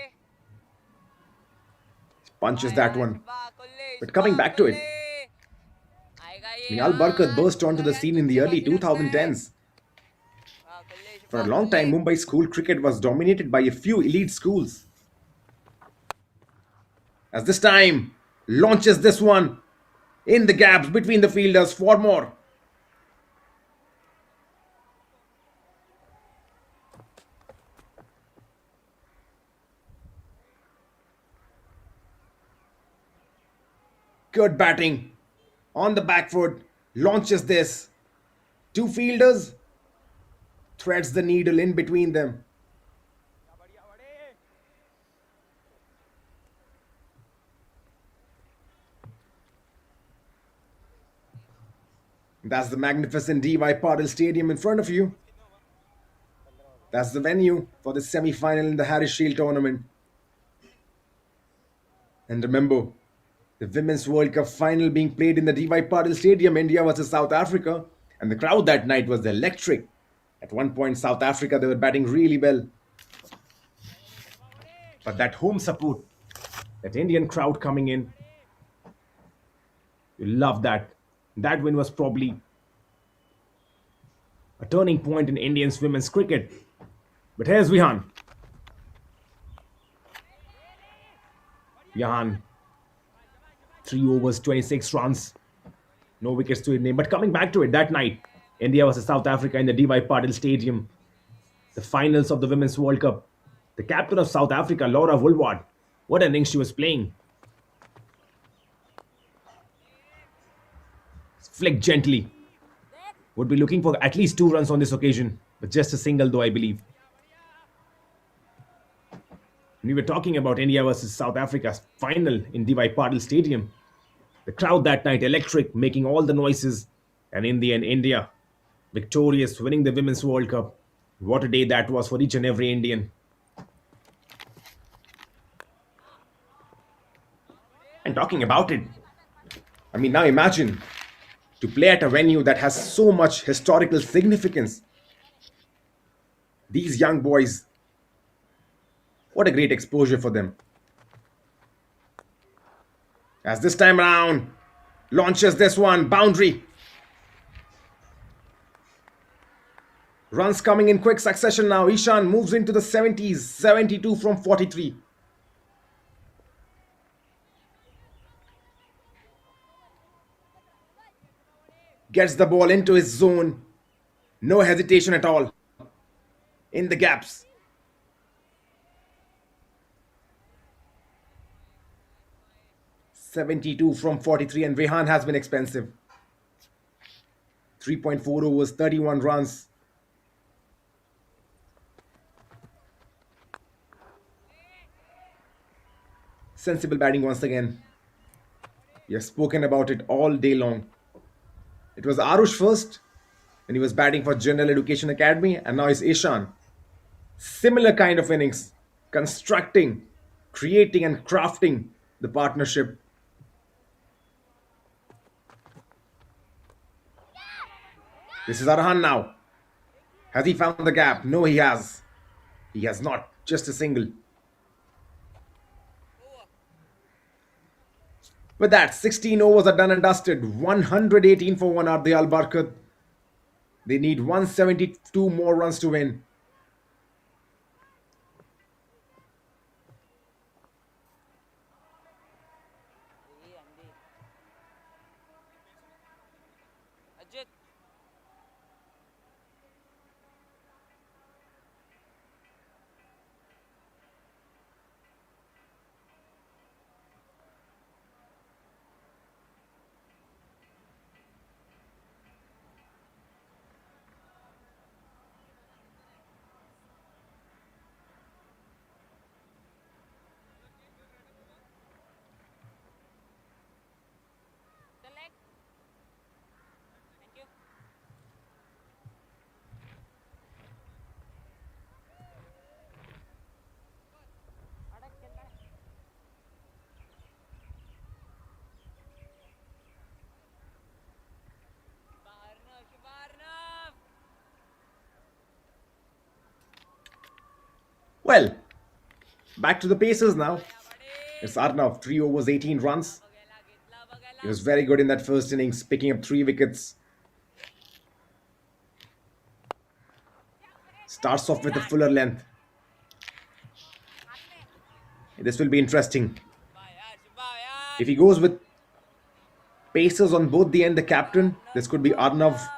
Punches that one. Shubha कुल्ले But coming back to it, आएगा I ये mean, Al Barkat burst onto the scene in the early 2010s. For a long time, Mumbai school cricket was dominated by a few elite schools. As this time launches this one in the gaps between the fielders for more. Good batting on the back foot, launches this. Two fielders, threads the needle in between them. That's the magnificent D.Y. Patil Stadium in front of you. That's the venue for the semi-final in the Harris Shield tournament. And remember, the Women's World Cup final being played in the D.Y. Patil Stadium, India versus South Africa. And the crowd that night was electric. At one point, South Africa, they were batting really well. But that home support, that Indian crowd coming in, you love that. That win was probably a turning point in Indians women's cricket. But here's Vihan. Vihan, 3 overs, 26 runs, no wickets to his name. But coming back to it, that night, India versus South Africa in the D.Y. Patil Stadium, the finals of the Women's World Cup. The captain of South Africa, Laura Woolward, what an innings she was playing. Flicked gently. Would be looking for at least 2 runs on this occasion, but just a single though, I believe. We were talking about India versus South Africa's final in DY Patil Stadium. The crowd that night electric, making all the noises, and in the end, India victorious, winning the Women's World Cup. What a day that was for each and every Indian. And talking about it, I mean, now imagine to play at a venue that has so much historical significance. These young boys, what a great exposure for them. As this time around, launches this one, boundary. Runs coming in quick succession now. Ishan moves into the 70s, 72 from 43. Gets the ball into his zone. No hesitation at all. In the gaps. "72 from 43, and Rehan has been expensive. 3.4 overs, 31 runs. Sensible batting once again. We have spoken about it all day long. It was Arush first when he was batting for General Education Academy, and now it's Ishan. Similar kind of innings, constructing, creating, and crafting the partnership. This is Arhan now. Has he found the gap? No, he has. He has not. Just a single. With that, 16 overs are done and dusted. 118 for 1 are the Al Barkat. They need 172 more runs to win. Ajit select thank you अडक चल रहा है Barnav Barnav Well, back to the Pacers now. It's Arnav, 3 overs, 18 runs. बगेला कितला He बगेला was very good in that first innings, picking up 3 wickets. Starts off with a fuller length. This will be interesting. शुभा यार If he goes with Pacers on both the end, the captain, this could be Arnav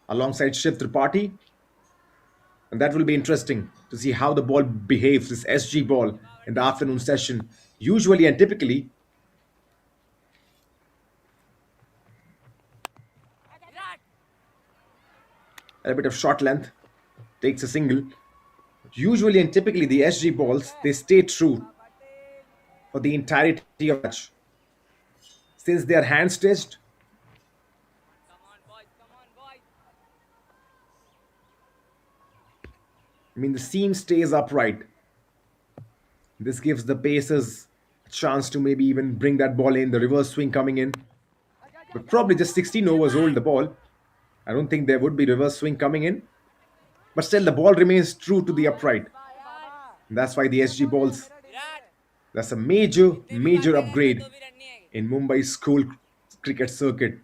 alongside Shiv Tripathi. And that will be interesting to see how the ball behaves, this SG ball, in the afternoon session. Usually and typically, Virat a bit of short length takes a single. Usually and typically, the SG balls, they stay true for the entirety of the match. Since they are hand stitched, come on boys I mean, the seam stays upright. This gives the Pacers a chance to maybe even bring that ball in, the reverse swing coming in. But probably just 16 overs old, the ball. I don't think there would be reverse swing coming in. But still, the ball remains true to the upright. And that's why the SG balls, Virat that's a major, major तो upgrade भी run नहीं आएगी in Mumbai's school cricket circuit.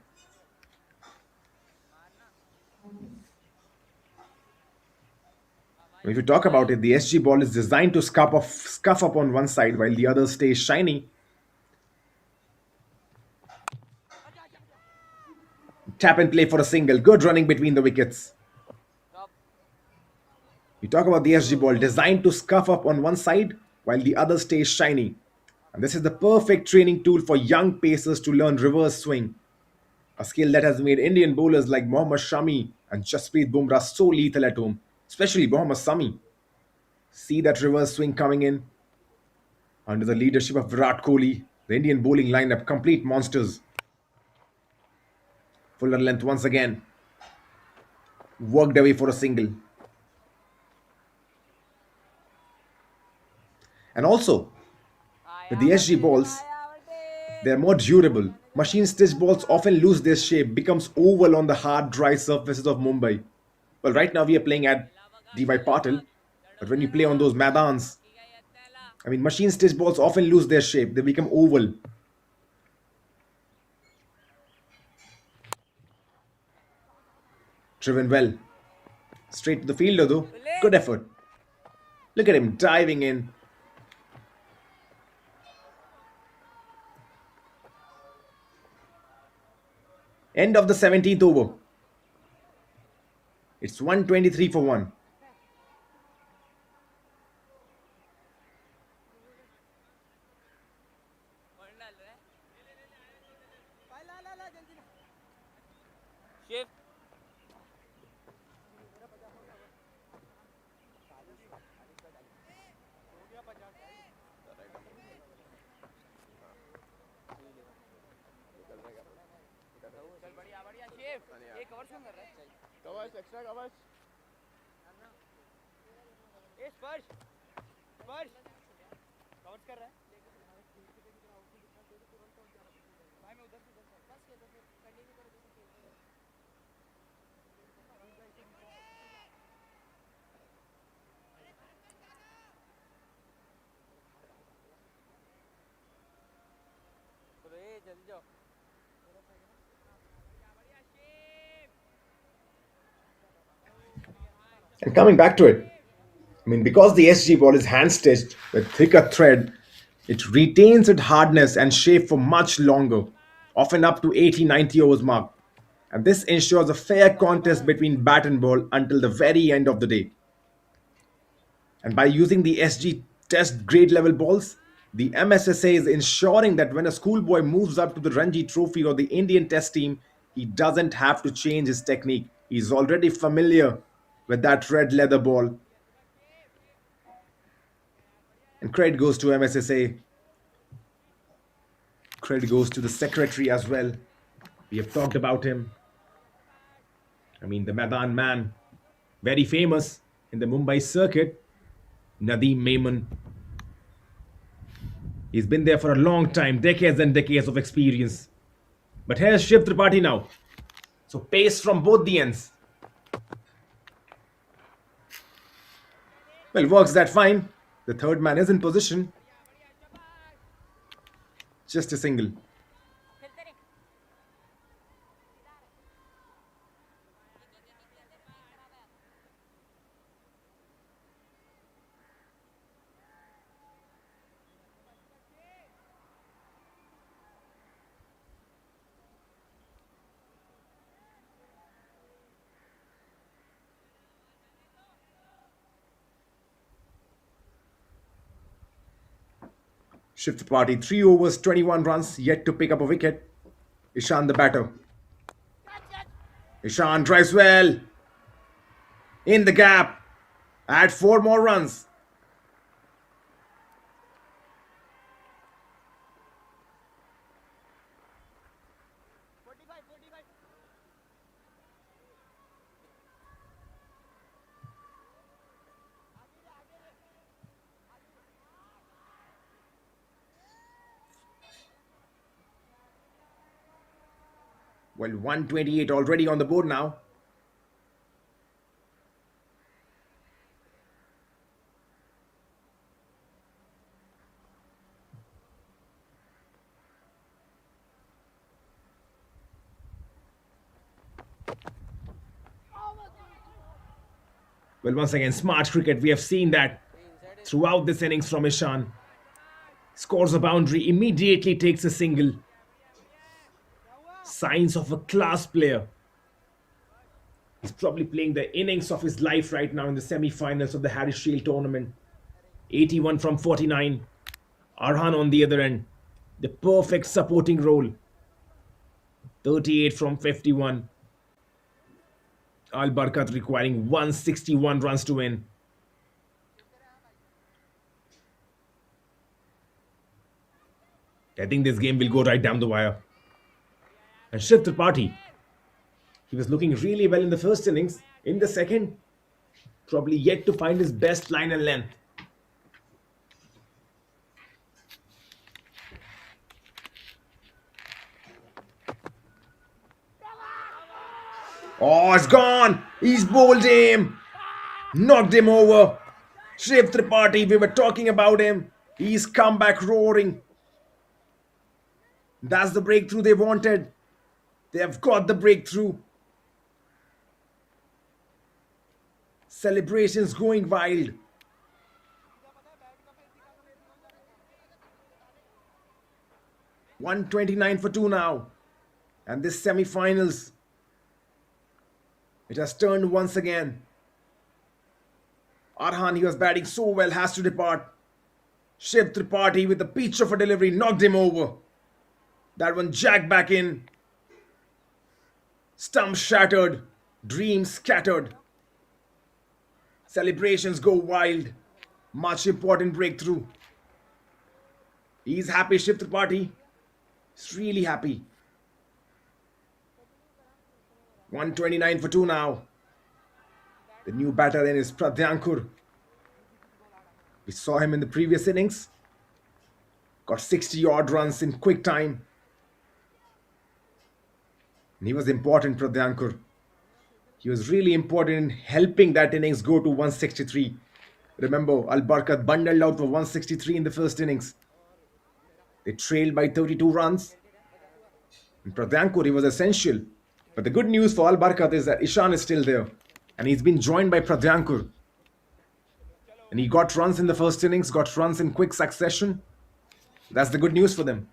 If you talk about it, the SG ball is designed to scuff up on one side while the other stays shiny. Tap and play for a single. Good running between the wickets. Stop. You talk about the SG ball designed to scuff up on one side while the other stays shiny. And this is the perfect training tool for young pacers to learn reverse swing, a skill that has made Indian bowlers like Mohammad Shami and Jasprit Bumrah so lethal at home, especially Mohammad Shami. See that reverse swing coming in under the leadership of Virat Kohli. The Indian bowling lineup, complete monsters. Fuller length once again, worked away for a single. And also, with the SG balls, they are more durable. Machine stitch balls often lose their shape, becomes oval on the hard, dry surfaces of Mumbai. Well, right now we are playing at DY Patil, but when you play on those Madans, I mean, machine stitch balls often lose their shape, they become oval. Driven well. Straight to the fielder though. Good effort. Look at him diving in. End of the 17th over. It's 123 for 1. Shift चल बढ़िया बढ़िया shift एक cover क्यों कर रहा है कवच extra कवच ए स्पर्श स्पर्श कवर कर रहा है भाई मैं उधर से बस के उधर कंटिन्यू करो चलो ए जल्दी जाओ And coming back to it, I mean, because the SG ball is hand stitched with thicker thread, it retains its hardness and shape for much longer, often up to 80 90 overs mark. And this ensures a fair contest between bat and ball until the very end of the day. And by using the SG test grade level balls, the MSSA is ensuring that when a schoolboy moves up to the Ranji Trophy or the Indian Test team, he doesn't have to change his technique. He's already familiar with that red leather ball. And credit goes to MSSA. Credit goes to the secretary as well. We have talked about him. I mean, the Madan man, very famous in the Mumbai circuit, Nadeem Maimun. He's been there for a long time, decades and decades of experience. But here's Shiv Tripathi now. So pace from both the ends. Well, works that fine. The third man is in position. Just a single. Shift party, 3 overs, 21 runs, yet to pick up a wicket. Ishan the batter. Ishan drives well. In the gap. Add 4 more runs. Well, 128 already on the board now. Well, once again, smart cricket. We have seen that throughout this innings from Ishan. Scores a boundary, immediately takes a single. Signs of a class player. He's probably playing the innings of his life right now in the semi-finals of the Harris Shield tournament. 81 from 49. Arhan on the other end. The perfect supporting role. 38 from 51. Al Barkat requiring 161 runs to win. I think this game will go right down the wire. And Shiv Tripathi, he was looking really well in the first innings. In the second, probably yet to find his best line and length. Oh, it's gone! He's bowled him! Knocked him over. Shiv Tripathi, we were talking about him. He's come back roaring. That's the breakthrough they wanted. They have got the breakthrough. Celebrations going wild. $129 for 2 now. And this semi-finals, it has turned once again. Arhan, he was batting so well, has to depart. Shiv Tripathi with a peach of a delivery knocked him over. That one jacked back in. Stumps shattered. Dreams scattered. Celebrations go wild. Much important breakthrough. He's happy, Shiv Tripathi. He's really happy. 129 for 2 now. The new batter in is Pradyankur. We saw him in the previous innings. Got 60 odd runs in quick time. And he was important, Pradyankur. He was really important in helping that innings go to 163. Remember, Al Barkat bundled out for 163 in the first innings. They trailed by 32 runs. And Pradyankur, he was essential. But the good news for Al Barkat is that Ishan is still there. And he's been joined by Pradyankur. And he got runs in the first innings, got runs in quick succession. That's the good news for them.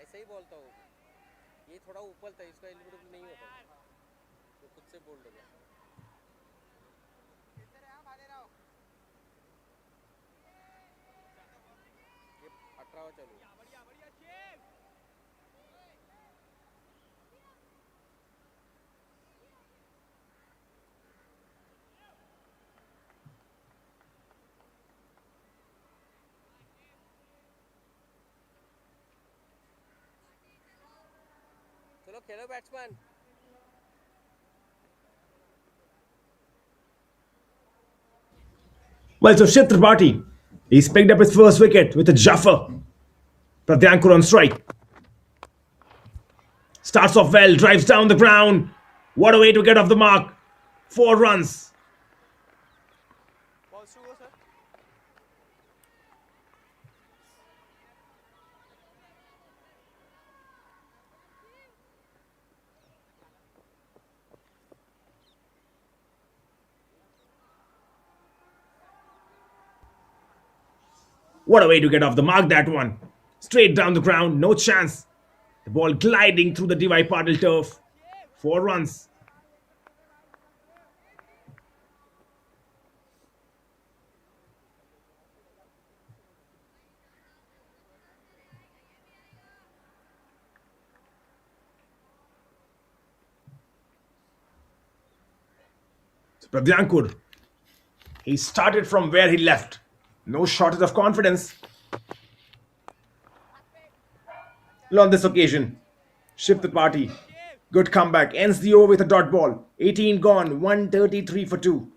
ऐसे ही बोलता हूँ ये थोड़ा ऊपर था इसका eliminate नहीं होता तो खुद से बोल देगा ये 18वां चालू चलो खेलो batsman Well, so Shiv Tripathi, he's picked up his first wicket with a juffer. Pradyankur on strike. Starts off well, drives down the ground. What a way to get off the mark. 4 runs. What a way to get off the mark, that one. Straight down the ground, no chance. The ball gliding through the DY Patil turf. 4 runs. So Pradyankur, he started from where he left. No shortage of confidence. Well, on this occasion, Shiv Tripathi, good comeback, ends the over with a dot ball. 18 gone, 133 for 2.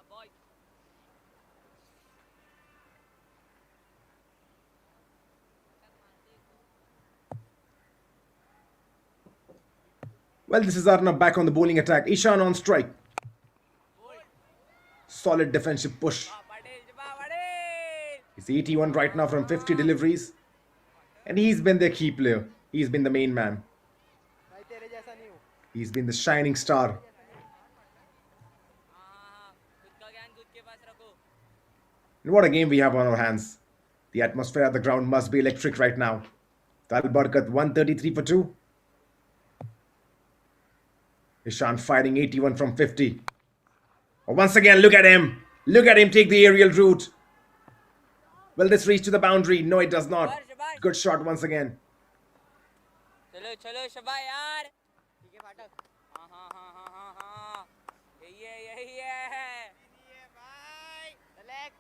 Boy. Well, this is Arnav back on the bowling attack. Ishan on strike. Solid defensive push. Patil. He's 81 right now from 50 deliveries. And he's been their key player. He's been the main man. भाई तेरे जैसा नहीं हूँ He's been the shining star. हाँ, खुद का ज्ञान खुद के पास रखो. And what a game we have on our hands. The atmosphere at the ground must be electric right now. Barkat 133 for 2. Ishan firing 81 from 50. Oh, once again, look at him. Look at him take the aerial route. Will this reach to the boundary? No, it does not. Good shot once again. चलो चलो शबा यार. ठीक है फाटक. हाँ हाँ हाँ हाँ हाँ हाँ. यही है यही है. भाई. Select.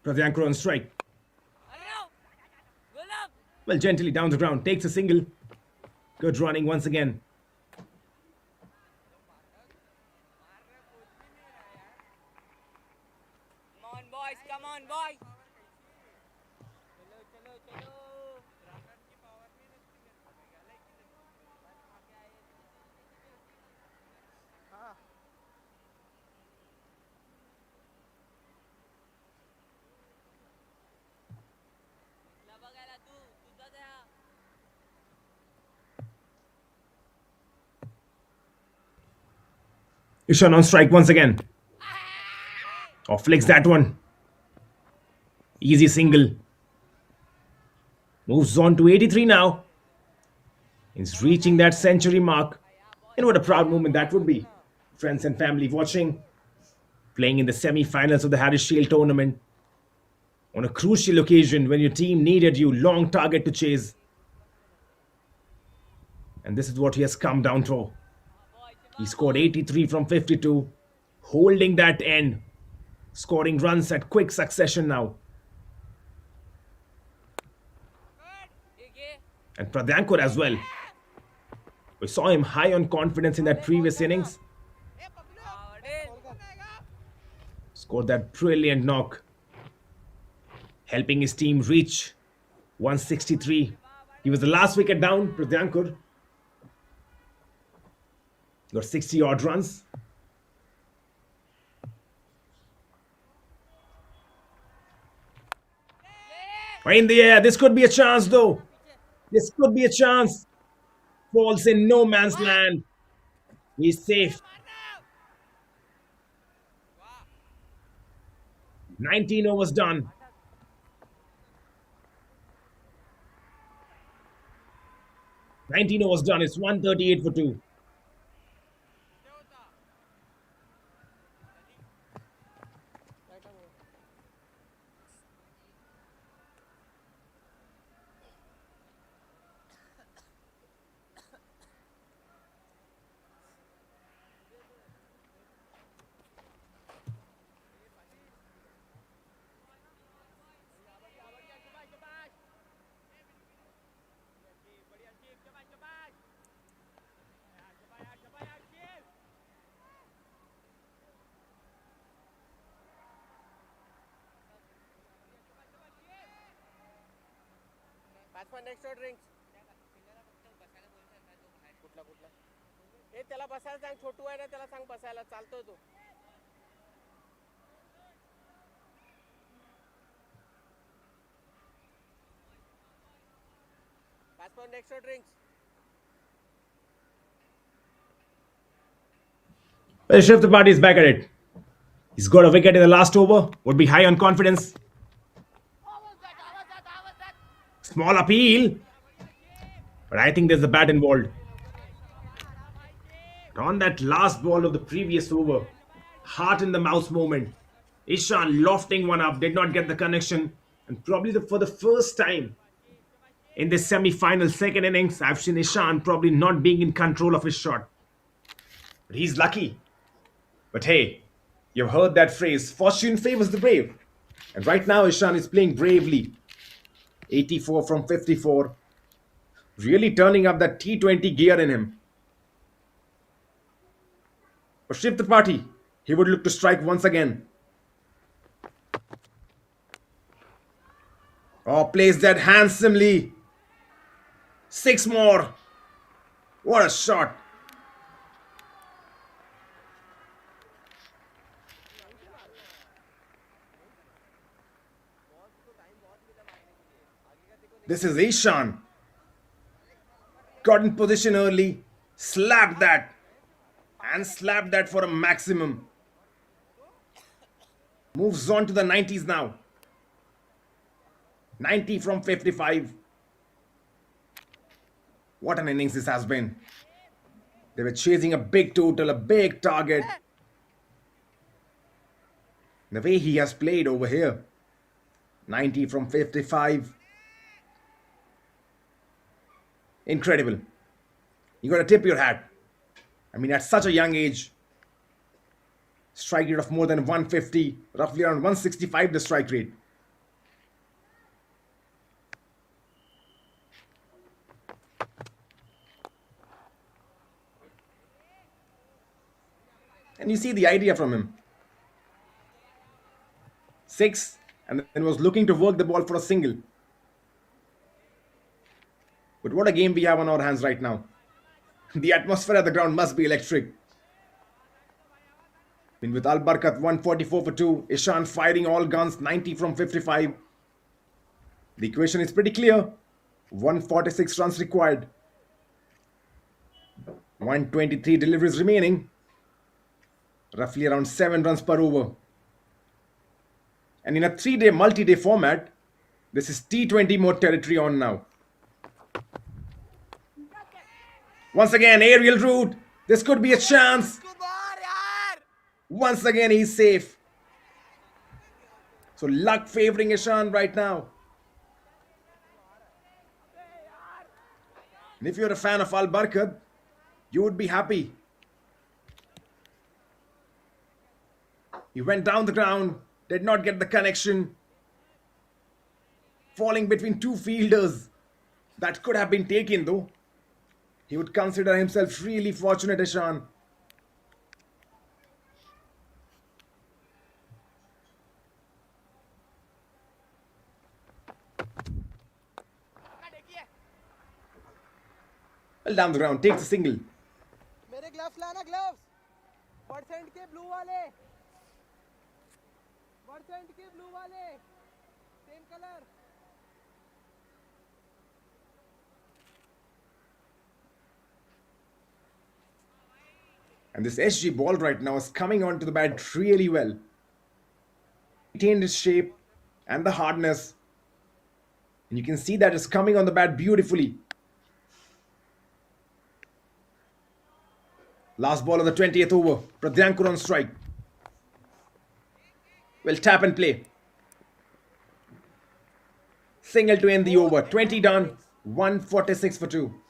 Pradyankar on strike. Gulab. Well, gently down the ground. Takes a single. Good running once again. Come on boys, come on boys. चलो चलो चलो. हाँ ला बघायला तू तुझा द्या. Ishan on strike once again. Oh, flicks that one. Easy single. Moves on to 83 now. He's reaching that century mark. And what a proud moment that would be. Friends and family watching. Playing in the semi-finals of the Harris Shield tournament. On a crucial occasion when your team needed you. Long target to chase. And this is what he has come down to. He scored 83 from 52. Holding that end. Scoring runs at quick succession now. ठीक है. And Pradyankar as well. We saw him high on confidence in that previous innings. Patil. Scored that brilliant knock. Helping his team reach 163. He was the last wicket down, Pradyankar. Got 60 odd runs. In the air. This could be a chance though. This could be a chance. Falls in no man's land. He's safe. 19 overs done. 19 overs done. It's 138 for 2. पाच point extra drinks कुठला कुठला हे त्याला बसायला सांग छोटू आहे ना त्याला सांग बसायला चालतोय तो 5 pound extra drinks. Well, Shiv Tripathi is back at it. He's got a wicket in the last over. Would be high on confidence. Small appeal, but I think there's a bat involved. On that last ball of the previous over, heart in the mouse moment. Ishan lofting one up, did not get the connection, and probably for the first time in this semi-final second innings, I've seen Ishan probably not being in control of his shot. But he's lucky. But hey, you've heard that phrase, fortune favors the brave. And right now, Ishan is playing bravely. 84 from 54. Really turning up that T20 gear in him. For Shiv Tripathi, he would look to strike once again. Oh, plays that handsomely. Six more. What a shot. This is Ishan. Got in position early. Slapped that. And slapped that for a maximum. Moves on to the 90s now. 90 from 55. What an innings this has been. They were chasing a big total, a big target. The way he has played over here. 90 from 55. Incredible. You got to tip your hat. I mean, at such a young age, strike rate of more than 150, roughly around 165 the strike rate. And you see the idea from him. Six, and then was looking to work the ball for a single. But what a game we have on our hands right now. The atmosphere at the ground must be electric. I mean, with Barkat 144 for 2, Ishan firing all guns 90 from 55. The equation is pretty clear. 146 runs required. 123 deliveries remaining. Roughly around 7 runs per over. And in a 3-day multi-day format, this is T20 mode territory on now. Once again, aerial route. This could be a chance. Once again, he's safe. So luck favoring Ishan right now. And if you're a fan of Barkat, you would be happy. He went down the ground, did not get the connection. Falling between two fielders. That could have been taken though. He would consider himself really fortunate, Ishan. Well, down the ground, takes a single. मेरे gloves लाना gloves percent के blue वाले same colour And this SG ball right now is coming onto the bat really well. Retained his shape and the hardness. And you can see that it's coming on the bat beautifully. Last ball of the 20th over. Pradyankur on strike. Well, tap and play. Single to end the over. 20 done. 146 for 2.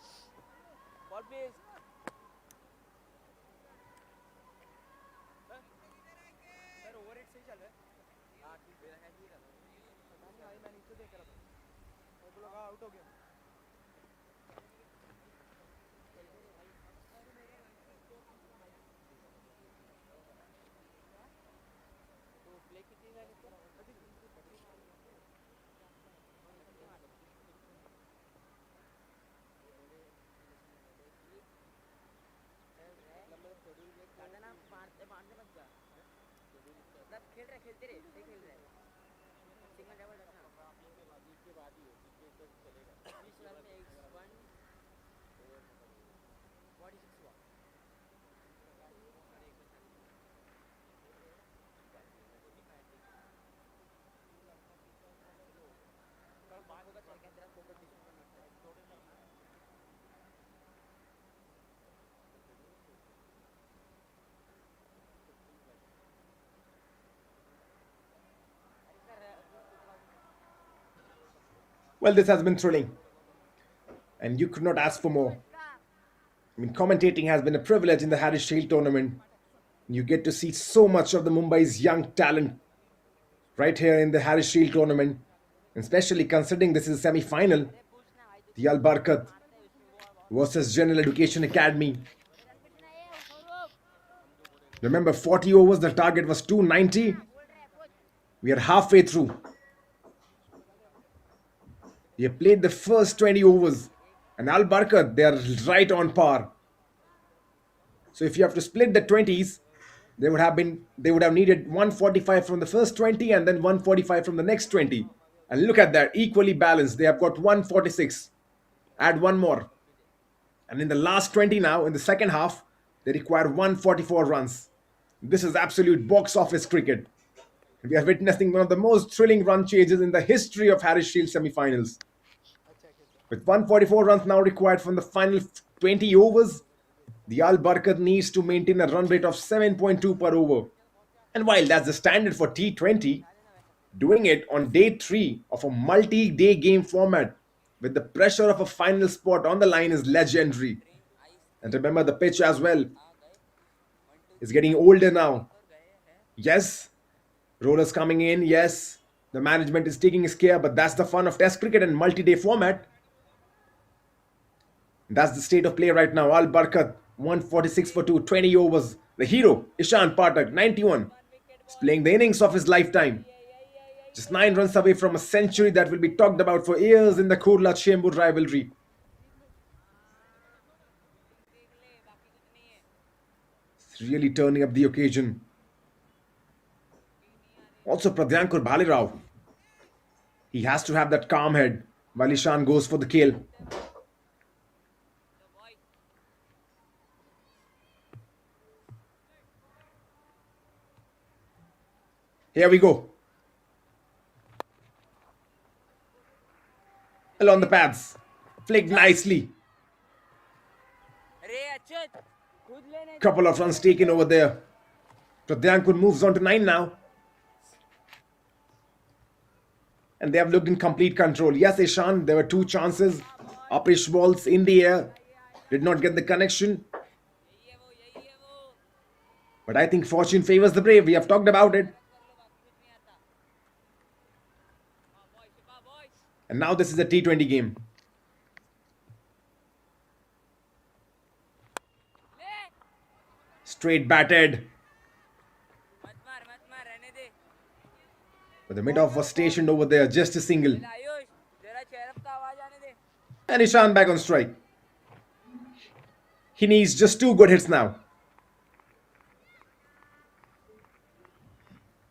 खेलते रहे सही खेल रहे single double रखना के बाद ही 20 run में 146 हुआ कल बात होगा चल के तेरा focus Well, this has been thrilling, and you could not ask for more. I mean, commentating has been a privilege in the Harris Shield tournament. You get to see so much of the Mumbai's young talent right here in the Harris Shield tournament, especially considering this is a semi-final. The Al Barkat versus General Education Academy. Remember, 40 overs, the target was 290. We are halfway through. We have played the first 20 overs, and Al Barkat, they are right on par. So if you have to split the 20s, they would have needed 145 from the first 20 and then 145 from the next 20. And look at that, equally balanced. They have got 146. Add one more. And in the last 20 now, in the second half, they require 144 runs. This is absolute box office cricket. We are witnessing one of the most thrilling run chases in the history of Harris Shield semi-finals. With 144 runs now required from the final 20 overs, the Al Barkat needs to maintain a run rate of 7.2 per over. And while that's the standard for T20, doing it on day 3 of a multi-day game format with the pressure of a final spot on the line is legendary. And remember, the pitch as well is getting older now. Yes, rollers coming in, yes, the management is taking its care, but that's the fun of Test cricket and multi-day format. That's the state of play right now. Al Barkat, 146 for 2, 20 overs. The hero, Ishan Patak, 91, is playing the innings of his lifetime. Just 9 runs away from a century that will be talked about for years in the Kurla Chembur rivalry. It's really turning up the occasion. Also, Pradyankur Bhalirao. He has to have that calm head while Ishan goes for the kill. Here we go. Along the pads. Flicked nicely. Couple of runs taken over there. Pradyankur moves on to 9 now. And they have looked in complete control. Yes, Ishan, there were 2 chances. Upish balls in the air. Did not get the connection. But I think fortune favors the brave. We have talked about it. And now this is a T20 game. Straight batted. But the mid-off was stationed over there, just a single. And Ishan back on strike. He needs just 2 good hits now.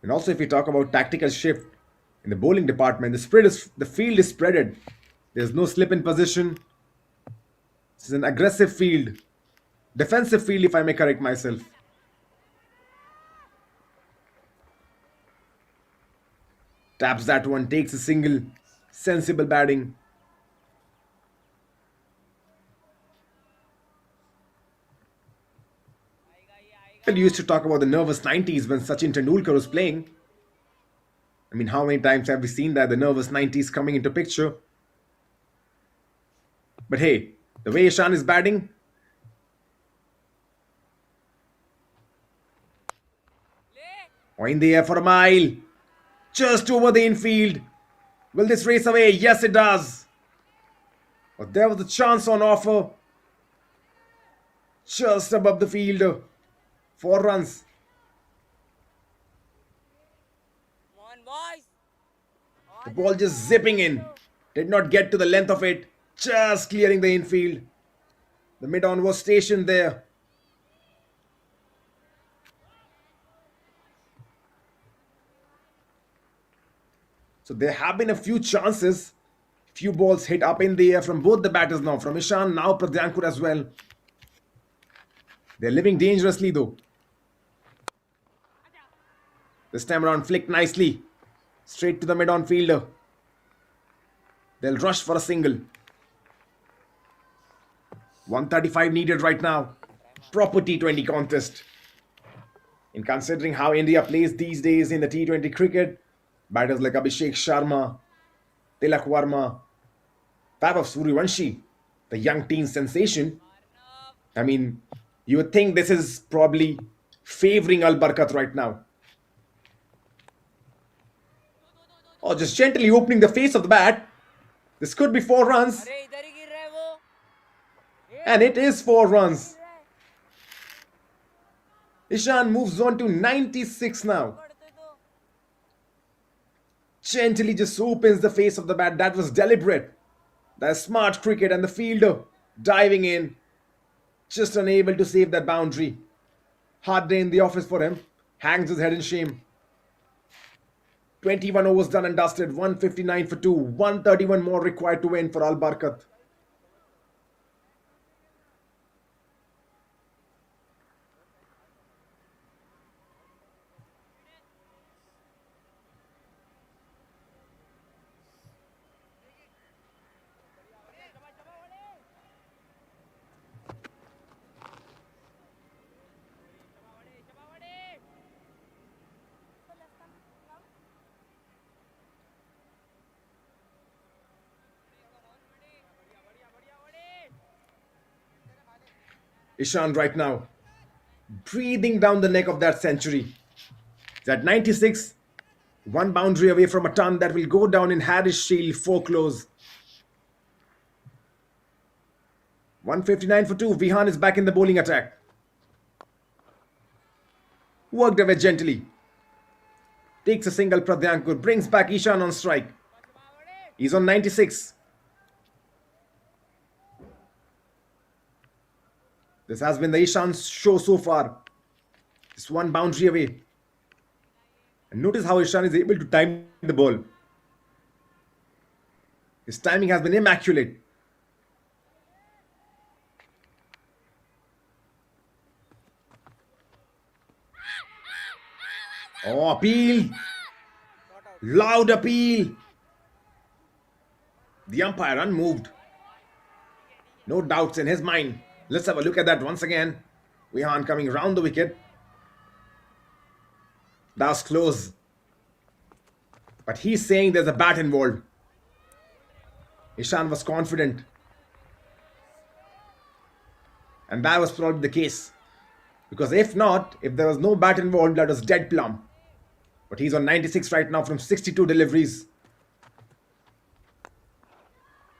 And also, if we talk about tactical shift in the bowling department, the field is spreaded. There's no slip in position. This is an aggressive field. Defensive field, if I may correct myself. Taps that one, takes a single. Sensible batting. Well, you used to talk about the nervous 90s when Sachin Tendulkar was playing. I mean, how many times have we seen that, the nervous 90s coming into picture? But hey, the way Ishan is batting, in the air for a mile, just over the infield. Will this race away? Yes, it does. But there was a chance on offer, just above the field. 4 runs. The ball just zipping in. Did not get to the length of it. Just clearing the infield. The mid-on was stationed there. So there have been a few chances. Few balls hit up in the air from both the batters now. From Ishan, now Pradyankur as well. They're living dangerously though. This time around, flicked nicely. Straight to the mid-on fielder. They'll rush for a single. 135 needed right now. Proper T20 contest. In considering how India plays these days in the T20 cricket, batters like Abhishek Sharma, Tilak Varma, Vaibhav Suryavanshi, the young teen sensation. Pranav. I mean, you would think this is probably favoring Al Barkat right now. Or just gently opening the face of the bat. This could be 4 runs, अरे इधर ही गिर रहा है वो and it is 4 runs. गिर रहा है Ishan moves on to 96 now. पड़ते तो Gently just opens the face of the bat. That was deliberate. That's smart cricket, and the fielder diving in, just unable to save that boundary. Hard day in the office for him. Hangs his head in shame. 21 overs done and dusted. 159 for 2. 131 more required to win for Al Barkat. Ishan right now breathing down the neck of that century. He's at 96, one boundary away from a ton that will go down in Harris Shield folklores. 159 for 2. Vihan is back in the bowling attack. Worked away gently. Takes a single. Pradyankur brings back Ishan on strike. He's on 96. This has been the Ishan show so far. Just one boundary away. And notice how Ishan is able to time the ball. His timing has been immaculate. Oh, appeal. Loud appeal. The umpire unmoved. No doubts in his mind. Let's have a look at that once again. Vihan coming round the wicket. That was close. But he's saying there's a bat involved. Ishan was confident. And that was probably the case. Because if not, if there was no bat involved, that was dead plumb. But he's on 96 right now from 62 deliveries.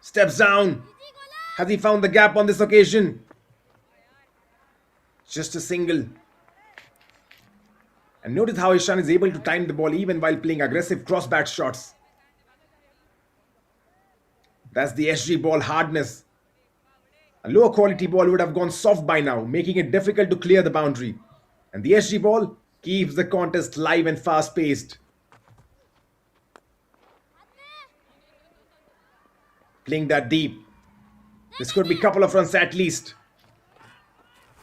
Steps down. Has he found the gap on this occasion? Just a single. And notice how Ishan is able to time the ball even while playing aggressive cross-bat shots. That's the SG ball hardness. A lower quality ball would have gone soft by now, making it difficult to clear the boundary. And the SG ball keeps the contest live and fast-paced. Playing that deep. This could be a couple of runs at least.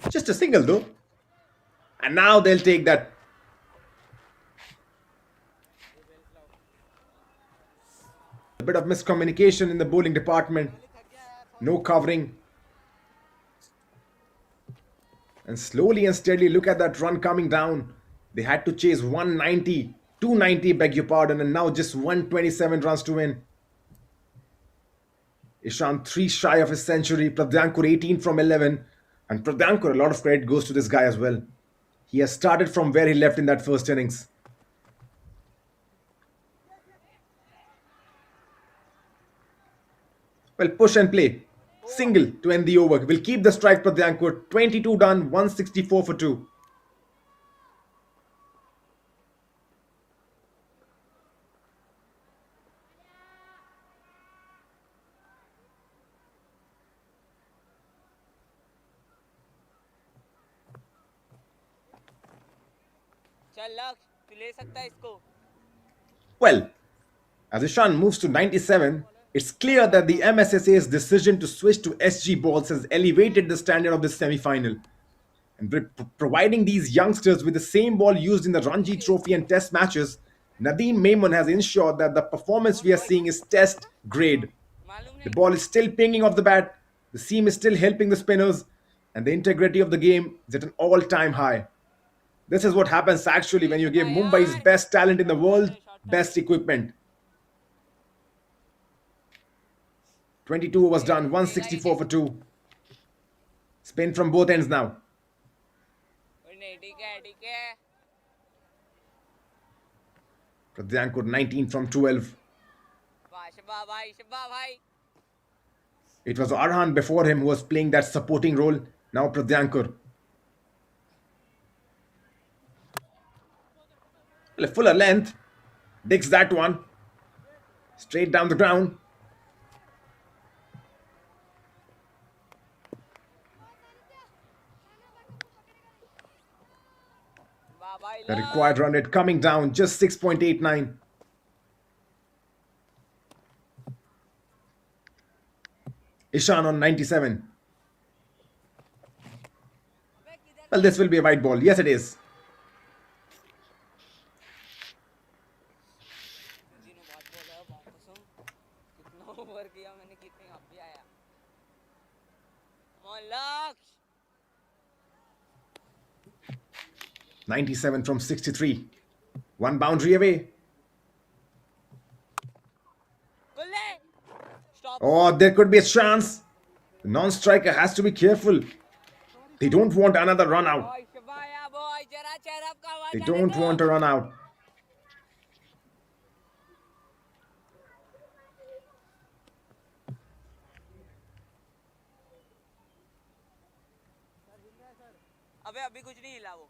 Just a single though. And now they'll take that. A bit of miscommunication in the bowling department. No covering. And slowly and steadily look at that run coming down. They had to chase 190, 290, beg your pardon, and now just 127 runs to win. Ishan 3 shy of his century. Pradyankur 18 from 11. And Pradyankur, a lot of credit goes to this guy as well. He has started from where he left in that first innings. Well, push and play. Single to end the over. Will keep the strike, Pradyankur. 22 done, 164 for 2. चल लक्ष्य तू ले सकता है इसको Well, as Ishan moves to 97, it's clear that the MSSA's decision to switch to SG balls has elevated the standard of this semi-final. And providing these youngsters with the same ball used in the Ranji Trophy and Test matches, Nadeem Memon has ensured that the performance we are seeing is Test grade. मालूम The नहीं ball is still pinging off the bat, the seam is still helping the spinners, and the integrity of the game is at an all-time high. This is what happens actually when you give Mumbai's best talent in the world best equipment. 22 was done. 164 for 2. Spin from both ends now. नहीं ठीक है ठीक है Pradyankur 19 from 12. वाह शबा भाई It was Arhan before him who was playing that supporting role. Now Pradyankur. Well, a fuller length. Digs that one. Straight down the ground. वाह भाई The required run rate coming down. Just 6.89. Ishan on 97. Well, this will be a white ball. Yes, it is. दिनों बाद बोला है वापस हूँ कितना over किया मैंने कितने अब भी आया Come on, Laksh 97 from 63. One boundary away. Kulle stop Oh, there could be a chance. The non-striker has to be careful. They don't want another run out. boy शबाया boy जरा चेहरा का आवाज They don't want a run out. अबे अभी कुछ नहीं हिला वो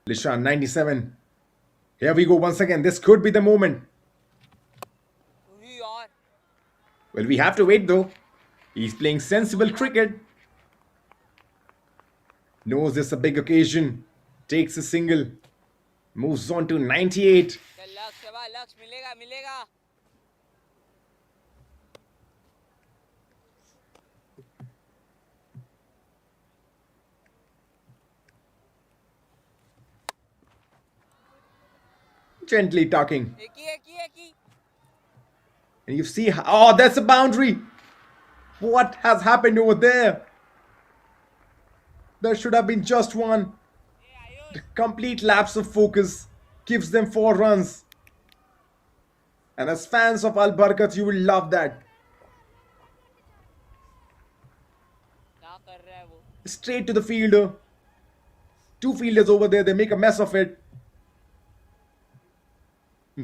Lishan 97. Here we go once again. This could be the moment. वही यार Well, we have to wait though. He's playing sensible cricket. Knows it's a big occasion. Takes a single. Moves on to 98. चल लक्ष्य शबा लक्ष्य मिलेगा मिलेगा Gently talking. एक ही And you see, oh, that's a boundary. What has happened over there? There should have been just one. The complete lapse of focus gives them 4 runs. And as fans of Al Barkat, you will love that. क्या कर रहा है वो Straight to the fielder. 2 fielders over there, they make a mess of it.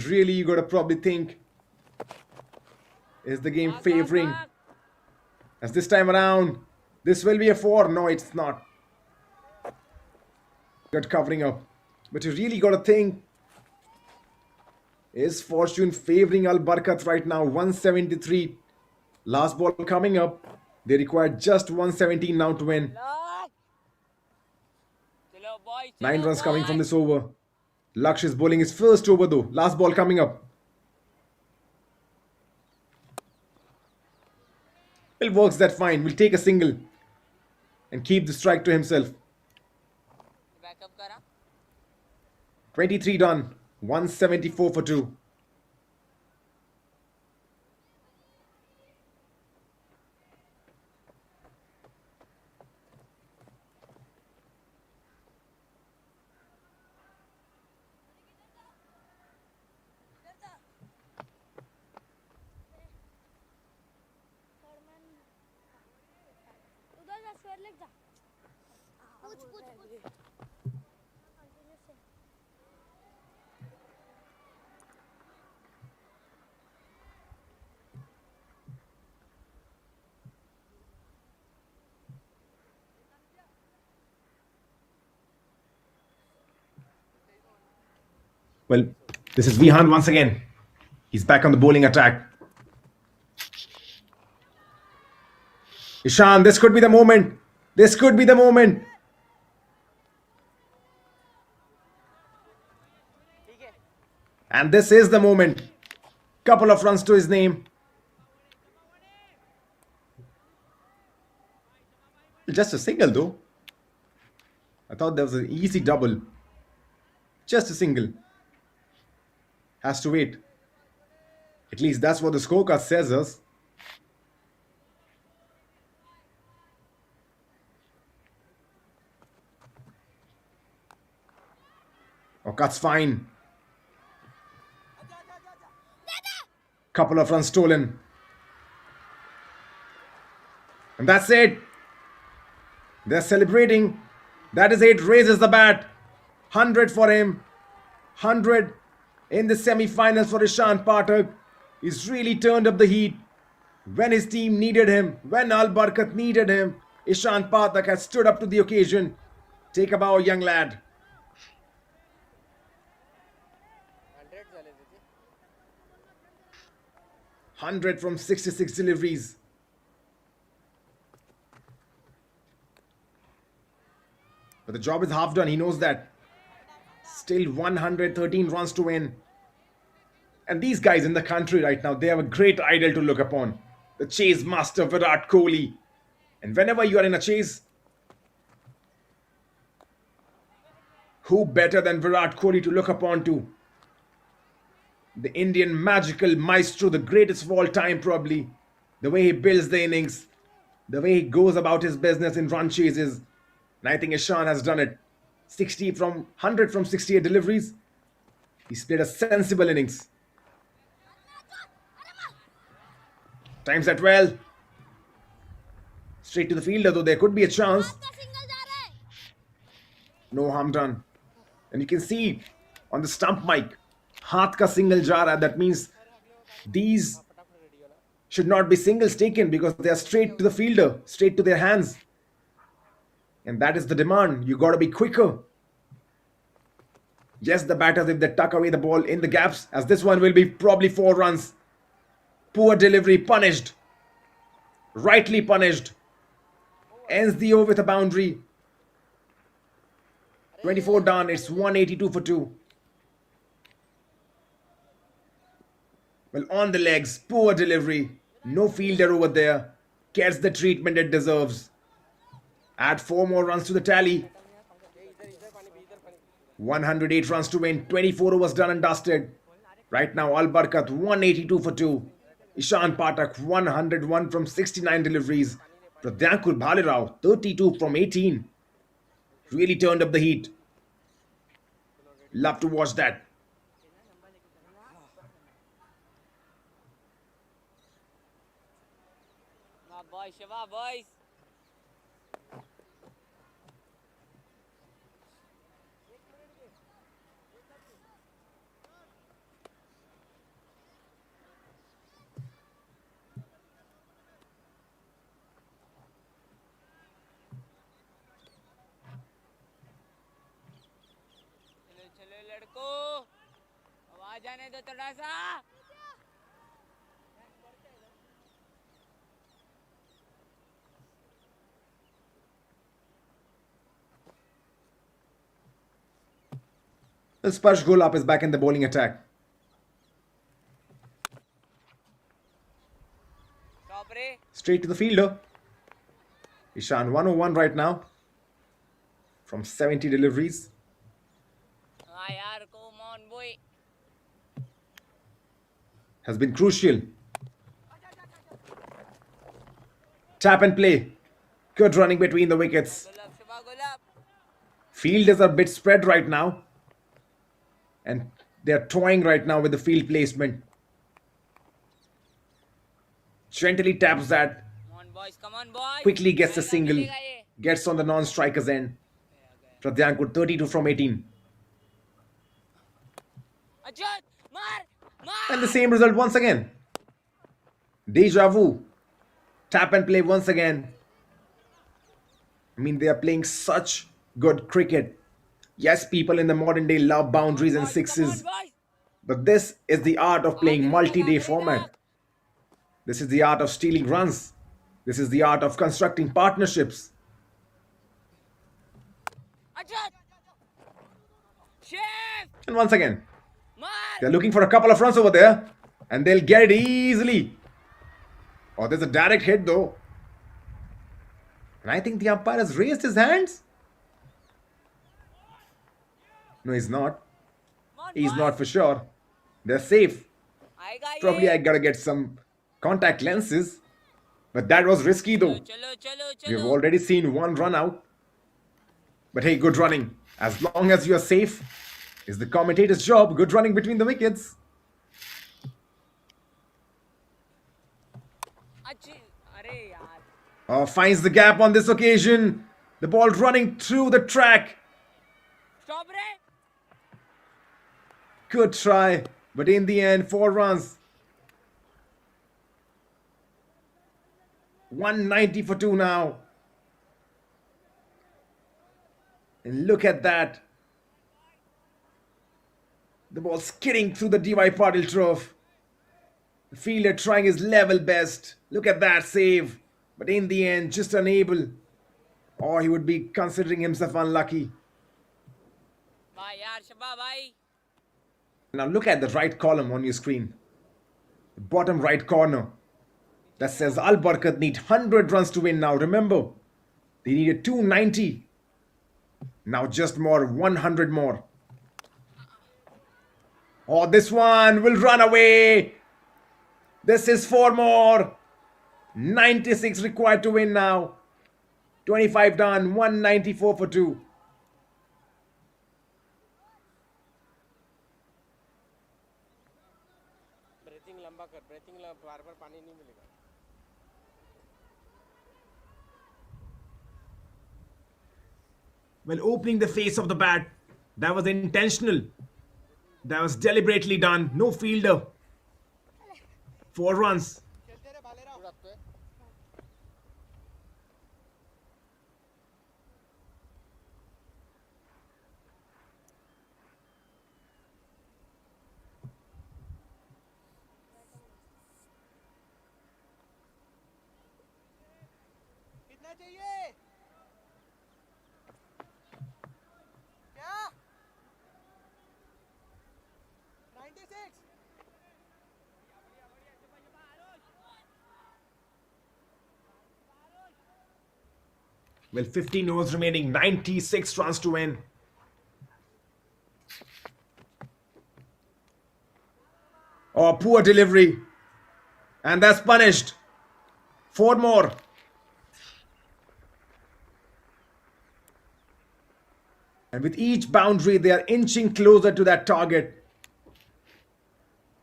Really, you gotta probably think, is the game favoring? As this time around, this will be a 4. No, it's not. Got covering up. But you really gotta think, is fortune favoring Al Barkat right now? 173. Last ball coming up. They require just 117 now to win. लक्ष्य चलो boy 9 चलो runs coming boy. from this over. Laksh is bowling his first over though. Last ball coming up. Well, works that fine. Will take a single and keep the strike to himself. Backup करा 23 done. 174 for 2. उधर जा square leg जा पूछ continue से Well, this is Vihan once again. He's back on the bowling attack. Ishan, this could be the moment. This could be the moment. ठीक है And this is the moment. Couple of runs to his name. Just a single though. I thought there was an easy double. Just a single. Has to wait. At least that's what the scorecard says us. Oh, cuts fine. Couple of runs stolen. And that's it. They're celebrating. That is it. Raises the bat. 100 for him. 100 in the semi-finals for Ishan Pathak. He's really turned up the heat. When his team needed him, when Al Barkat needed him, Ishan Pathak has stood up to the occasion. Take a bow, young lad. 100 झाले त्याचे. 100 from 66 deliveries. But the job is half done. He knows that. Still 113 runs to win. And these guys in the country right now, they have a great idol to look upon. The chase master Virat Kohli. And whenever you are in a chase, who better than Virat Kohli to look upon to? The Indian magical maestro, the greatest of all time probably. The way he builds the innings, the way he goes about his business in run chases. And I think Ishan has done it. 60 from 100 from 68 deliveries. He's played a sensible innings. Times that well. Straight to the fielder, though there could be a chance. No harm done. And you can see on the stump mic, Haath ka single ja raha. That means these should not be singles taken because they are straight to the fielder, straight to their hands. And that is the demand. You got to be quicker. Yes, the batters, if they tuck away the ball in the gaps, as this one will be probably 4 runs. Poor delivery, punished. Rightly punished. Ends the over with a boundary. 24 done. It's 182 for 2. Well, on the legs, poor delivery. No fielder over there. Gets the treatment it deserves. Add 4 more runs to the tally. 108 runs to win. 24 overs done and dusted. Right now, Al Barkat 182 for 2. Ishan Pathak 101 from 69 deliveries. Pradyankur Bhalirao 32 from 18. Really turned up the heat. Love to watch that. Boys, Shiva, boys. चलो चलो लड़को आवाज आने दो थोड़ा सा The Sparsh Golap is back in the bowling attack. Stop रे Straight to the fielder. Ishan 101 right now. From 70 deliveries. हाँ यार come on boy Has been crucial. Tap and play. Good running between the wickets. Gulab Shiva gulab Fielders are a bit spread right now. And they're toying right now with the field placement. Gently taps that. come on boys Quickly gets a आएगा, single. मिलेगा ये। Gets on the non-striker's end. Pradyankur 32 from 18. Achyut मार मार And the same result once again. Deja vu. Tap and play once again. I mean, they are playing such good cricket. Yes, people in the modern day love boundaries and Come on, sixes. boys. But this is the art of playing multi-day format. This is the art of stealing runs. This is the art of constructing partnerships. Achyut chef And once again, मार they're looking for a couple of runs over there. And they'll get it easily. Oh, there's a direct hit though. And I think the umpire has raised his hands. No, he's not. Come on, He's boys. not for sure. They're safe. आएगा ये Probably I gotta get some contact lenses. But that was risky though. चलो चलो We've चलो already seen one run out. But hey, good running. As long as you're safe, It's the commentator's job. Good running between the wickets. अच्छी अरे यार Oh, finds the gap on this occasion. The ball running through the track. Stop रे Good try, but in the end, 4 runs. 190 for 2 now. And look at that. The ball skidding through the DY Patil turf. The fielder trying his level best. Look at that save. But in the end, just unable. Or he would be considering himself unlucky. भाई यार शबा भाई Now look at the right column on your screen. The bottom right corner. That says Al Barkat need 100 runs to win now. Remember, they needed 290. Now just more, 100 more. Oh, this one will run away. This is 4 more. 96 required to win now. 25 done, 194 for 2. Breathing लंबा कर breathing बार बार पानी नहीं मिलेगा Well, opening the face of the bat, that was intentional. That was deliberately done. No fielder. 4 runs. खेलते रहे भाले रहा उड़ाते हैं कितना चाहिए क्या 96 Well, 15 overs remaining, 96 runs to win. Oh, poor delivery. And that's punished. 4 more. And with each boundary, they are inching closer to that target.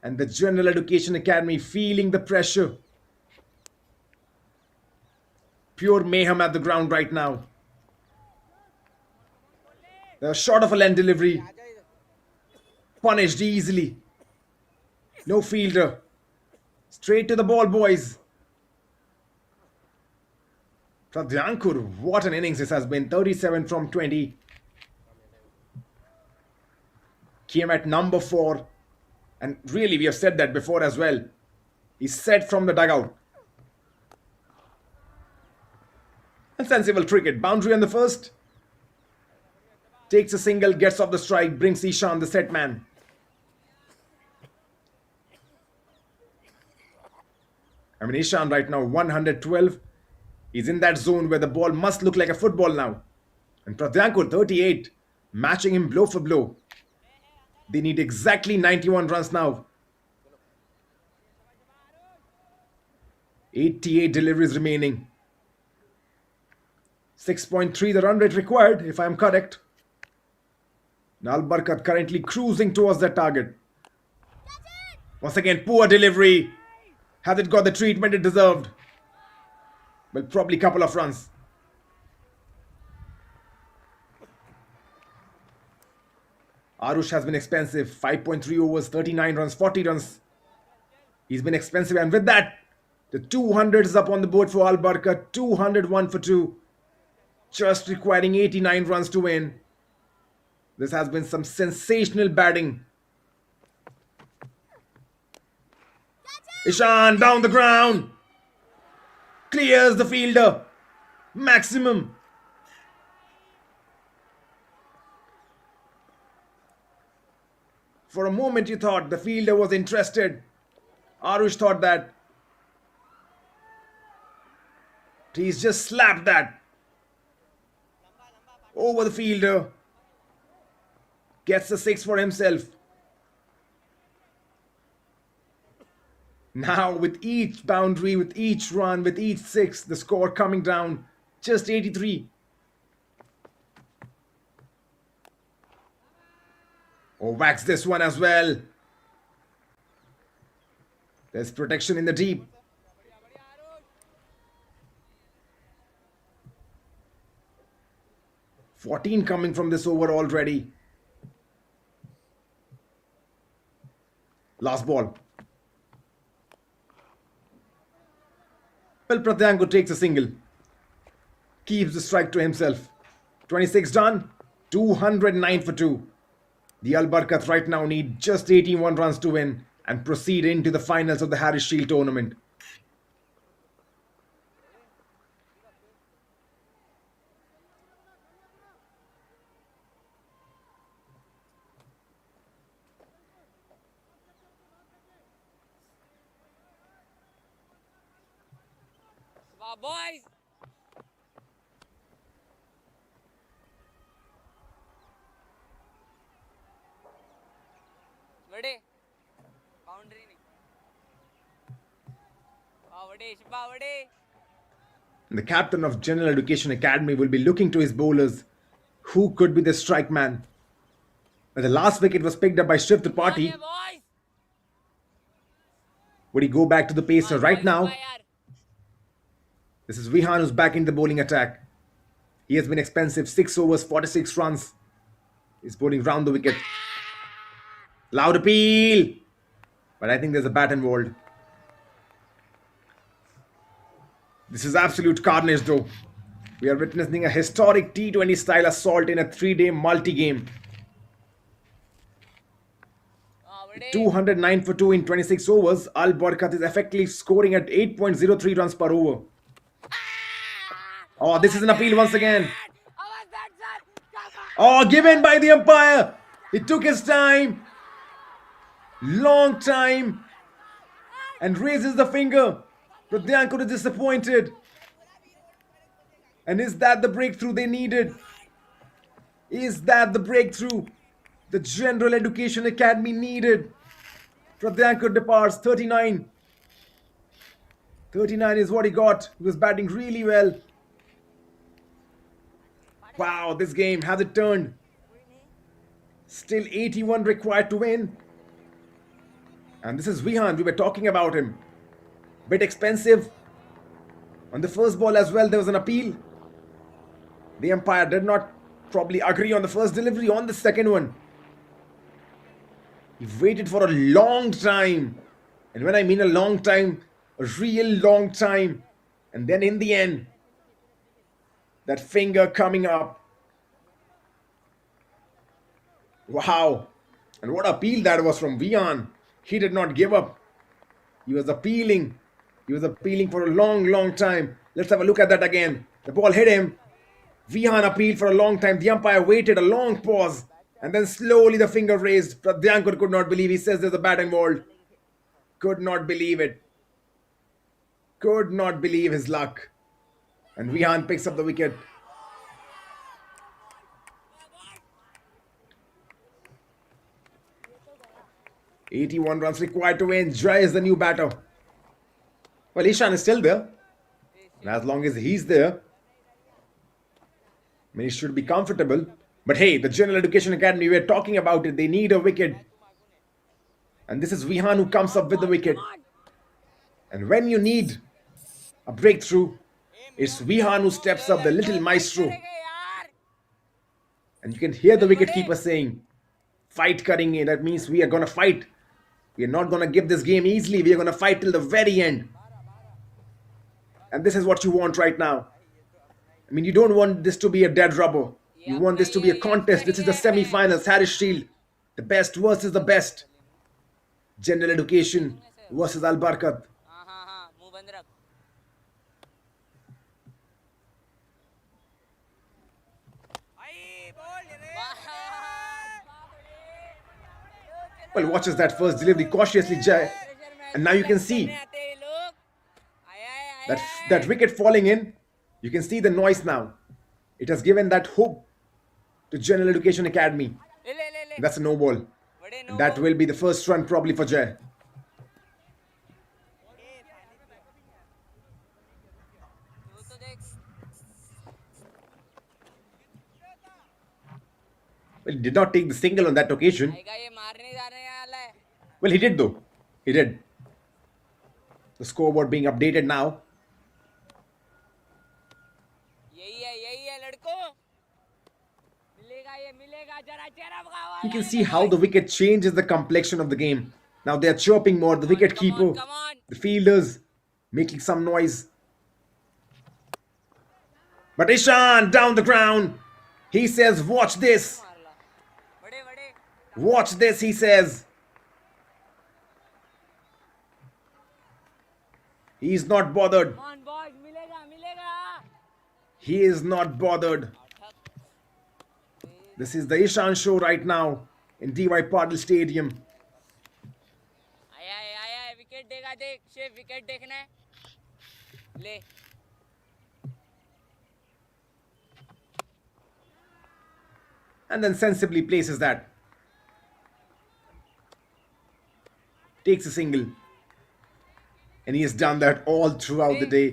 And the General Education Academy feeling the pressure. Pure mayhem at the ground right now. They're short of a length delivery. Punished easily. No fielder. Straight to the ball, boys. Pradyankur, what an innings this has been. 37 from 20. Came at number 4. And really, we have said that before as well. He's set from the dugout. And sensible cricket. Boundary on the first. Takes a single, gets off the strike, brings Ishan, the set man. I mean, Ishan right now, 112. He's in that zone where the ball must look like a football now. And Pradyankur, 38. Matching him blow for blow. They need exactly 91 runs now. 88 deliveries remaining. 6.3 the run rate required, if I am correct. Now Al Barkat currently cruising towards that target. Once again, poor delivery. Has it got the treatment it deserved? Well, probably a couple of runs. Arush has been expensive. 5.3 overs, 39 runs, 40 runs. He's been expensive. And with that, the 200 is up on the board for Al Barkat. 201 for 2. Just requiring 89 runs to win. This has been some sensational batting. Ishan down the ground. Clears the fielder. Maximum. For a moment you thought the fielder was interested. Arush thought that. He's just slapped that over the fielder. Gets the 6 for himself. Now with each boundary, with each run, with each 6, the score coming down. Just 83. Oh, whacks this one as well. There's protection in the deep. 14 coming from this over already. Last ball. Well, Pratyanko takes a single. Keeps the strike to himself. 26 done. 209 for 2. The Al Barkat right now need just 81 runs to win and proceed into the finals of the Harris Shield tournament. Wow, boys. बड़े boundary नहीं बड़े शिपा बड़े. The captain of General Education Academy will be looking to his bowlers. Who could be the strike man? But the last wicket was picked up by Shiv Tripathi. boys. Would he go back to the pacer right now? यार. This is Vihan who's back in the bowling attack. He has been expensive. 6 overs, 46 runs. He's bowling round the wicket. Loud appeal! But I think there's a bat involved. This is absolute carnage though. We are witnessing a historic T20 style assault in a 3-day multi-game. 209 for 2 in 26 overs. Al Barkat is effectively scoring at 8.03 runs per over. Oh, this is an appeal once again. Oh, given by the umpire. He took his time. Long time. And raises the finger. Pratyanko is disappointed. And is that the breakthrough they needed? Is that the breakthrough the General Education Academy needed? Pratyanko departs 39. 39 is what he got. He was batting really well. Wow, this game, has it turned? Still 81 required to win. And this is Vihan, we were talking about him. Bit expensive. On the first ball as well, there was an appeal. The umpire did not probably agree on the first delivery. On the second one, he waited for a long time. And when I mean a long time, a real long time. And then in the end, that finger coming up. Wow. And what appeal that was from Vihan. He did not give up. He was appealing. He was appealing for a long, long time. Let's have a look at that again. The ball hit him. Vihan appealed for a long time. The umpire waited a long pause. And then slowly the finger raised. Pratyanko could not believe. He says there's a bat involved. Could not believe it. Could not believe his luck. And Vihan picks up the wicket. "81 runs required to win. Jai is the new batter." Well, Ishan is still there. And as long as he's there, I mean, he should be comfortable. But hey, the General Education Academy, we're talking about it. They need a wicket. And this is Vihan who comes up with the wicket. And when you need a breakthrough, it's Vihan who steps up, the little maestro. And you can hear the wicketkeeper saying, "Fight karenge." That means we are going to fight. We are not going to give this game easily. We are going to fight till the very end. And this is what you want right now. I mean, you don't want this to be a dead rubber. You want this to be a contest. This is the semi-finals, Harris Shield. The best versus the best. General Education versus Al Barkat. हाँ मुंह बंद रख. Well, watches that first delivery cautiously, Jai. And now you can see that wicket falling in. You can see the noise now. It has given that hope to General Education Academy. That's a no ball. And that will be the first run probably for Jai. Well, he did not take the single on that occasion. आएगा ये मारने जाने वाला है. Well, he did though. He did. The scoreboard being updated now. यही है लड़को. मिलेगा ये मिलेगा जरा चेहरा भगाओ. You can see how the wicket changes the complexion of the game. Now they are chirping more. The wicket keeper, Come on. the fielders making some noise. But Ishan down the ground. He says, "Watch this. बड़े बड़े. Watch this," he says. He's not bothered. Come on boys, मिलेगा मिलेगा. He is not bothered. This is the Ishan show right now in DY Patil Stadium. आया है wicket देगा देख. Chef wicket देखना है. ले. And then sensibly places that. Takes a single. And he has done that all throughout the day.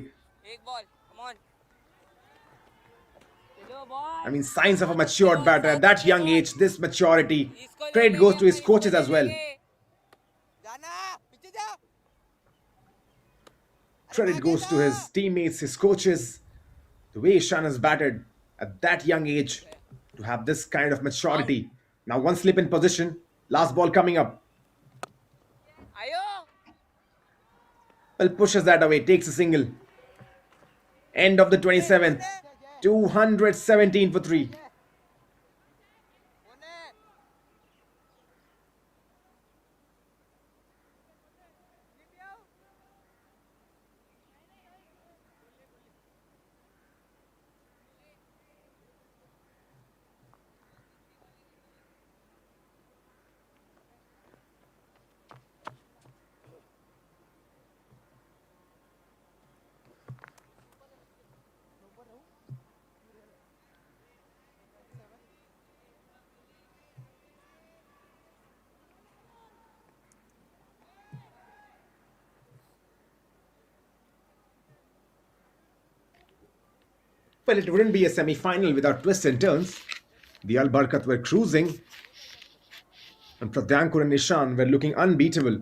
एक ball. Come on. चलो ball. I mean, signs of a matured batter at that young age, this maturity. Credit goes to his coaches as well. जाना पीछे जा. Credit goes to his teammates, his coaches. The way Ishan has batted at that young age to have this kind of maturity. Now one slip in position. Last ball coming up. आयो. Well, pushes that away, takes a single. End of the 27th. 217 for 3. Well, it wouldn't be a semi-final without twists and turns. The Al Barkat were cruising, and Pradyankur and Ishan were looking unbeatable.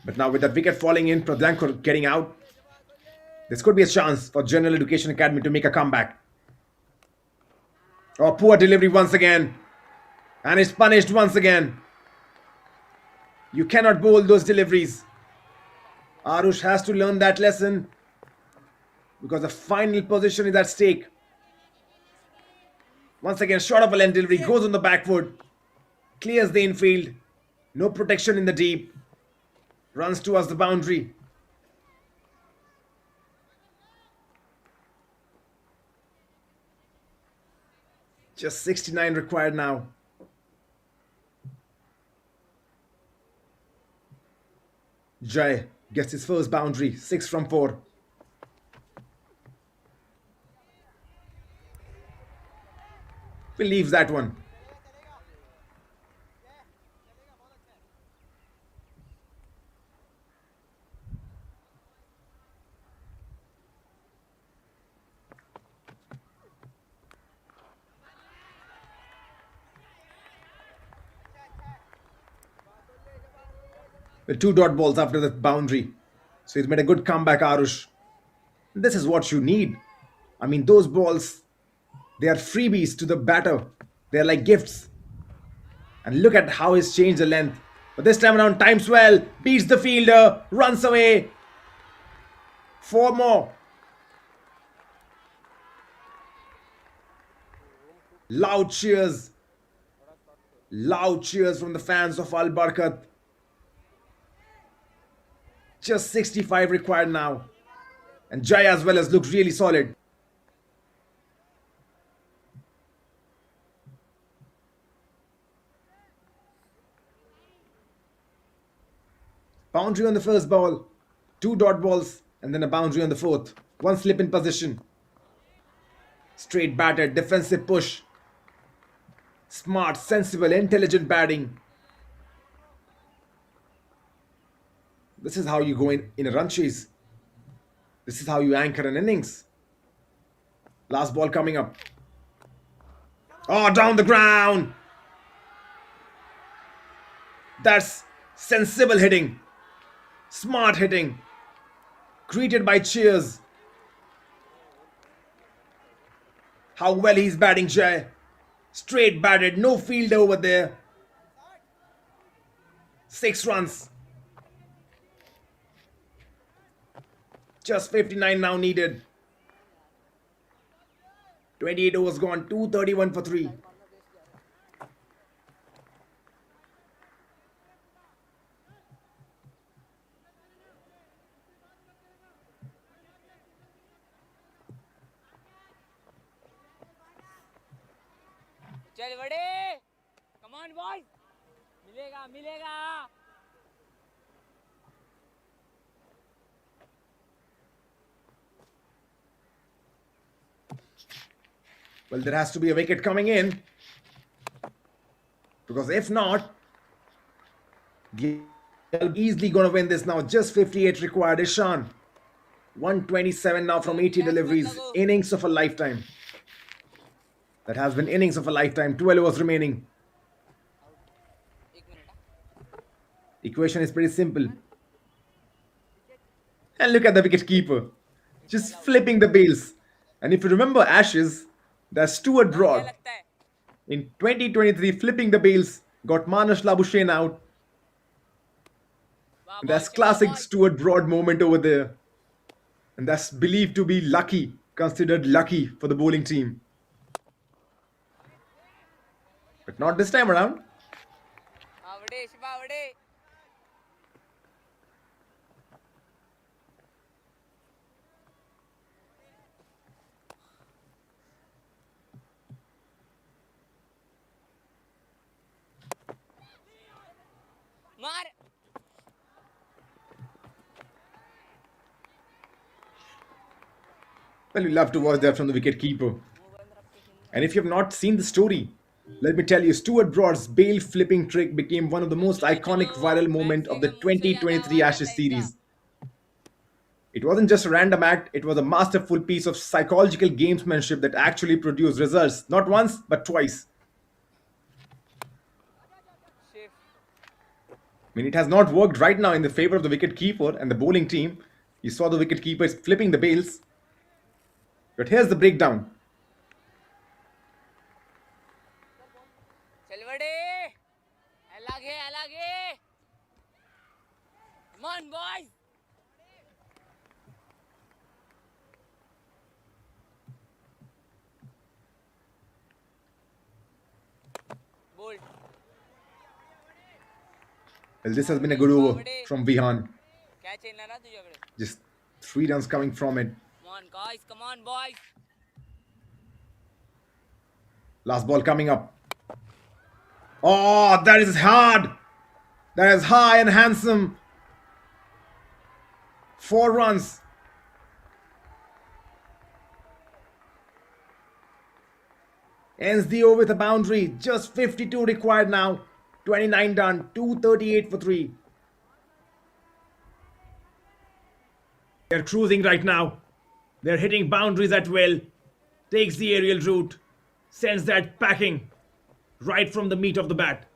But now with that wicket falling in, Pradyankur getting out, this could be a chance for General Education Academy to make a comeback. Oh, poor delivery once again. And it's punished once again. You cannot bowl those deliveries. Arush has to learn that lesson because the final position is at stake. Once again, short of a length delivery, goes on the back foot, clears the infield, no protection in the deep, runs towards the boundary. Just 69 required now. Jai gets his first boundary, 6 from 4. He leaves that one. With 2 dot balls after the boundary. So he's made a good comeback, Arush. This is what you need. I mean, those balls, they are freebies to the batter. They are like gifts. And look at how he's changed the length. But this time around, times well, beats the fielder, runs away. 4 more. Loud cheers. Loud cheers from the fans of Al Barkat. Just 65 required now. And Jai as well has looked really solid. Boundary on the first ball, 2 dot balls, and then a boundary on the fourth. 1 slip in position. Straight batted, defensive push. Smart, sensible, intelligent batting. This is how you go in a run chase. This is how you anchor an innings. Last ball coming up. Oh, down the ground. That's sensible hitting. Smart hitting. Greeted by cheers. How well he's batting, Jay. Straight batted, no fielder over there. 6 runs. Just 59 now needed. 28 overs gone, 231 for 3. चल बड़े, come on boys, मिलेगा मिलेगा. Well, there has to be a wicket coming in. Because if not, they're easily going to win this now. Just 58 required. Ishan. 127 now from 80 deliveries. Innings of a lifetime. That has been innings of a lifetime. 12 overs remaining. एक minute. Equation is pretty simple. And look at the wicket keeper. Just flipping the bails. And if you remember Ashes, that's Stuart क्या Broad. लगता है? In 2023, flipping the bails, got Manas Labuschagne out. वाह And ball, that's classic Stuart Broad moment over there. And that's believed to be lucky, considered lucky for the bowling team. But not this time around. हाँ बड़े, शिवा बड़े. मार. Well, we love to watch that from the wicket keeper. And if you have not seen the story, let me tell you, Stuart Broad's bail flipping trick became one of the most iconic viral moments of the 2023 Ashes series. It wasn't just a random act, it was a masterful piece of psychological gamesmanship that actually produced results, not once, but twice. Shift. I mean, it has not worked right now in the favor of the wicket keeper and the bowling team. You saw the wicket keepers flipping the bails. But here's the breakdown. चल बड़े, अलग है अलग है. Come on boys. Bold. Well, this has been a good over from Vihan. क्या चलना ना तुझे बड़े? Just 3 runs coming from it. Come on guys, come on boys. Last ball coming up. Oh, that is hard. That is high and handsome. 4 runs. Ends the over with a boundary. Just 52 required now. 29 done. 238 for 3. They're cruising right now. They're hitting boundaries at will. Takes the aerial route. Sends that packing right from the meat of the bat.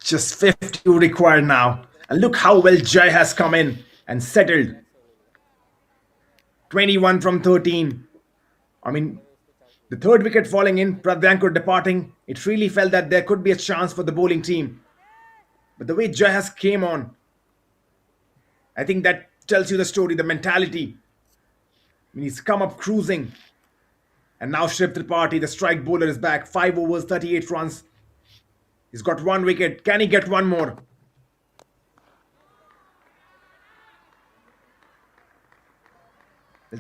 Just 52 required now. And look how well Jai has come in and settled. 21 from 13. I mean, the third wicket falling in, Pradyankur departing, it really felt that there could be a chance for the bowling team. But the way Jai has came on, I think that tells you the story, the mentality. I mean, he's come up cruising. And now Shiv Tripathi, the strike bowler, is back. 5 overs, 38 runs. He's got 1 wicket. Can he get 1 more?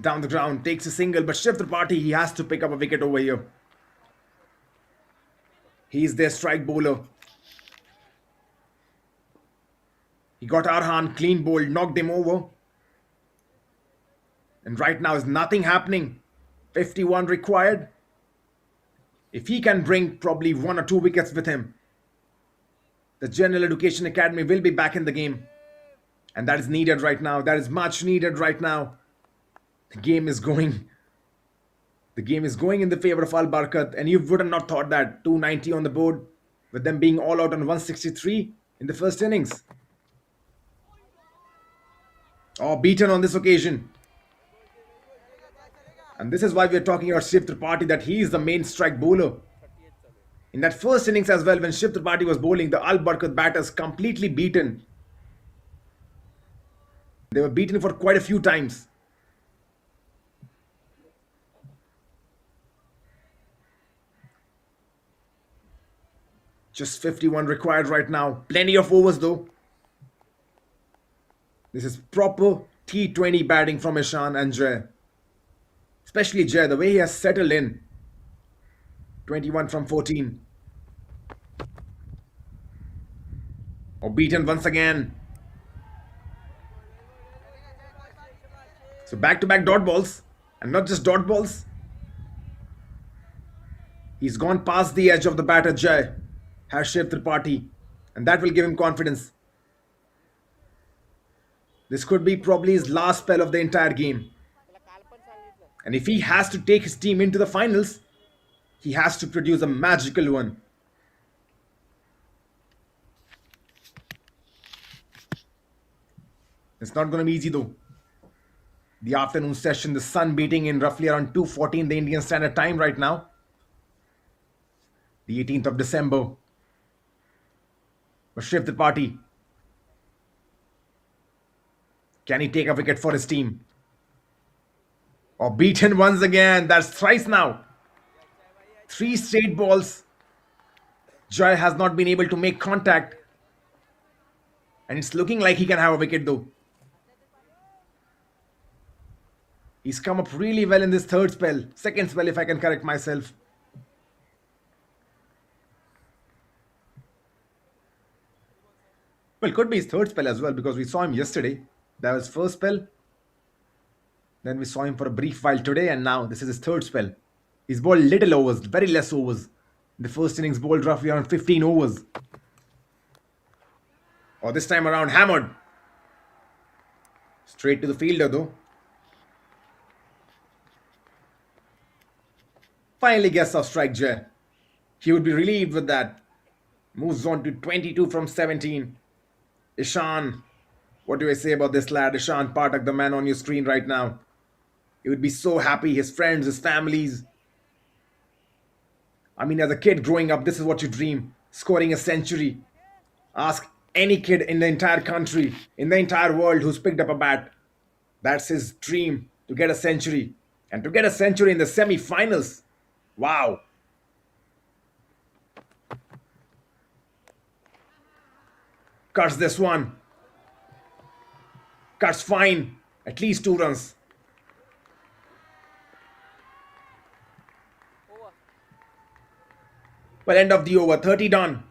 Down the ground, takes a single, but Shiv Tripathi, he has to pick up a wicket over here. He's their strike bowler. He got Arhan, clean bowled, knocked him over. And right now is nothing happening. 51 required. If he can bring probably 1 or 2 wickets with him, the General Education Academy will be back in the game. And that is needed right now. That is much needed right now. The game is going. The game is going in the favor of Al Barkat. And you would have not thought that. 290 on the board, with them being all out on 163 in the first innings. Oh, beaten on this occasion. And this is why we are talking about Shiv Tripathi, that he is the main strike bowler. In that first innings as well, when Shiv Tripathi was bowling, the Al Barkat batters completely beaten. They were beaten for quite a few times. Just 51 required right now. Plenty of overs though. This is proper T20 batting from Ishan and Jay. Especially Jay, the way he has settled in. 21 from 14. Oh, beaten once again. So back-to-back dot balls. And not just dot balls. He's gone past the edge of the batter, Jay. Shiv Tripathi. And that will give him confidence. This could be probably his last spell of the entire game. And if he has to take his team into the finals, he has to produce a magical one. It's not going to be easy though. The afternoon session, the sun beating in roughly around 2:14 the Indian Standard Time right now. The 18th of December. But Shiv Tripathi, can he take a wicket for his team? Or beaten once again. That's thrice now. 3 straight balls. Jai has not been able to make contact. And it's looking like he can have a wicket though. He's come up really well in this third spell. Second spell, if I can correct myself. Well, could be his third spell as well, because we saw him yesterday. That was first spell. Then we saw him for a brief while today, and now this is his third spell. He's bowled little overs, very less overs. The first innings bowled roughly around 15 overs. Or this time around hammered. Straight to the fielder though. Finally gets off strike Jay. He would be relieved with that. Moves on to 22 from 17. Ishan. What do I say about this lad? Ishan Patak, the man on your screen right now. He would be so happy. His friends, his families. I mean, as a kid growing up, this is what you dream. Scoring a century. Ask any kid in the entire country, in the entire world who's picked up a bat. That's his dream, to get a century. And to get a century in the semi-finals. Wow. Cuts this one. Cuts fine. At least 2 runs. Well, end of the over. 30 done.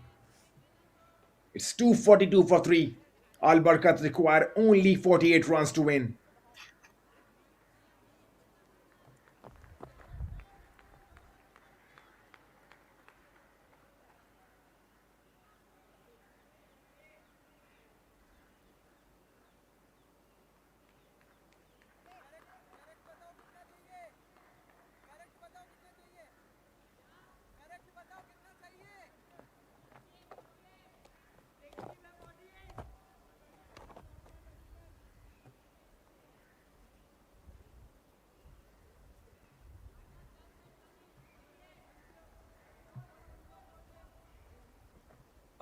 It's 242 for 3. Al Barkat require only 48 runs to win.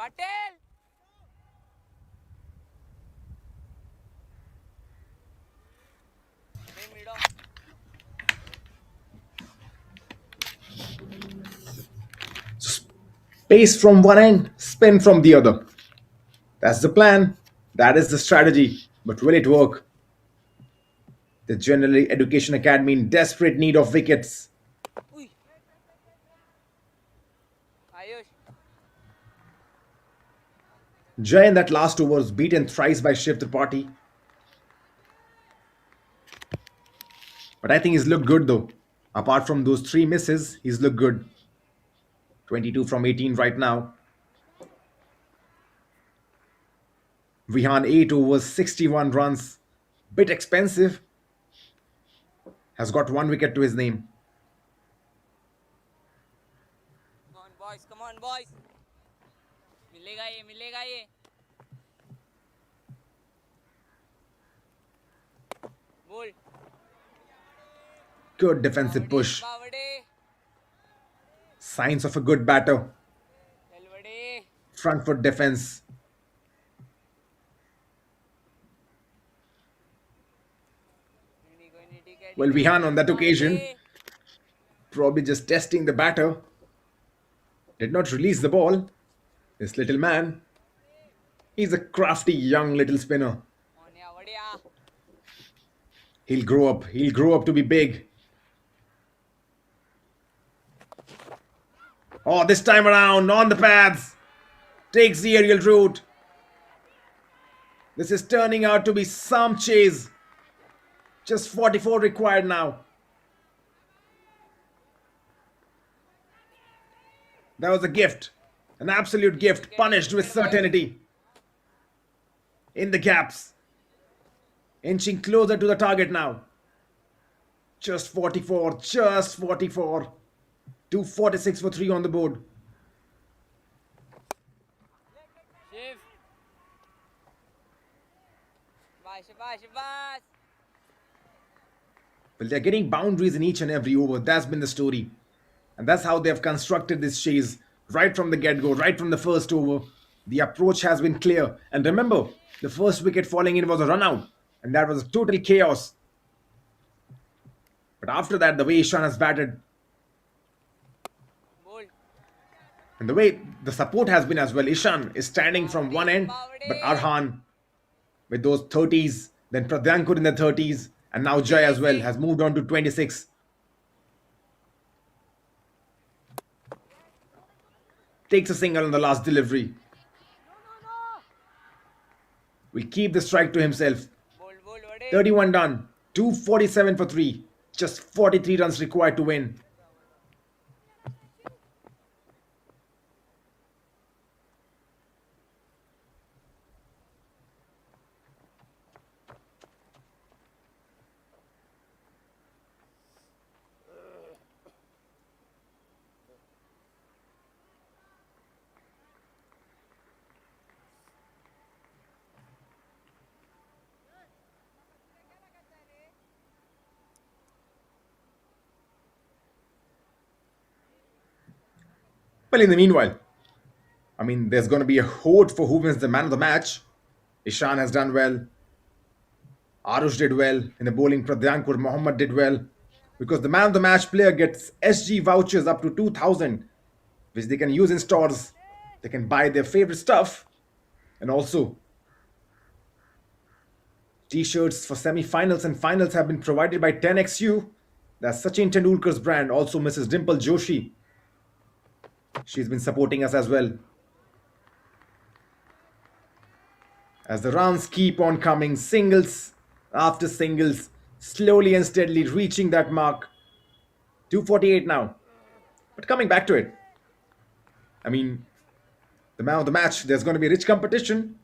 Patil! Bring Mido. Pace from one end, spin from the other. That's the plan. That is the strategy. But will it work? The General Education Academy in desperate need of wickets. Uy. Ayush. Jay in that last over was beaten thrice by Shiv Tripathi. But I think he's looked good though. Apart from those three misses, he's looked good. 22 from 18 right now. Vihan 8 overs, 61 runs. Bit expensive. Has got one wicket to his name. Come on boys, come on boys. मिलेगा ये, मिलेगा ये. Bold. Good defensive push. बावड़े. Signs of a good batter. चल बड़े. Front foot defense. Well, Vihan on that occasion, probably just testing the batter, did not release the ball. This little man, he's a crafty young little spinner. He'll grow up. He'll grow up to be big. Oh, this time around, on the pads. Takes the aerial route. This is turning out to be some chase. Just 44 required now. That was a gift. An absolute gift. Punished with certainty. In the gaps. Inching closer to the target now. Just 44. Just 44. 246 for 3 on the board. Shiv. Shabash, shabash. Well, they're getting boundaries in each and every over. That's been the story. And that's how they've constructed this chase. Right from the get-go, right from the first over. The approach has been clear. And remember, the first wicket falling in was a run-out. And that was total chaos. But after that, the way Ishan has batted, Bold. and the way the support has been as well. Ishan is standing from one end, but Arhan with those 30s, then Pradyankur in the 30s, and now Jai as well has moved on to 26. Takes a single on the last delivery. Will keep the strike to himself. Bold, bold, bade. 31 done. 247 for 3. Just 43 runs required to win. Well, in the meanwhile, I mean, there's going to be a vote for who wins the man of the match. Ishan has done well. Arush did well. In the bowling, Pradyankur Mohammed did well. Because the man of the match player gets SG vouchers up to 2,000, which they can use in stores. They can buy their favorite stuff. And also, t-shirts for semi-finals and finals have been provided by 10XU. That's Sachin Tendulkar's brand. Also, Mrs. Dimple Joshi. She's been supporting us as well. As the runs keep on coming, singles after singles, slowly and steadily reaching that mark. 248 now. But coming back to it, I mean, the man of the match, there's going to be rich competition.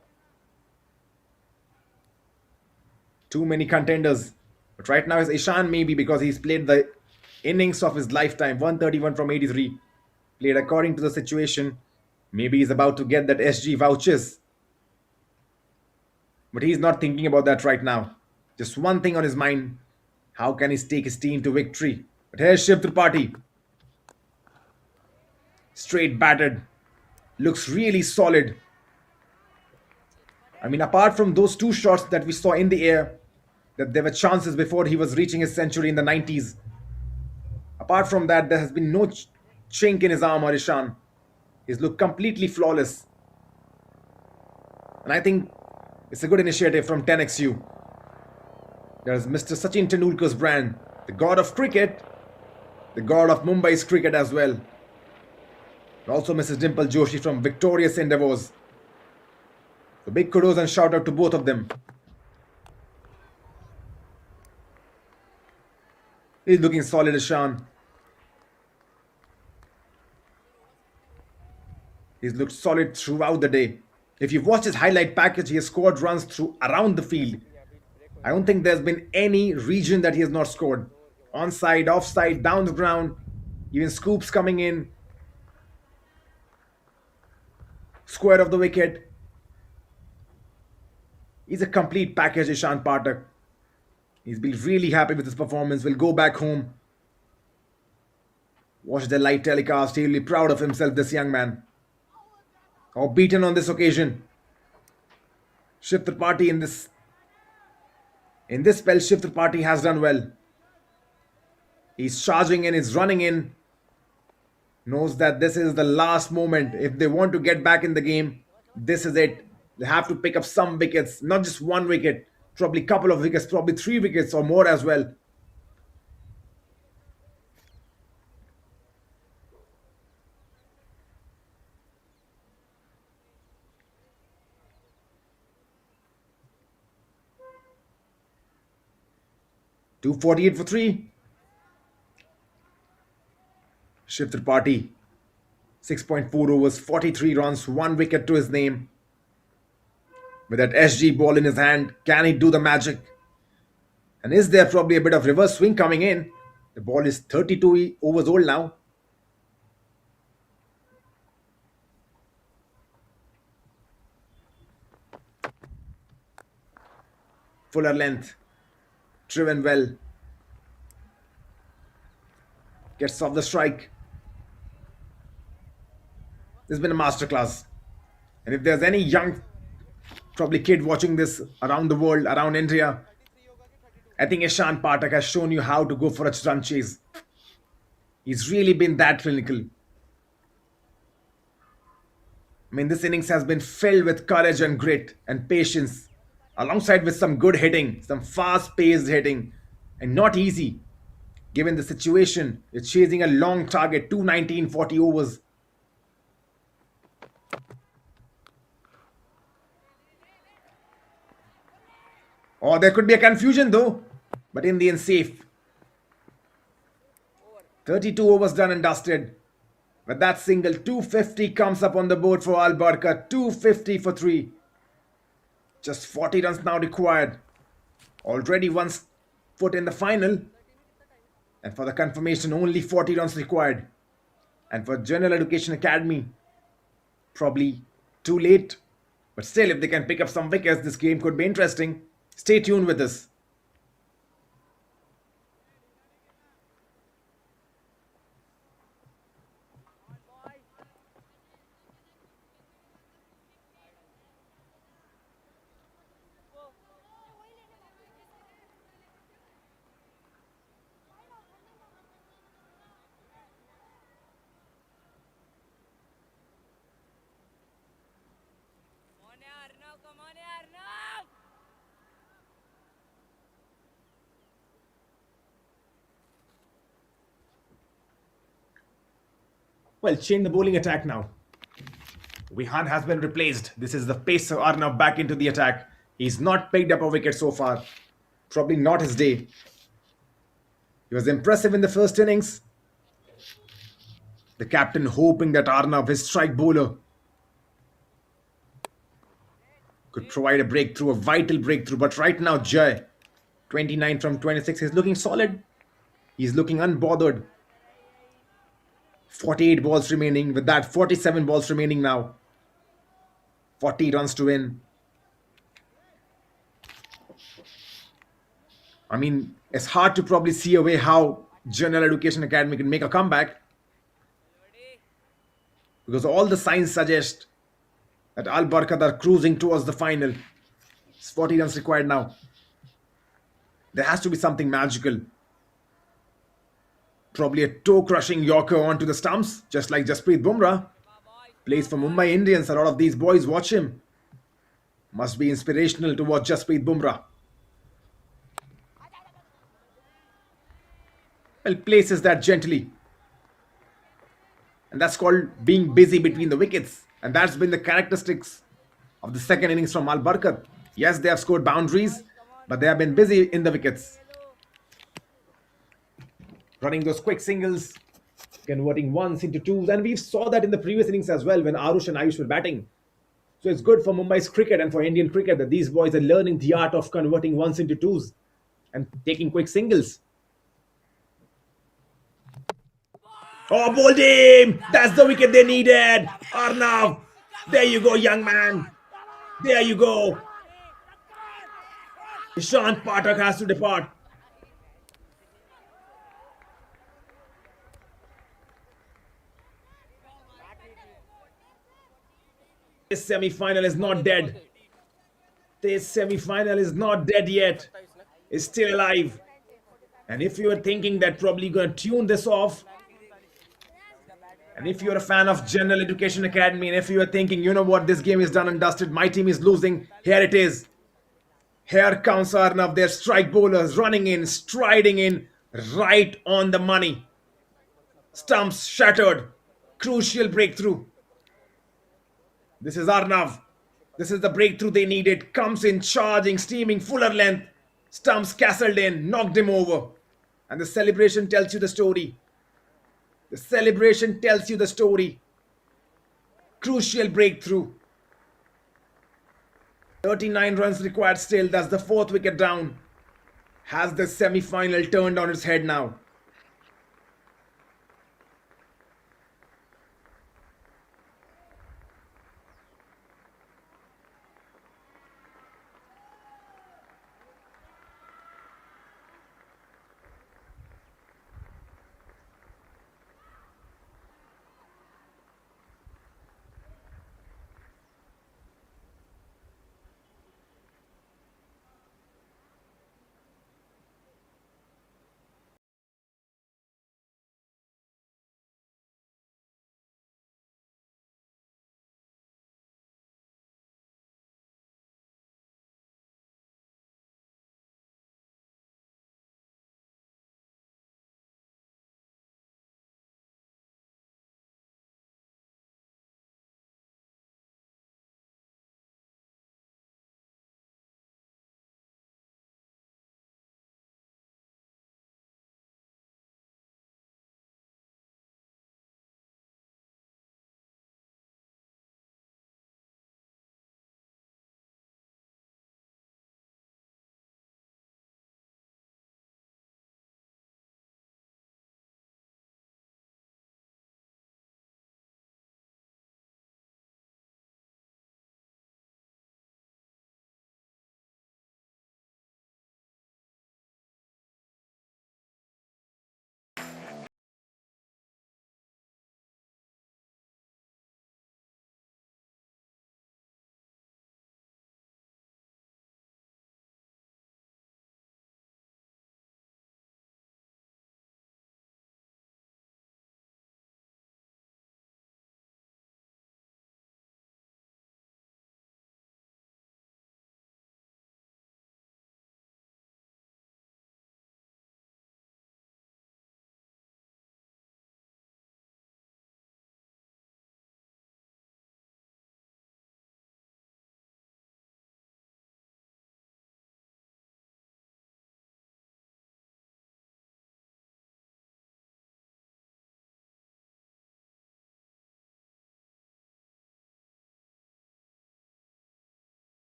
Too many contenders. But right now is Ishan, maybe because he's played the innings of his lifetime, 131 from 83. Played according to the situation. Maybe he's about to get that SG vouchers. But he's not thinking about that right now. Just one thing on his mind. How can he take his team to victory? But here's Shiv Tripathi. Straight batted. Looks really solid. I mean, apart from those two shots that we saw in the air, that there were chances before he was reaching his century in the 90s. Apart from that, there has been no chink in his arm or Ishan. He's looked completely flawless. And I think it's a good initiative from 10XU. There's Mr. Sachin Tendulkar's brand, the god of cricket, the god of Mumbai's cricket as well. And also Mrs. Dimple Joshi from Victorious Endeavours. So big kudos and shout out to both of them. He's looking solid, Ishan. He's looked solid throughout the day. If you've watched his highlight package, he has scored runs through around the field. I don't think there's been any region that he has not scored. Onside, offside, down the ground, even scoops coming in, square of the wicket. He's a complete package, Ishan Patak. He's been really happy with his performance. Will go back home, watch the live telecast. He'll be proud of himself, this young man. Or beaten on this occasion. Shiv Tripathi in this spell, Shiv Tripathi has done well. He's charging in, he's running in. Knows that this is the last moment. If they want to get back in the game, this is it. They have to pick up some wickets, not just one wicket, probably a couple of wickets, probably 3 wickets or more as well. $248 for 3. Shiv Tripathi, 6.4 overs, 43 runs, 1 wicket to his name. With that SG ball in his hand, can he do the magic? And is there probably a bit of reverse swing coming in? The ball is 32 overs old now. Fuller length, driven well. Gets off the strike. This has been a masterclass. And if there's any young, probably kid watching this around the world, around India, I think Ishan Patak has shown you how to go for a run chase. He's really been that clinical. I mean, this innings has been filled with courage and grit and patience, alongside with some good hitting, some fast-paced hitting, and not easy. Given the situation, it's chasing a long target, 219 40 overs. Or there could be a confusion though, but in the end, safe. 32 overs done and dusted. With that single, 250 comes up on the board for Al Barkat, 250 for 3. Just 40 runs now required. Already one foot in the final. And for the confirmation, only 40 runs required. And for General Education Academy, probably too late. But still, if they can pick up some wickets, this game could be interesting. Stay tuned with us. Come on, Arnav! Well, change the bowling attack now. Vihan has been replaced. This is the pacer Arnav back into the attack. He's not picked up a wicket so far. Probably not his day. He was impressive in the first innings. The captain hoping that Arnav, his strike bowler, could provide a breakthrough, a vital breakthrough. But right now, Jai, 29 from 26, is looking solid. He's looking unbothered. 48 balls remaining. With that, 47 balls remaining now. 40 runs to win. I mean, it's hard to probably see a way how General Education Academy can make a comeback, because all the signs suggest that Al Barkat are cruising towards the final. It's 40 runs required now. There has to be something magical. Probably a toe-crushing Yorker onto the stumps, just like Jasprit Bumrah. Plays for Mumbai Indians. A lot of these boys watch him. Must be inspirational to watch Jasprit Bumrah. Well, places that gently. And that's called being busy between the wickets. And that's been the characteristics of the second innings from Al Barkat. Yes, they have scored boundaries, but they have been busy in the wickets, running those quick singles, converting ones into twos, and we saw that in the previous innings as well when Arush and Ayush were batting. So it's good for Mumbai's cricket and for Indian cricket that these boys are learning the art of converting ones into twos and taking quick singles. Oh, bowled him! That's the wicket they needed! Arnav! There you go, young man! There you go! Ishant Patak has to depart. This semi-final is not dead. This semi-final is not dead yet. It's still alive. And if you are thinking that probably going to tune this off, and if you're a fan of General Education Academy, and if you are thinking, you know what, this game is done and dusted, my team is losing, here it is. Here comes Arnav, their strike bowlers running in, striding in, right on the money. Stumps shattered. Crucial breakthrough. This is Arnav. This is the breakthrough they needed. Comes in charging, steaming, fuller length. Stumps castled in, knocked him over. And the celebration tells you the story. The celebration tells you the story. Crucial breakthrough. 39 runs required still. That's the fourth wicket down. Has the semi final turned on its head now?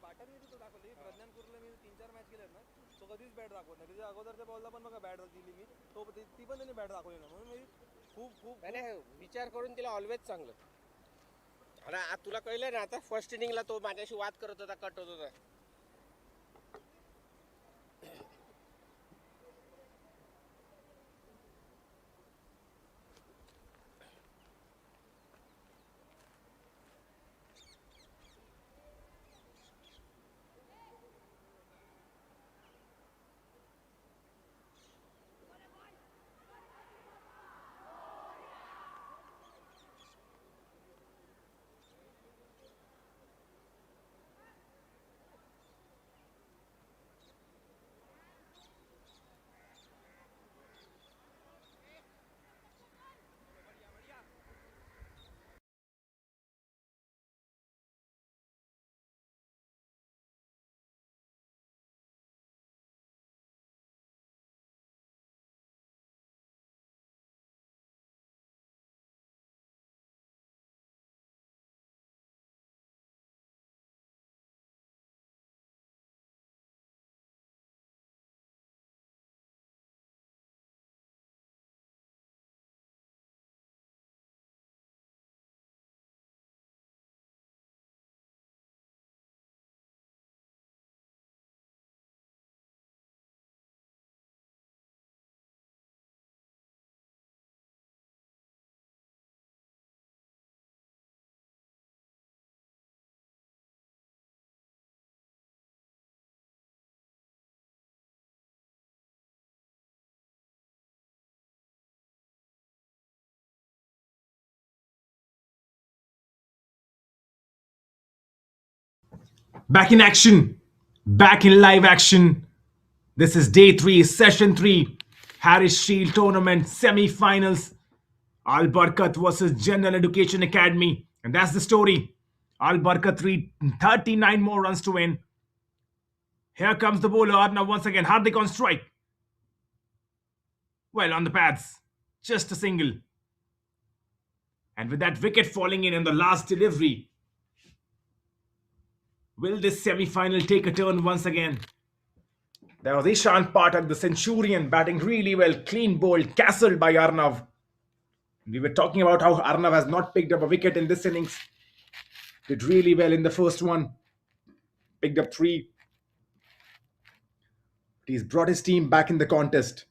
पाठक मी तो दाखवली प्रज्ञान कुर्ले मी 3-4 match केल्यात ना तो कधीच bat दाखवत नाही. त्याच्या अगोदरच्या बॉलला पण बघा बॅट दिली मी तो ती पण त्याने बॅट दाखवली ना म्हणून मी खूप खूप नाही विचार करून तिला ऑलवेज चांगलं. अरे तुला कळलं ना आता फर्स्ट इनिंगला तो माझ्याशी वाद करत होता कट होत होता. Back in action. Back in live action. This is day 3, session 3. Harris Shield Tournament semi-finals. Al Barkat versus General Education Academy. And that's the story. Al Barkat 39 more runs to win. Here comes the bowler Arnav once again. Hardik on strike. Well, on the pads. Just a single. And with that wicket falling in the last delivery, will this semi-final take a turn once again? There was Ishant Patil, the Centurion, batting really well. Clean bowled, castled by Arnav. We were talking about how Arnav has not picked up a wicket in this innings. Did really well in the first one. Picked up 3. He's brought his team back in the contest.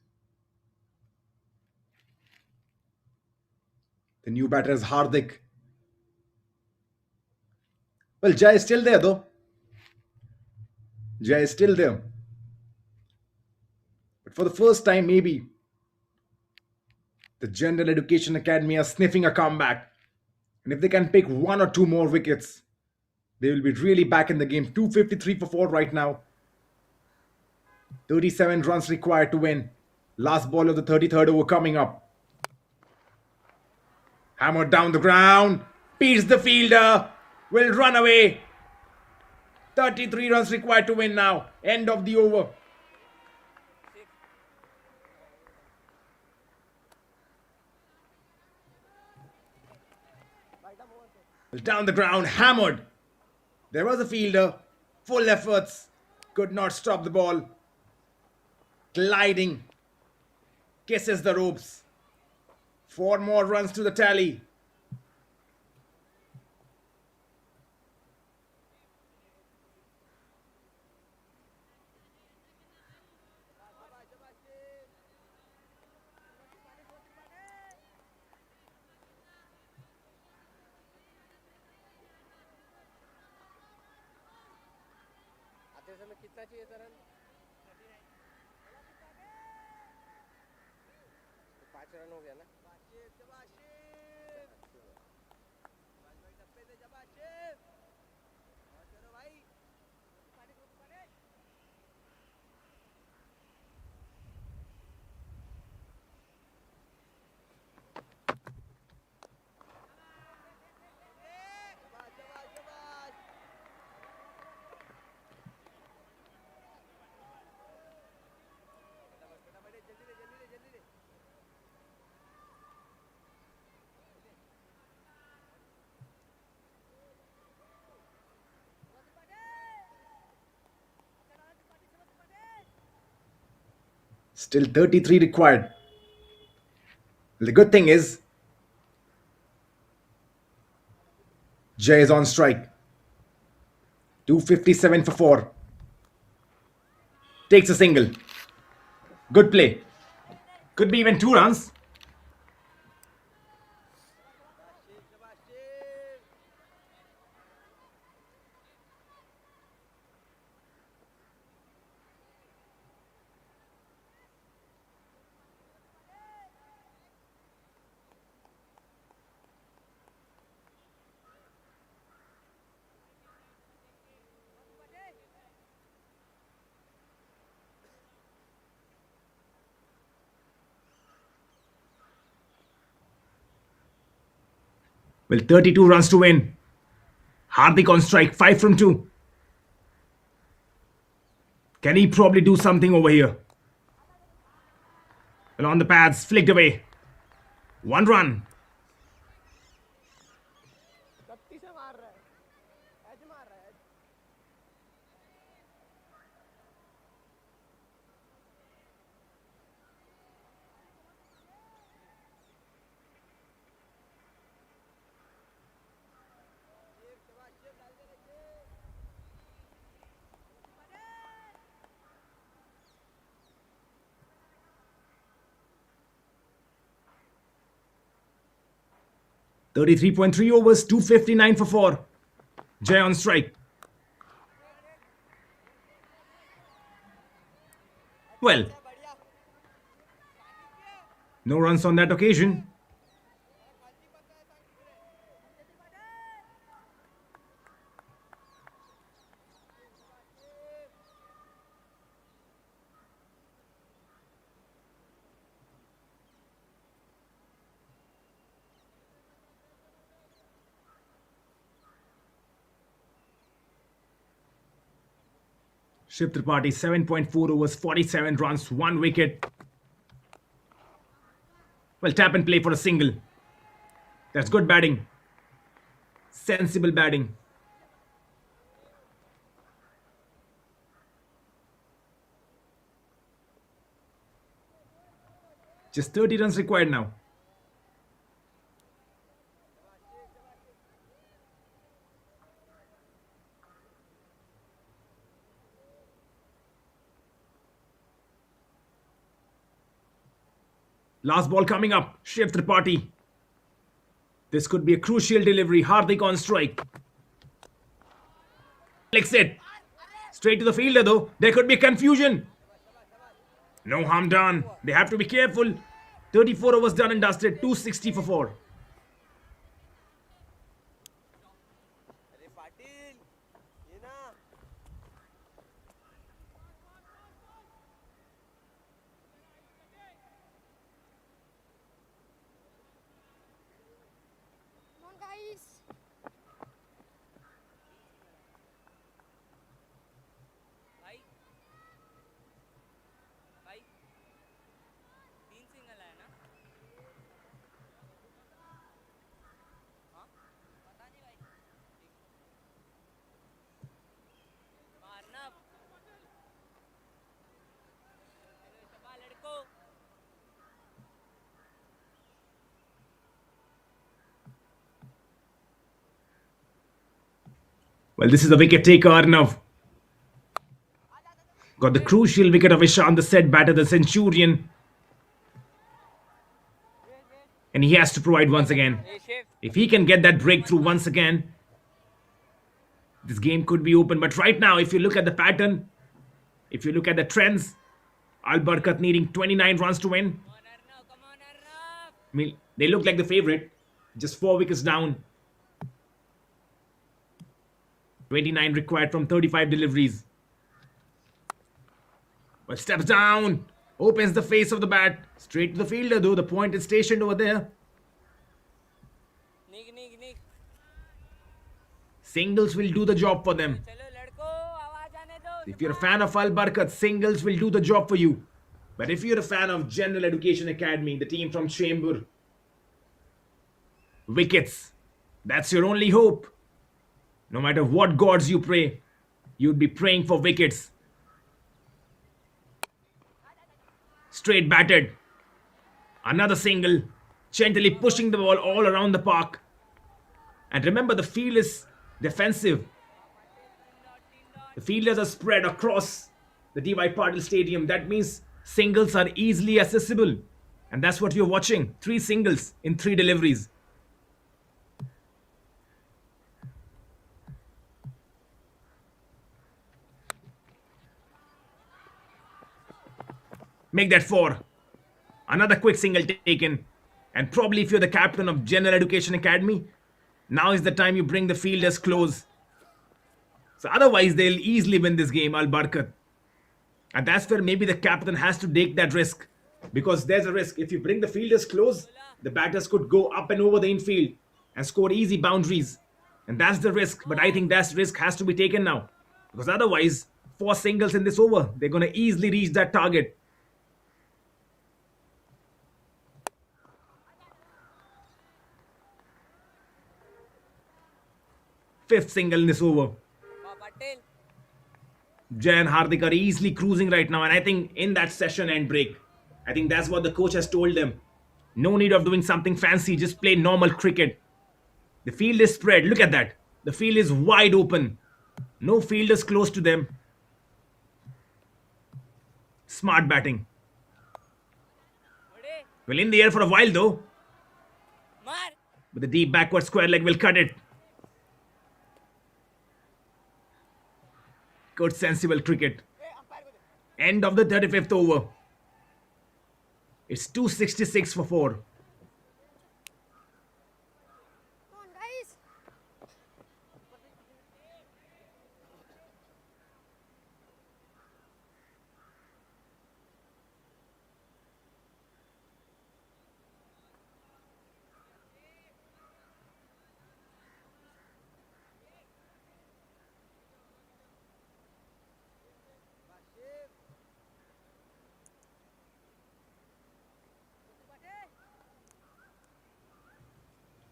The new batter is Hardik. Well, Jai is still there though. Jai is still there. But for the first time, maybe, the General Education Academy are sniffing a comeback. And if they can pick 1 or 2 more wickets, they will be really back in the game. 253 for 4 right now. 37 runs required to win. Last ball of the 33rd over coming up. Hammered down the ground. Beats the fielder. Will run away. 33 runs required to win now. End of the over. Down the ground, hammered. There was a fielder. Full efforts. Could not stop the ball. Gliding. Kisses the ropes. 4 more runs to the tally. आते समय कितना चाहिए था run? 5 run हो गया ना. Still 33 required. The good thing is, Jay is on strike. 257 for 4. Takes a single. Good play. Could be even 2 runs. Well, 32 runs to win. Hardik on strike, 5 from 2. Can he probably do something over here? Well, on the pads, flicked away. 1 run. गत्ती से मार रहा है, as मार रहा है। Thirty-three point three overs, 259 for 4. Jay on strike. Well, no runs on that occasion. Shiv Tripathi, 7.4 overs, 47 runs, 1 wicket. Well, tap and play for a single. That's good batting. Sensible batting. Just 30 runs required now. Last ball coming up. Shiv Tripathi. This could be a crucial delivery. Hardik on strike. Flicks it. Straight to the fielder though. There could be confusion. No harm done. They have to be careful. 34 overs done and dusted. 260 for 4. अरे पाटिल ये ना Come on, guys. भाई भाई 3 single है ना? हाँ पता नहीं भाई। मारना चलो शबा लड़को। Well, this is the wicket taker, Arnav. Got the crucial wicket of Ishan, the set batter, the Centurion. And he has to provide once again. A Shiv If he can get that breakthrough once again, this game could be open. But right now, if you look at the pattern, if you look at the trends, Al Barkat needing 29 runs to win. come on Arnav I mean, they look like the favorite. Just 4 wickets down. 29 required from 35 deliveries. But steps down. Opens the face of the bat. Straight to the fielder though. The point is stationed over there. Nick Nick Nick Singles will do the job for them. चलो लड़को आवाज आने दो। If you're a fan of Al Barkat, singles will do the job for you. But if you're a fan of General Education Academy, the team from Chembur, wickets, that's your only hope. No matter what gods you pray, you'd be praying for wickets. Straight batted. Another single. Gently pushing the ball all around the park. And remember, the field is defensive. The fielders are spread across the D.Y. Patil Stadium. That means singles are easily accessible. And that's what you're watching. 3 singles in 3 deliveries. Make that 4. Another quick single taken. And probably if you're the captain of General Education Academy, now is the time you bring the fielders close. So otherwise, they'll easily win this game, Al Barkat. And that's where maybe the captain has to take that risk. Because there's a risk. If you bring the fielders close, the batters could go up and over the infield and score easy boundaries. And that's the risk. But I think that risk has to be taken now. Because otherwise, 4 singles in this over, they're going to easily reach that target. Fifth single in this over. Patil. Jay and Hardik are easily cruising right now. And I think in that session end break, I think that's what the coach has told them. No need of doing something fancy. Just play normal cricket. The field is spread. Look at that. The field is wide open. No fielders close to them. Smart batting. Well, in the air for a while though. Mar. But the deep backward square leg will cut it. Good sensible cricket. End of the 35th over. It's 266 for 4. Come on, guys.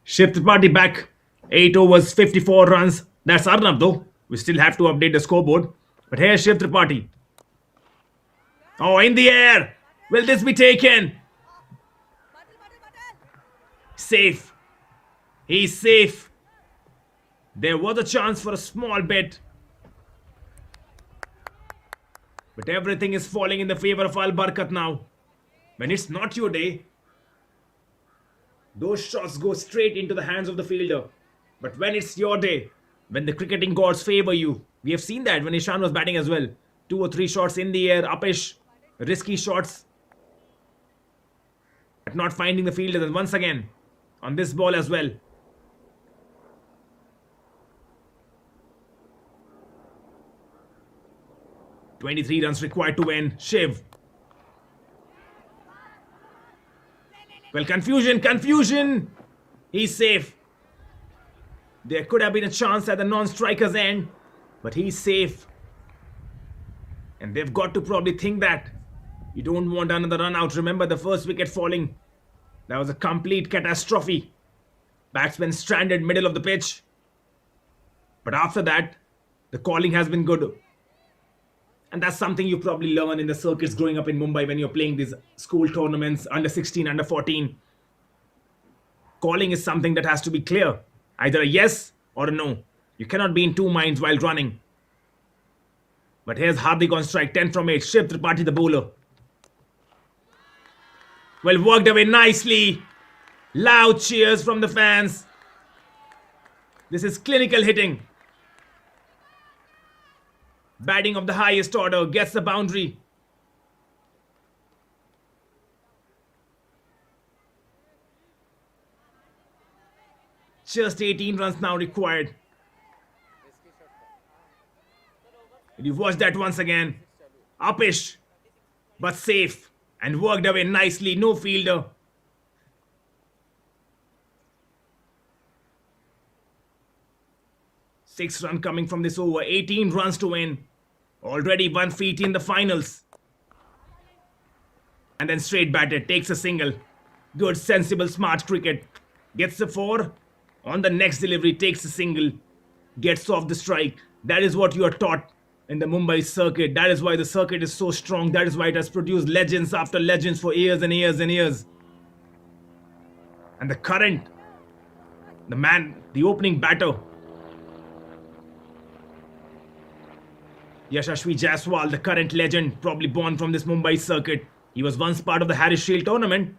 Shiv Tripathi back. 8 overs, 54 runs. That's Arnav though. We still have to update the scoreboard. But here's Shiv Tripathi. Oh, in the air. Will this be taken? Safe. He's safe. There was a chance for a small bit. But everything is falling in the favor of Al Barkat now. When it's not your day, those shots go straight into the hands of the fielder. But when it's your day, when the cricketing gods favor you, we have seen that when Ishan was batting as well. 2 or 3 shots in the air, uppish, risky shots. But not finding the fielder. And once again, on this ball as well. "23 runs required to win. Shiv. Well, confusion. He's safe. There could have been a chance at the non-striker's end, but he's safe. And they've got to probably think that. You don't want another run out. Remember the first wicket falling. That was a complete catastrophe. Batsman stranded middle of the pitch. But after that, the calling has been good. And that's something you probably learn in the circuits growing up in Mumbai when you're playing these school tournaments, under 16, under 14. Calling is something that has to be clear. Either a yes or a no. You cannot be in 2 minds while running. But here's Hardik on strike, 10 from 8. Shiv Tripathi the bowler. Well, worked away nicely. Loud cheers from the fans. This is clinical hitting. Batting of the highest order, gets the boundary. Just 18 runs now required. You've watched that once again. Uppish, but safe. And worked away nicely, no fielder. Six run coming from this over, 18 runs to win. Already 1 feet in the finals. And then straight batted, takes a single. Good, sensible, smart cricket. Gets the 4. On the next delivery, takes a single. Gets off the strike. That is what you are taught in the Mumbai circuit. That is why the circuit is so strong. That is why it has produced legends after legends for years and years and years. And the current, the man, the opening batter, Yashasvi Jaiswal, the current legend, probably born from this Mumbai circuit. He was once part of the Harris Shield tournament.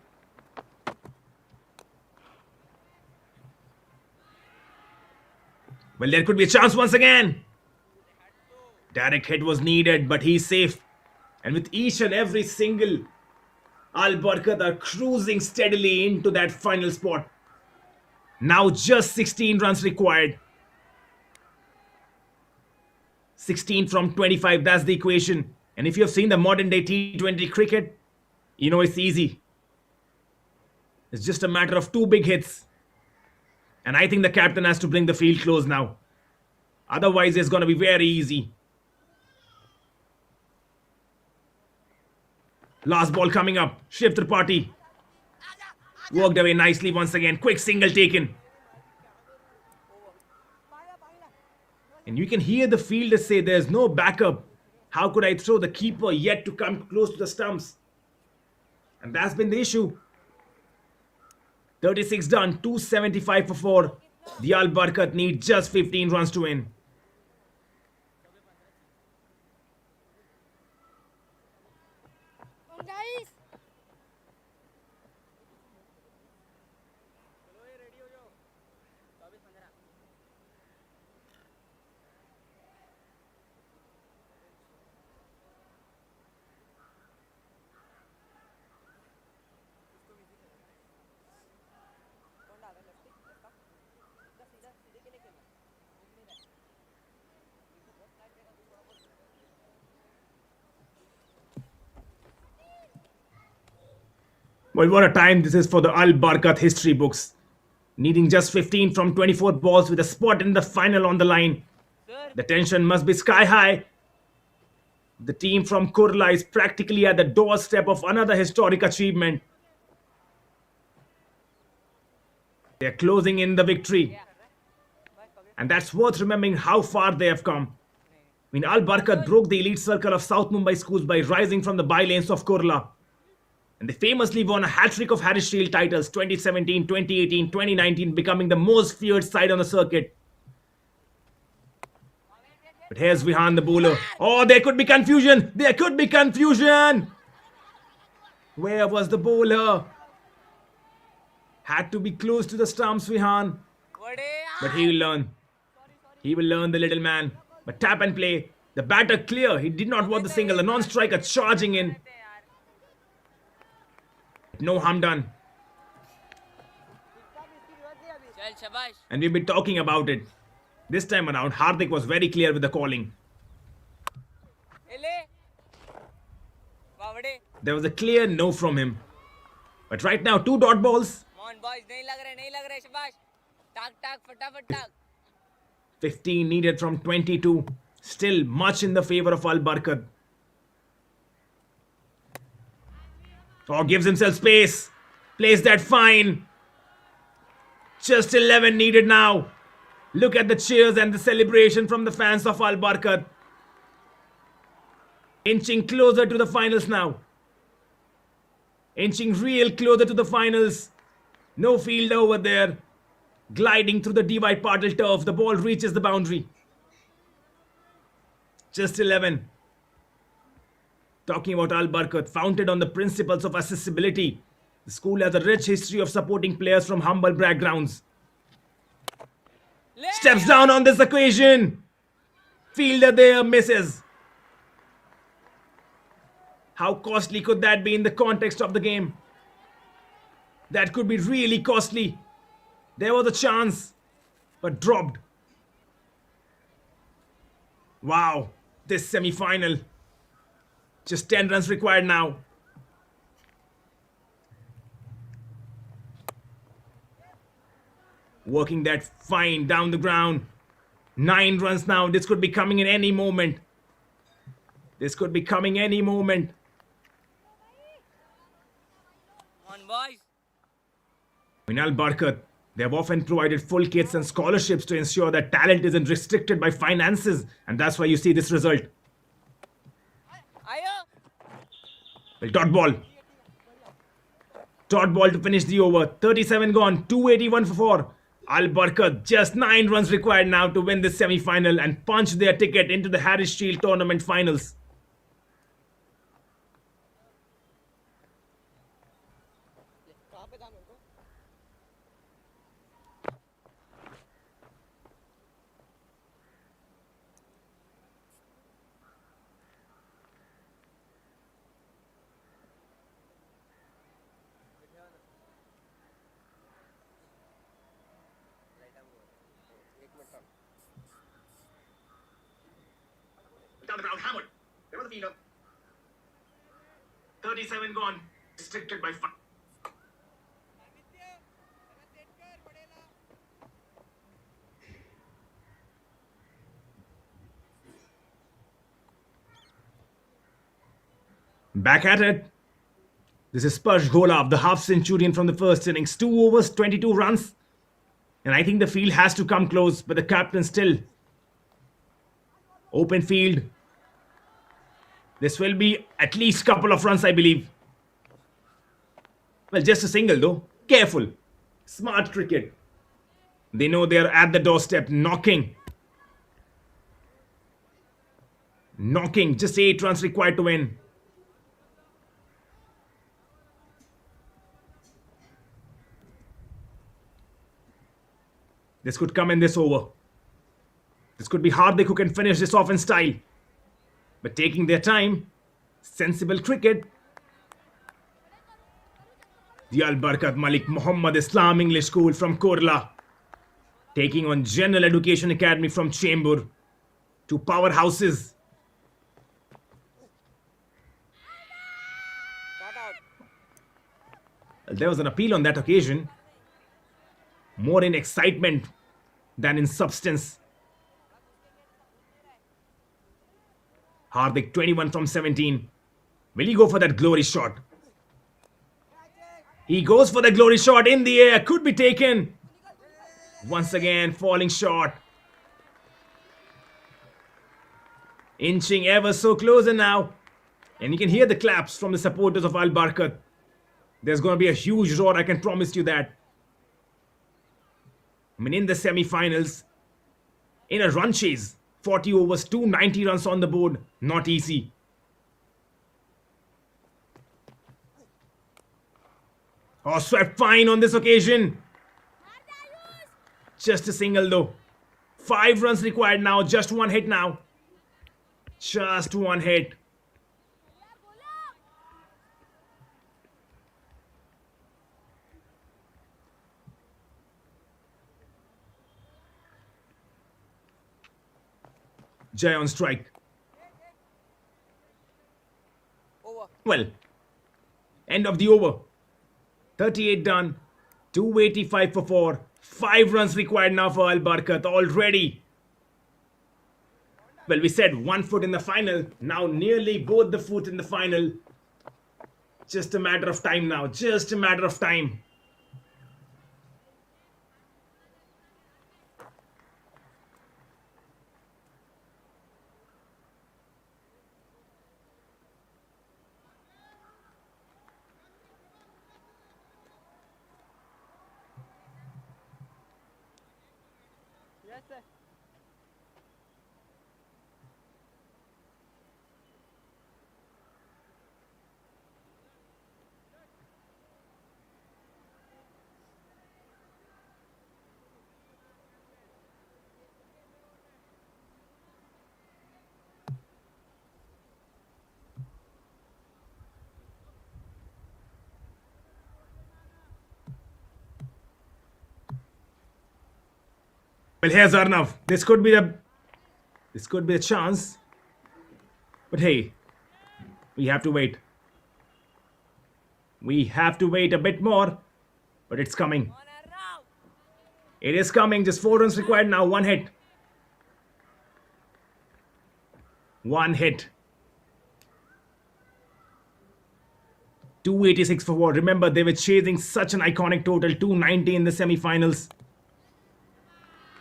Well, there could be a chance once again. Direct hit was needed, but he's safe. And with each and every single, Al Barkat are cruising steadily into that final spot. Now just 16 runs required. 16 from 25, that's the equation. And if you have seen the modern day T20 cricket, you know it's easy. It's just a matter of 2 big hits. And I think the captain has to bring the field close now. Otherwise, it's going to be very easy. Last ball coming up. Shiv Tripathi worked away nicely once again. Quick single taken. And you can hear the fielder say there's no backup. How could I throw the keeper yet to come close to the stumps? And that's been the issue. 36 done, 275 for 4. The Al Barkat need just 15 runs to win. guys. Well, what a time this is for the Al Barkat history books. Needing just 15 from 24 balls with a spot in the final on the line. The tension must be sky high. The team from Kurla is practically at the doorstep of another historic achievement. They're closing in the victory. And that's worth remembering how far they have come. I mean, Al Barkat broke the elite circle of South Mumbai schools by rising from the bylanes of Kurla. And they famously won a hat-trick of Harris Shield titles 2017, 2018, 2019, becoming the most feared side on the circuit. But here's Vihan the bowler. Oh, there could be confusion. There could be confusion. Where was the bowler? Had to be close to the stumps, Vihan. But he will learn. He will learn, the little man. But tap and play. The batter clear. He did not want the single. The non-striker charging in. No harm done. And we've been talking about it. This time around, Hardik was very clear with the calling. There was a clear no from him. But right now, 2 dot balls. 15 needed from 22. Still much in the favor of Al Barkat. Oh, gives himself space. Plays that fine. Just 11 needed now. Look at the cheers and the celebration from the fans of Al Barkat. Inching closer to the finals now. Inching real closer to the finals. No field over there. Gliding through the D.Y. Patil turf. The ball reaches the boundary. Just 11. Talking about Al Barkat, founded on the principles of accessibility, the school has a rich history of supporting players from humble backgrounds. Steps down on this equation. Fielder there misses. How costly could that be in the context of the game? That could be really costly. There was a chance, but dropped. Wow, this semi-final. Just 10 runs required now. Working that fine down the ground. 9 runs now. This could be coming in any moment. This could be coming any moment. On boys. Minal Barkat They have often provided full kits and scholarships to ensure that talent isn't restricted by finances, and that's why you see this result. आयो Well, dot ball to finish the over. 37 gone, 281 for 4. Al Barkat, just 9 runs required now to win this semi-final and punch their ticket into the Harris Shield tournament finals. कहाँ पे था मेरे को एक minute थांब. Down the ground, hammered. There was a fielder. 37 gone, restricted by 5. Back at it. This is Sparsh Golab, the half centurion from the first innings. 2 overs, 22 runs. And I think the field has to come close, but the captain still. Open field. This will be at least a couple of runs, I believe. Well, just a single though. Careful. Smart cricket. They know they're at the doorstep, knocking. Knocking. Just 8 runs required to win. This could come in this over. This could be Hardik who can finish this off in style. But taking their time, sensible cricket. The Al Barkat Malik Muhammad Islam English School from Korla, taking on General Education Academy from Chembur. 2 powerhouses. Not out. Well, there was an appeal on that occasion. More in excitement than in substance. Hardik 21 from 17. Will he go for that glory shot? He goes for the glory shot in the air. Could be taken. Once again, falling short. Inching ever so closer now. And you can hear the claps from the supporters of Al Barkat. There's going to be a huge roar, I can promise you that. I mean, in the semi-finals, in a run chase, 40 overs, 290 runs on the board. Not easy. Oh, swept fine on this occasion. Just a single though. 5 runs required now. Just 1 hit now. Just 1 hit. Jai on strike. over Well, end of the over. 38 done. 285 for 4. 5 runs required now for Al Barkat already. Well, we said 1 foot in the final. Now nearly both the foot in the final. Just a matter of time now. Just a matter of time. Yes, sir. Well, here's Arnav. This could be the chance. But hey, we have to wait. We have to wait a bit more. But it's coming. on and out It is coming. Just 4 runs required now. 1 hit. 1 hit. 286 for what? Remember, they were chasing such an iconic total, 290 in the semi-finals.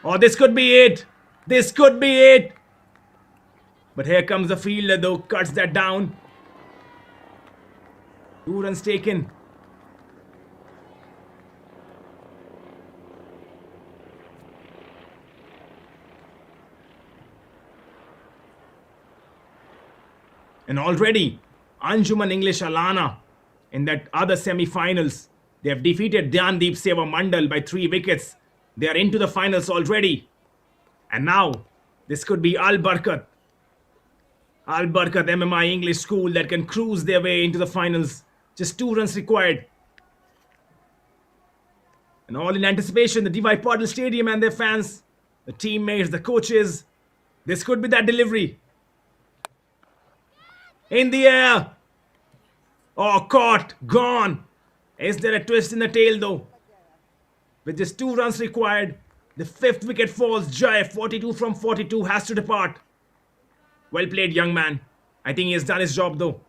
Oh, this could be it. This could be it. But here comes the fielder, though, cuts that down. 2 runs taken. And already, Anjuman English Alana in that other semi-finals, they have defeated Dhyandeep Seva Mandal by 3 wickets. They are into the finals already. And now, this could be Al Barkat. Al Barkat MMI English school that can cruise their way into the finals. Just 2 runs required. And all in anticipation, the DY Patil Stadium and their fans, the teammates, the coaches. This could be that delivery. In the air. Oh, caught. Gone. Is there a twist in the tail though? With just 2 runs required, the 5th wicket falls. Jai, 42 from 42, has to depart. Well played, young man. I think he has done his job though.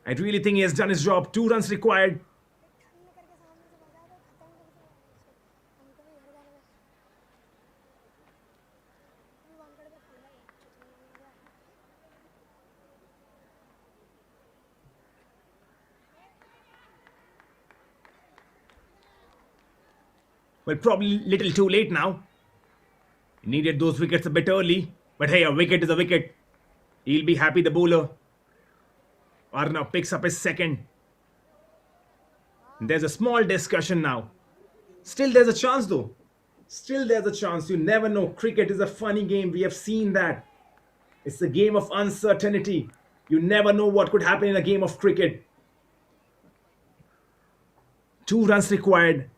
I really think he has done his job. 2 runs required. Well, probably little too late now. He needed those wickets a bit early. But hey, a wicket is a wicket. He'll be happy, the bowler. Arnav picks up his second. And there's a small discussion now. Still there's a chance though. Still there's a chance. You never know. Cricket is a funny game. We have seen that. It's a game of uncertainty. You never know what could happen in a game of cricket. 2 runs required.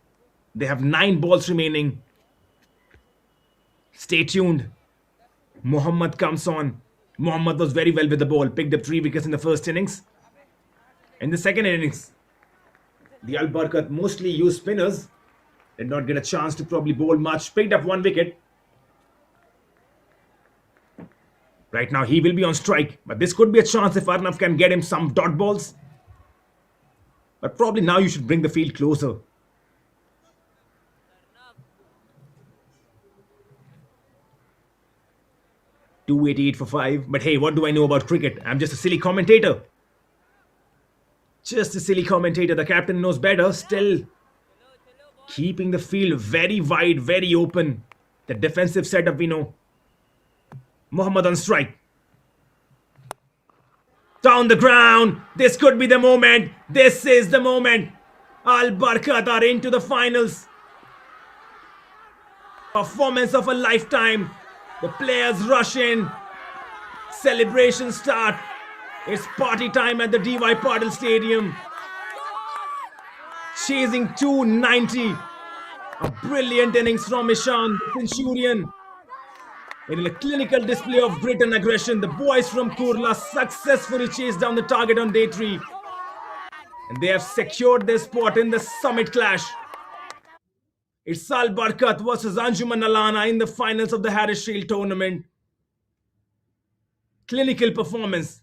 They have 9 balls remaining. Stay tuned. Mohammad comes on. Mohammad was very well with the ball. Picked up 3 wickets in the first innings. In the second innings, the Al Barkat mostly used spinners. Did not get a chance to probably bowl much. Picked up 1 wicket. Right now he will be on strike. But this could be a chance if Arnav can get him some dot balls. But probably now you should bring the field closer. 288 for 5. But hey, what do I know about cricket? I'm just a silly commentator. Just a silly commentator. The captain knows better. Still keeping the field very wide, very open. The defensive setup we know. Mohammad on strike. Down the ground. This could be the moment. This is the moment. Al Barkat are into the finals. Performance of a lifetime. The players rush in. Celebrations start. It's party time at the DY Patil Stadium. Chasing 290. A brilliant innings from Ishan, the Centurion. In a clinical display of grit and aggression, the boys from Kurla successfully chased down the target on day 3. And they have secured their spot in the summit clash. It's Al Barkat versus Anjuman Alana in the finals of the Harris Shield tournament. Clinical performance.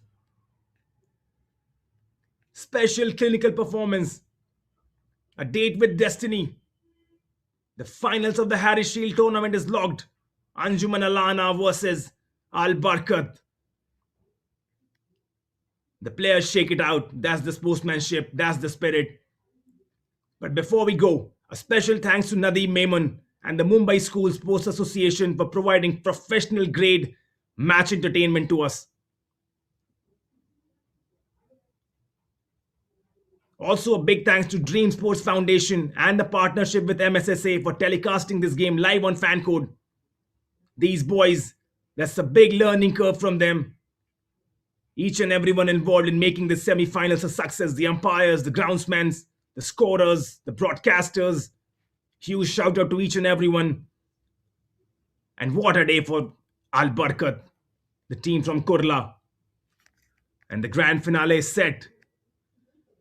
Special clinical performance. A date with destiny. The finals of the Harris Shield tournament is locked. Anjuman Alana versus Al Barkat. The players shake it out. That's the sportsmanship. That's the spirit. But before we go, a special thanks to Nadeem Memon and the Mumbai School Sports Association for providing professional grade match entertainment to us. Also a big thanks to Dream Sports Foundation and the partnership with MSSA for telecasting this game live on FanCode. These boys, that's a big learning curve from them. Each and everyone involved in making the semi-finals a success. The umpires, the groundsmen, the scorers, the broadcasters. Huge shout out to each and everyone. And what a day for Al Barkat, the team from Kurla. And the grand finale is set.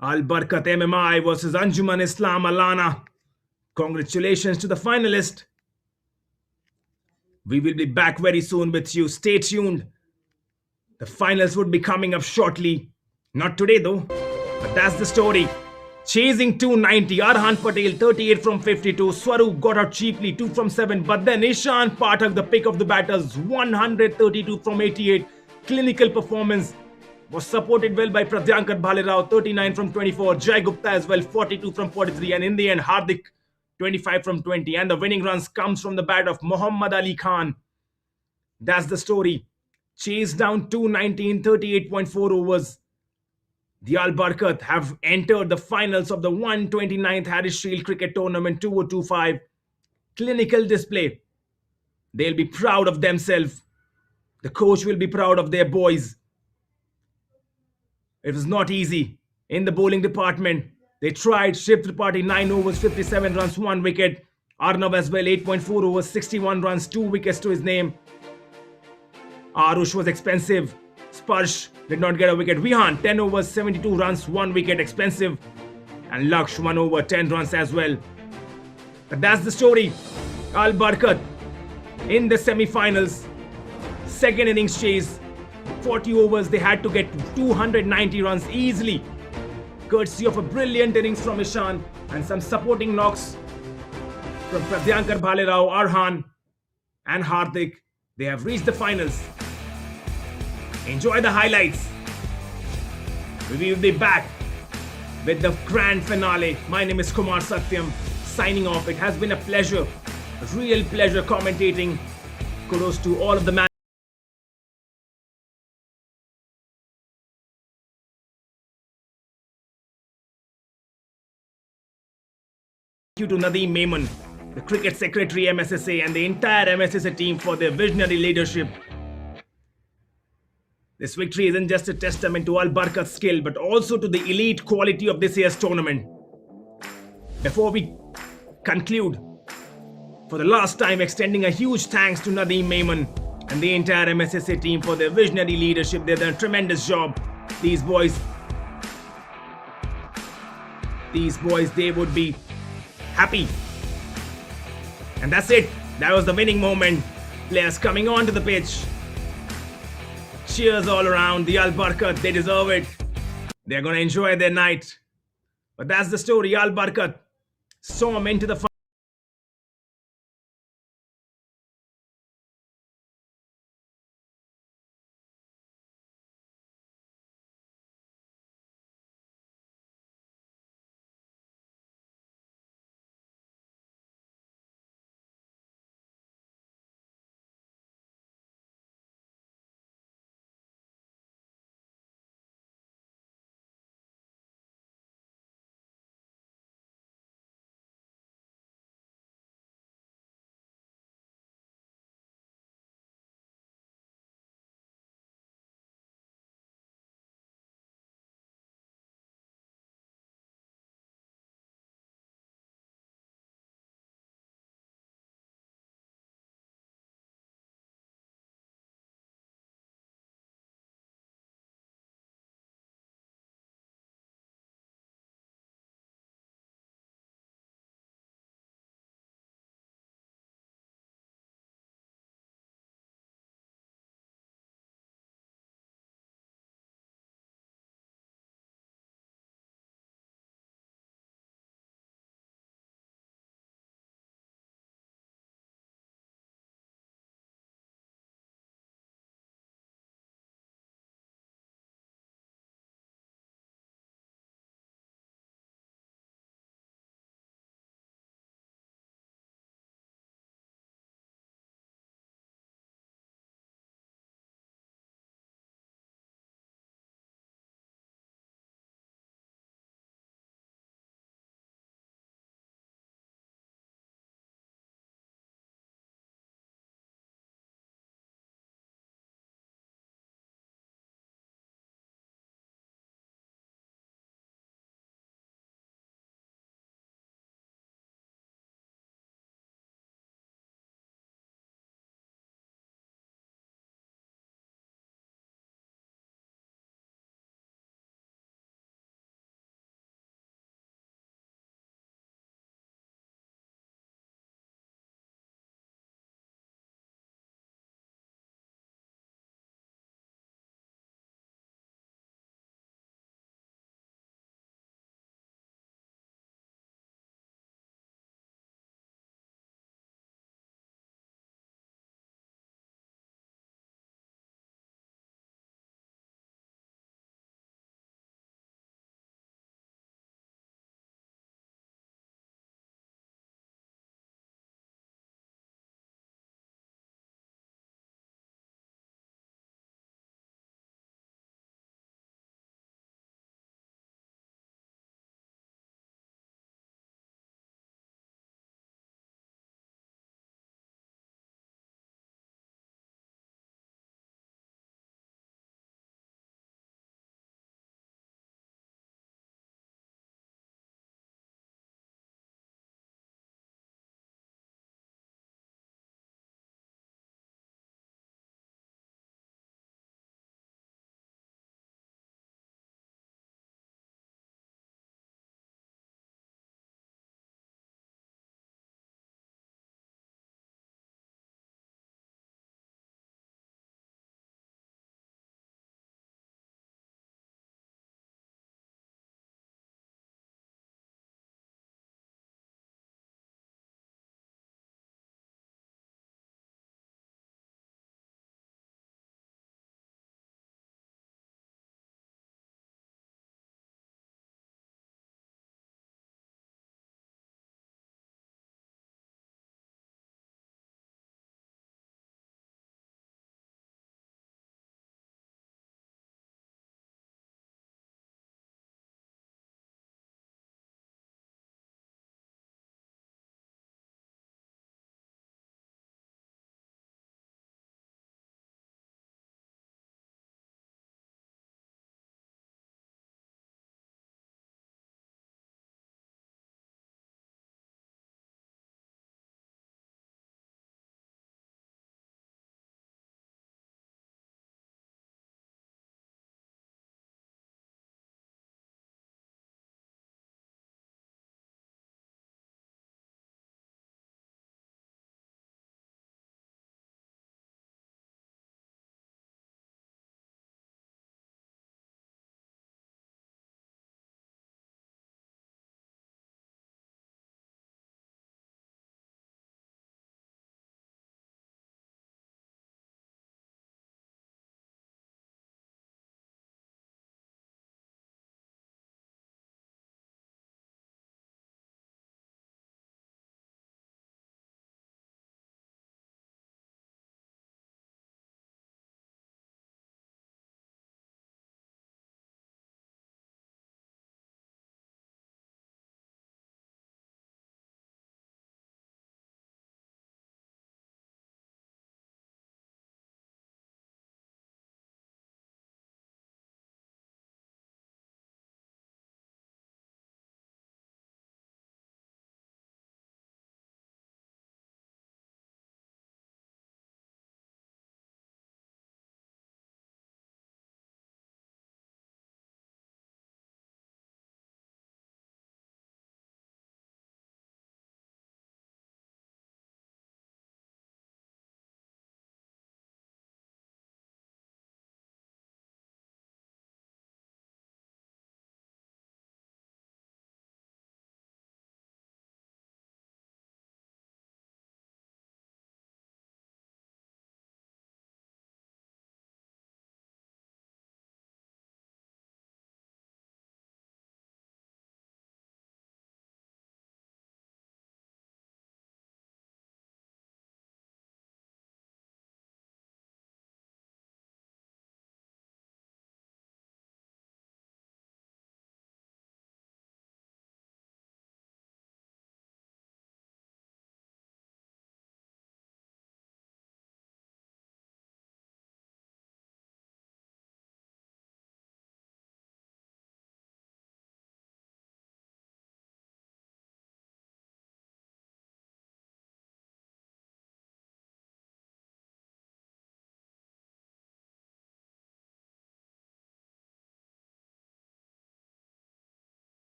Al Barkat MMI versus Anjuman Islam Alana. Congratulations to the finalist. We will be back very soon with you. Stay tuned. The finals would be coming up shortly. Not today though. But that's the story. Chasing 290, Arhan Patil 38 from 52, Swaroop got out cheaply 2 from 7, but then Ishan Pathak, the pick of the batters, 132 from 88. Clinical performance was supported well by Pradyankar Bhalerao 39 from 24, Jai Gupta as well 42 from 43, and in the end Hardik 25 from 20, and the winning runs comes from the bat of Muhammad Ali Khan. That's the story. Chased down 290 in 38.4 overs. The Al Barkat have entered the finals of the 129th Harris Shield Cricket Tournament 2025. Clinical display. They'll be proud of themselves. The coach will be proud of their boys. It was not easy in the bowling department. They tried. Shiv Tripathi 9 overs, 57 runs, 1 wicket. Arnav as well 8.4 overs, 61 runs, 2 wickets to his name. Arush was expensive. Sparsh did not get a wicket. Vihan 10 overs, 72 runs, 1 wicket, expensive. And Laksh 1 over, 10 runs as well. But that's the story. Al Barkat in the semi-finals. Second innings chase. 40 overs, they had to get 290 runs easily. Courtesy of a brilliant innings from Ishan and some supporting knocks from Pradyankar Bhalerao, Arhan and Hardik. They have reached the finals. Enjoy the highlights. We will be back with the grand finale. My name is Kumar Satyam, signing off. It has been a pleasure, a real pleasure commentating. Kudos to all of the man. Thank you to Nadeem Memon, the cricket secretary MSSA, and the entire MSSA team for their visionary leadership. This victory isn't just a testament to Al Barkat's skill, but also to the elite quality of this year's tournament. Before we conclude, for the last time, extending a huge thanks to Nadeem Memon and the entire MSSA team for their visionary leadership. They've done a tremendous job. These boys, they would be happy. And that's it. That was the winning moment. Players coming onto the pitch. Cheers all around. The Al Barkat, they deserve it. They're going to enjoy their night. But that's the story. Al Barkat storm into the